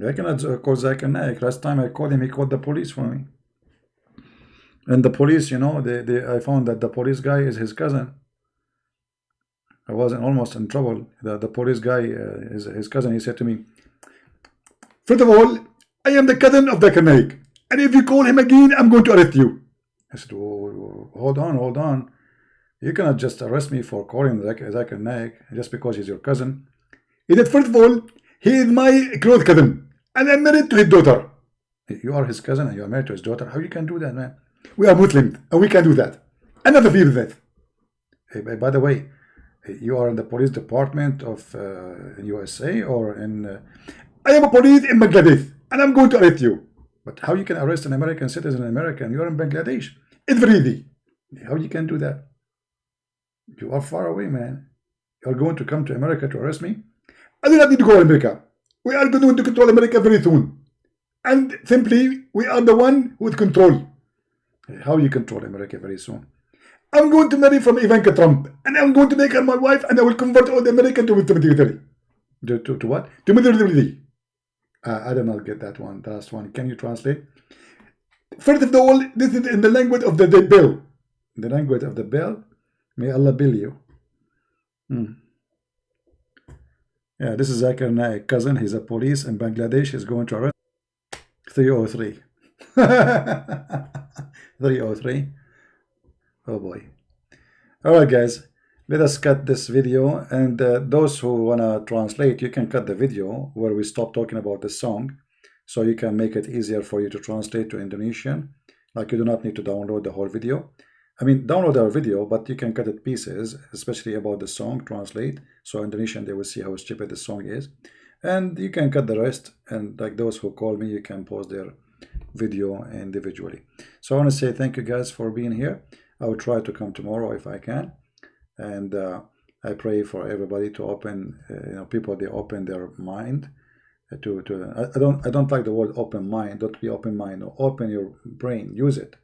I cannot call Zakir Naik. Last time I called him, he called the police for me. And the police, you know, I found that the police guy is his cousin. I wasn't almost in trouble. The police guy is his cousin. He said to me, first of all, I am the cousin of Zakir Naik, and if you call him again, I'm going to arrest you. I said, oh, hold on. You cannot just arrest me for calling Zakir Naik just because he's your cousin. He said, first of all, he is my close cousin, and I'm married to his daughter. You are his cousin and you are married to his daughter. How you can do that, man? We are Muslims, and we can do that. I never feel that. Hey, by the way, you are in the police department of USA or in... I am a police in Bangladesh, and I'm going to arrest you. But how you can arrest an American citizen in America and you are in Bangladesh? It's very easy. How you can do that? You are far away, man. You are going to come to America to arrest me? I do not need to go to America. We are going to control America very soon. And simply, we are the one who is control. How you control America very soon? I'm going to marry from Ivanka Trump, and I'm going to make her my wife, and I will convert all the American to military. To what? To military. I did not get that one. The last one. Can you translate? First of all, this is in the language of the bill. The language of the bill. May Allah bill you. Yeah, this is Zakir Naik, cousin. He's a police in Bangladesh. He's going to arrest 303. 303. Oh boy. Alright guys, let us cut this video, and those who wanna translate, you can cut the video where we stop talking about the song, so you can make it easier for you to translate to Indonesian. Like, you do not need to download the whole video. I mean, download our video, but you can cut it pieces, especially about the song, translate, so Indonesian, they will see how stupid the song is. And you can cut the rest, and like those who call me, you can pause their video individually. So I want to say thank you guys for being here. I will try to come tomorrow if I can, and I pray for everybody to open, people, they open their mind to I don't like the word open mind. Don't be open mind. No, open your brain. Use it.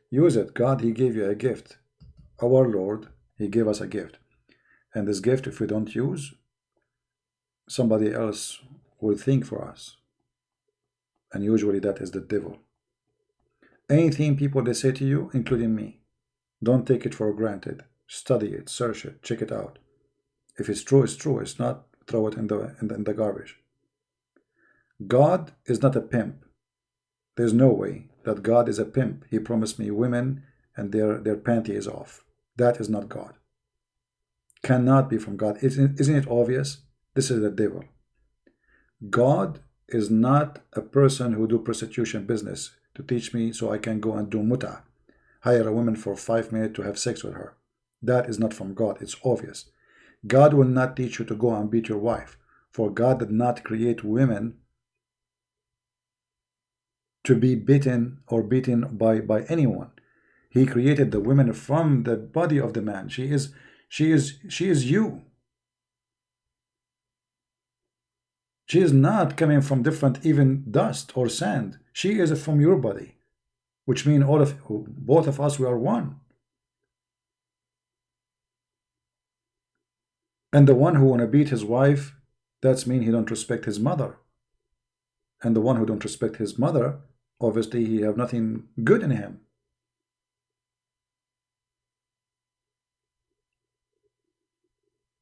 Use it. God, He gave you a gift. Our Lord, He gave us a gift, and this gift, if we don't use, somebody else will think for us, and usually that is the devil. Anything people they say to you, including me, don't take it for granted. Study it, search it, check it out. If it's true, it's true. It's not, throw it in the garbage. God is not a pimp. There's no way that God is a pimp. He promised me women and their panty is off. That is not God. Cannot be from God. Isn't it obvious? This is the devil. God is not a person who do prostitution business to teach me so I can go and do muta, hire a woman for 5 minutes to have sex with her. That is not from God. It's obvious. God will not teach you to go and beat your wife, for God did not create women to be beaten or beaten by anyone. He created the women from the body of the man. She is you. She is not coming from different, even dust or sand. She is from your body, which means both of us, we are one. And the one who want to beat his wife, that's mean he don't respect his mother. And the one who don't respect his mother, obviously he have nothing good in him.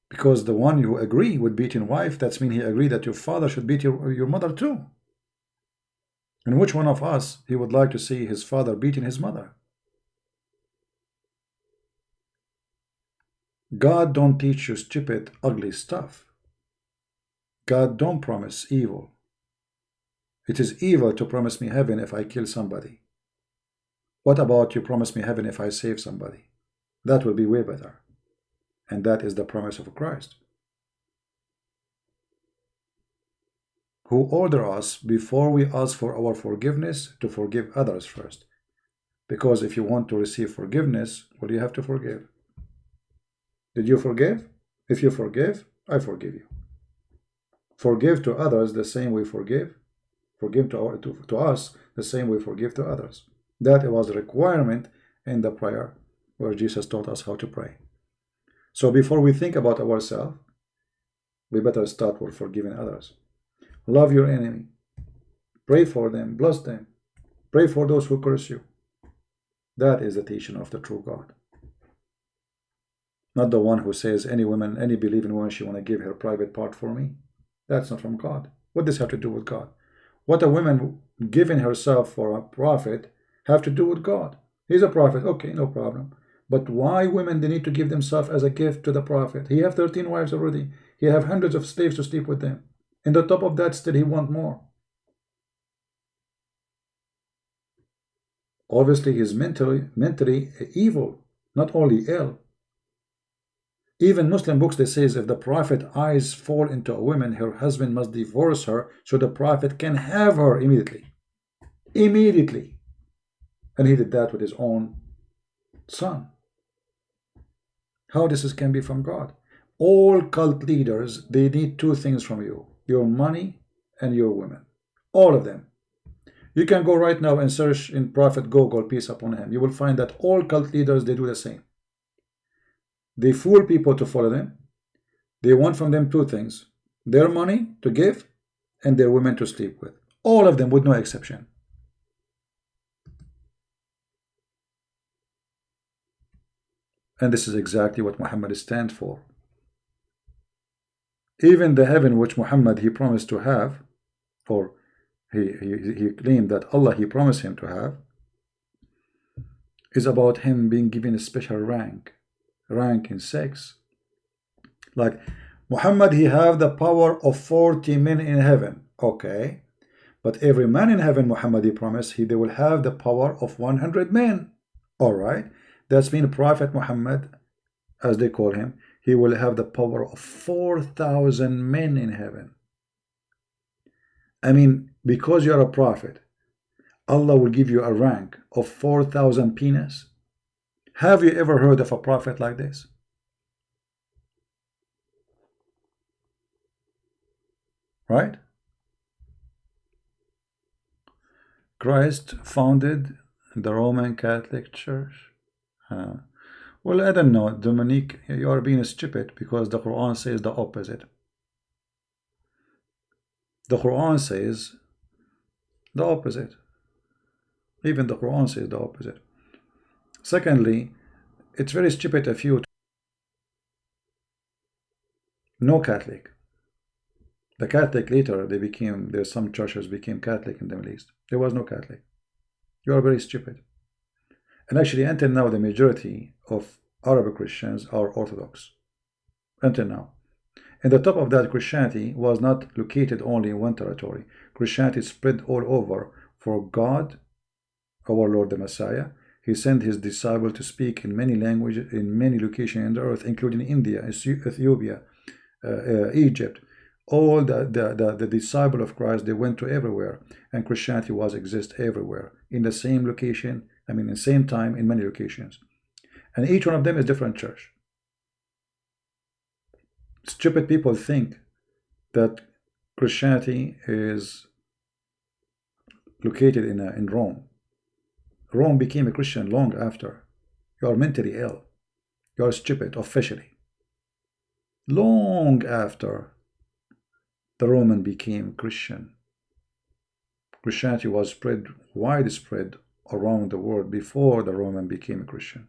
Because the one who agree with beating wife, that's mean he agree that your father should beat your mother too. And which one of us he would like to see his father beating his mother? God don't teach you stupid, ugly stuff. God don't promise evil. It is evil to promise me heaven if I kill somebody. What about you promise me heaven if I save somebody? That will be way better. And that is the promise of Christ, who ordered us before we ask for our forgiveness to forgive others first. Because if you want to receive forgiveness, well, you have to forgive. Did you forgive? If you forgive, I forgive you. Forgive to others the same way forgive. Forgive to us the same way forgive to others. That was a requirement in the prayer where Jesus taught us how to pray. So before we think about ourselves, we better start with forgiving others. Love your enemy. Pray for them. Bless them. Pray for those who curse you. That is the teaching of the true God. Not the one who says any woman, any believing woman, she want to give her private part for me. That's not from God. What does this have to do with God? What a woman giving herself for a prophet have to do with God? He's a prophet. Okay, no problem. But why women, they need to give themselves as a gift to the prophet? He have 13 wives already. He have hundreds of slaves to sleep with them. And on top of that, still he want more. Obviously, he's mentally evil, not only ill. Even Muslim books, they says if the prophet eyes fall into a woman, her husband must divorce her so the prophet can have her immediately. Immediately. And he did that with his own son. How this can be from God? All cult leaders, they need two things from you: your money and your women. All of them. You can go right now and search in Prophet Google, peace upon him. You will find that all cult leaders, they do the same. They fool people to follow them. They want from them two things: their money to give and their women to sleep with. All of them, with no exception. And this is exactly what Muhammad stands for. Even the heaven which Muhammad, he promised to have, or he claimed that Allah, he promised him to have, is about him being given a special rank in sex. Like Muhammad, he have the power of 40 men in heaven. Okay. But every man in heaven, Muhammad, he promised, they will have the power of 100 men. All right. That's mean Prophet Muhammad, as they call him, he will have the power of 4,000 men in heaven. I mean, because you are a prophet, Allah will give you a rank of 4,000 penis. Have you ever heard of a prophet like this? Right? Christ founded the Roman Catholic Church. Well, I don't know, Dominique, you are being stupid because the Quran says the opposite. The Quran says the opposite. Even the Quran says the opposite. Secondly, it's very stupid of you. No Catholic. The Catholic later, there's some churches became Catholic in the Middle East. There was no Catholic. You are very stupid. And actually, until now, the majority of Arab Christians are Orthodox. Until now. And the top of that, Christianity was not located only in one territory. Christianity spread all over. For God, our Lord the Messiah, he sent his disciple to speak in many languages, in many locations in the earth, including India, Ethiopia, Egypt. All the disciple of Christ, they went to everywhere. And Christianity was exist everywhere. In the same location, I mean, in the same time, in many locations. And each one of them is different church. Stupid people think that Christianity is located in Rome. Rome became a Christian long after. You are mentally ill. You are stupid officially. Long after the Roman became Christian. Christianity was spread widespread around the world before the Roman became a Christian.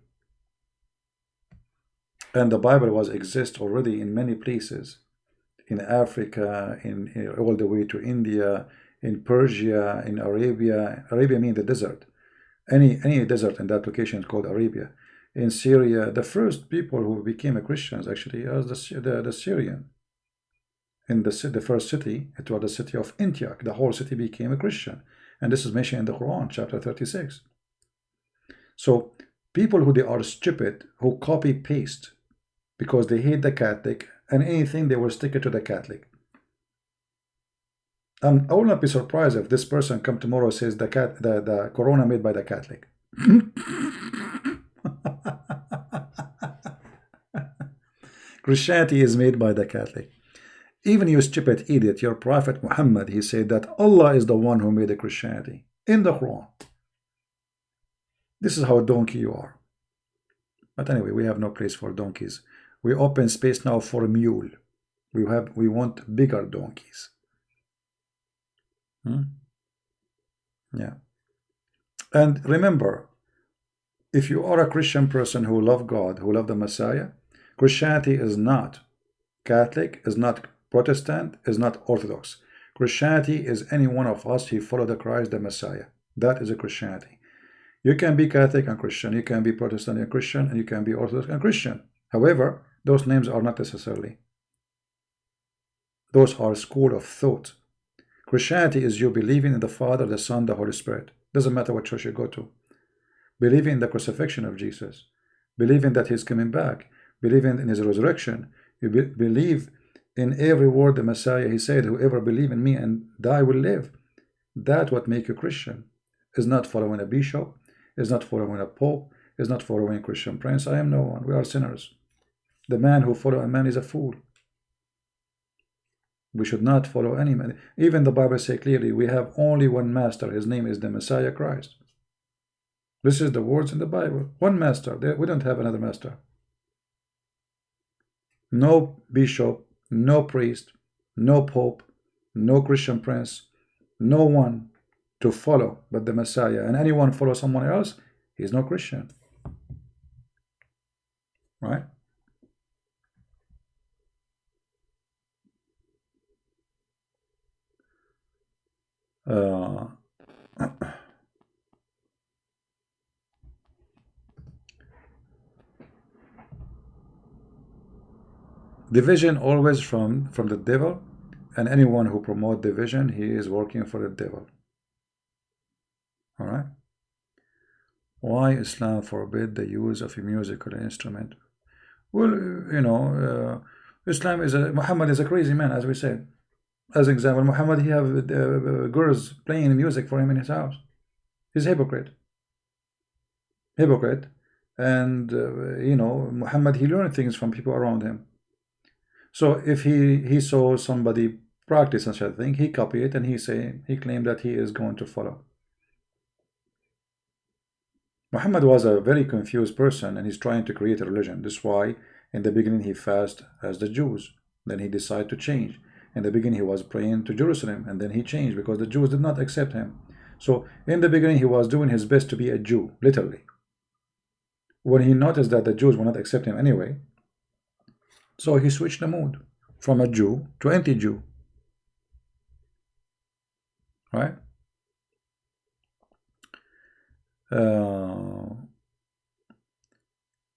And the Bible was exist already in many places, in Africa, in all the way to India, in Persia, in Arabia. Arabia means the desert. Any desert in that location is called Arabia. In Syria, the first people who became Christians actually are the Syrian. in the first city, it was the city of Antioch. The whole city became a Christian. And this is mentioned in the Quran, chapter 36. So people who they are stupid, who copy paste because they hate the Catholic, and anything they will stick it to the Catholic. I will not be surprised if this person come tomorrow and says the Corona made by the Catholic. Christianity is made by the Catholic. Even you stupid idiot, your Prophet Muhammad, he said that Allah is the one who made the Christianity in the Quran. This is how donkey you are. But anyway, we have no place for donkeys. We open space now for a mule. We want bigger donkeys. Yeah. And remember, if you are a Christian person who love God, who love the Messiah, Christianity is not Catholic, is not Protestant, is not Orthodox. Christianity is any one of us who follow the Christ, the Messiah. That is a Christianity. You can be Catholic and Christian, you can be Protestant and Christian, and you can be Orthodox and Christian. However, those names are not necessarily. Those are school of thought. Christianity is you believing in the Father, the Son, the Holy Spirit. Doesn't matter what church you go to. Believing in the crucifixion of Jesus. Believing that he's coming back. Believing in his resurrection. You believe in every word the Messiah, he said, whoever believe in me and die will live. That what make you Christian. Is not following a bishop. Is not following a pope. Is not following a Christian prince. I am no one. We are sinners. The man who follows a man is a fool. We should not follow any man. Even the Bible says clearly, we have only one master. His name is the Messiah Christ. This is the words in the Bible. One master. We don't have another master. No bishop, no priest, no pope, no Christian prince, no one to follow but the Messiah. And anyone follow someone else, he's no Christian. Right? Division always from the devil, and anyone who promotes division, he is working for the devil. All right. Why Islam forbid the use of a musical instrument? Well, you know, Muhammad is a crazy man, as we said. As an example, Muhammad, he have girls playing music for him in his house. He's a hypocrite. And you know, Muhammad, he learned things from people around him. So if he saw somebody practice such a thing, he copied it, and he claimed that he is going to follow. Muhammad was a very confused person, and he's trying to create a religion. This is why in the beginning he fasted as the Jews. Then he decided to change. In the beginning he was praying to Jerusalem, and then he changed because the Jews did not accept him. So in the beginning he was doing his best to be a Jew, literally. When he noticed that the Jews would not accept him anyway, so he switched the mood from a Jew to anti-Jew. Right?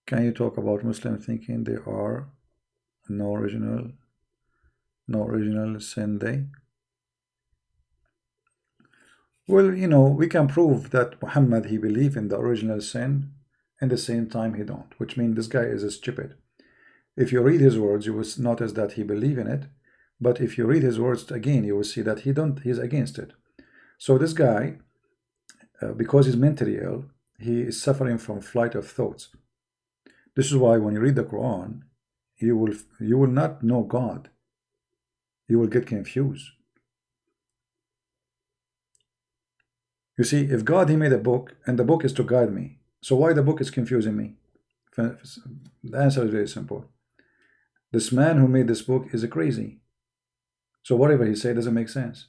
Can you talk about Muslims thinking there are no original sin day? Well, you know, we can prove that Muhammad, he believed in the original sin, and at the same time he don't, which means this guy is a stupid. If you read his words, you will notice that he believe in it, but if you read his words again, you will see that he's against it. So this guy, because he's mentally ill, he is suffering from flight of thoughts. This is why when you read the Quran, you will not know God. You will get confused. You see, if God, he made a book, and the book is to guide me, so why the book is confusing me? The answer is very simple. This man who made this book is a crazy. So whatever he said doesn't make sense.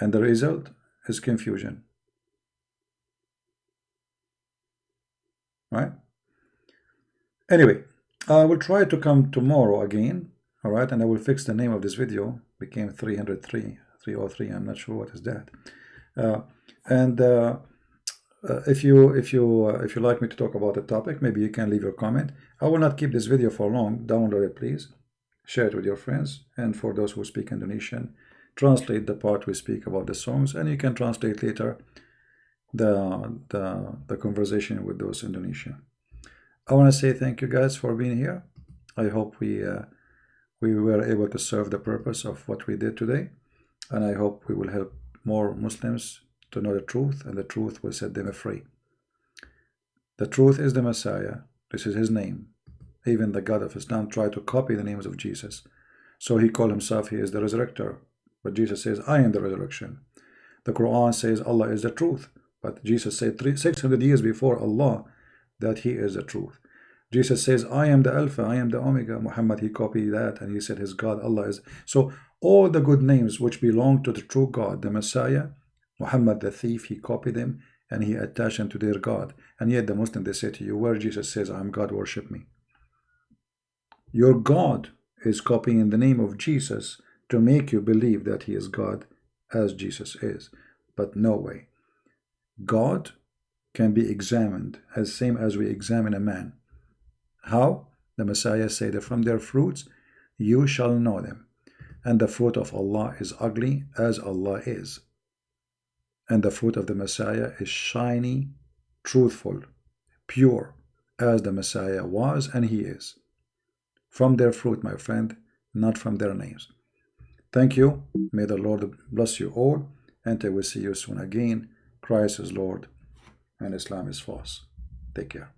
And the result is confusion. Right? Anyway, I will try to come tomorrow again. All right, and I will fix the name of this video. Became 303, 303. I'm not sure what is that. If you like me to talk about a topic, maybe you can leave your comment. I will not keep this video for long. Download it, please. share it with your friends, and for those who speak Indonesian, translate the part we speak about the songs, and you can translate later the conversation with those Indonesian. I want to say thank you guys for being here. I hope we were able to serve the purpose of what we did today, and I hope we will help more Muslims to know the truth, and the truth will set them free. The truth is the Messiah. This is his name. Even the God of Islam tried to copy the names of Jesus. So he called himself, he is the resurrector. But Jesus says, I am the resurrection. The Qur'an says Allah is the truth. But Jesus said 600 years before Allah that he is the truth. Jesus says, I am the Alpha, I am the Omega. Muhammad, he copied that, and he said his God, Allah is. So all the good names which belong to the true God, the Messiah, Muhammad the thief, he copied them and he attached them to their God. And yet the Muslim, they say to you, where Jesus says, I am God, worship me. Your God is copying the name of Jesus to make you believe that he is God as Jesus is. But no way. God can be examined as same as we examine a man. How? The Messiah said that from their fruits you shall know them. And the fruit of Allah is ugly as Allah is. And the fruit of the Messiah is shiny, truthful, pure as the Messiah was and he is. From their fruit, my friend, not from their names. Thank you. May the Lord bless you all. And I will see you soon again. Christ is Lord and Islam is false. Take care.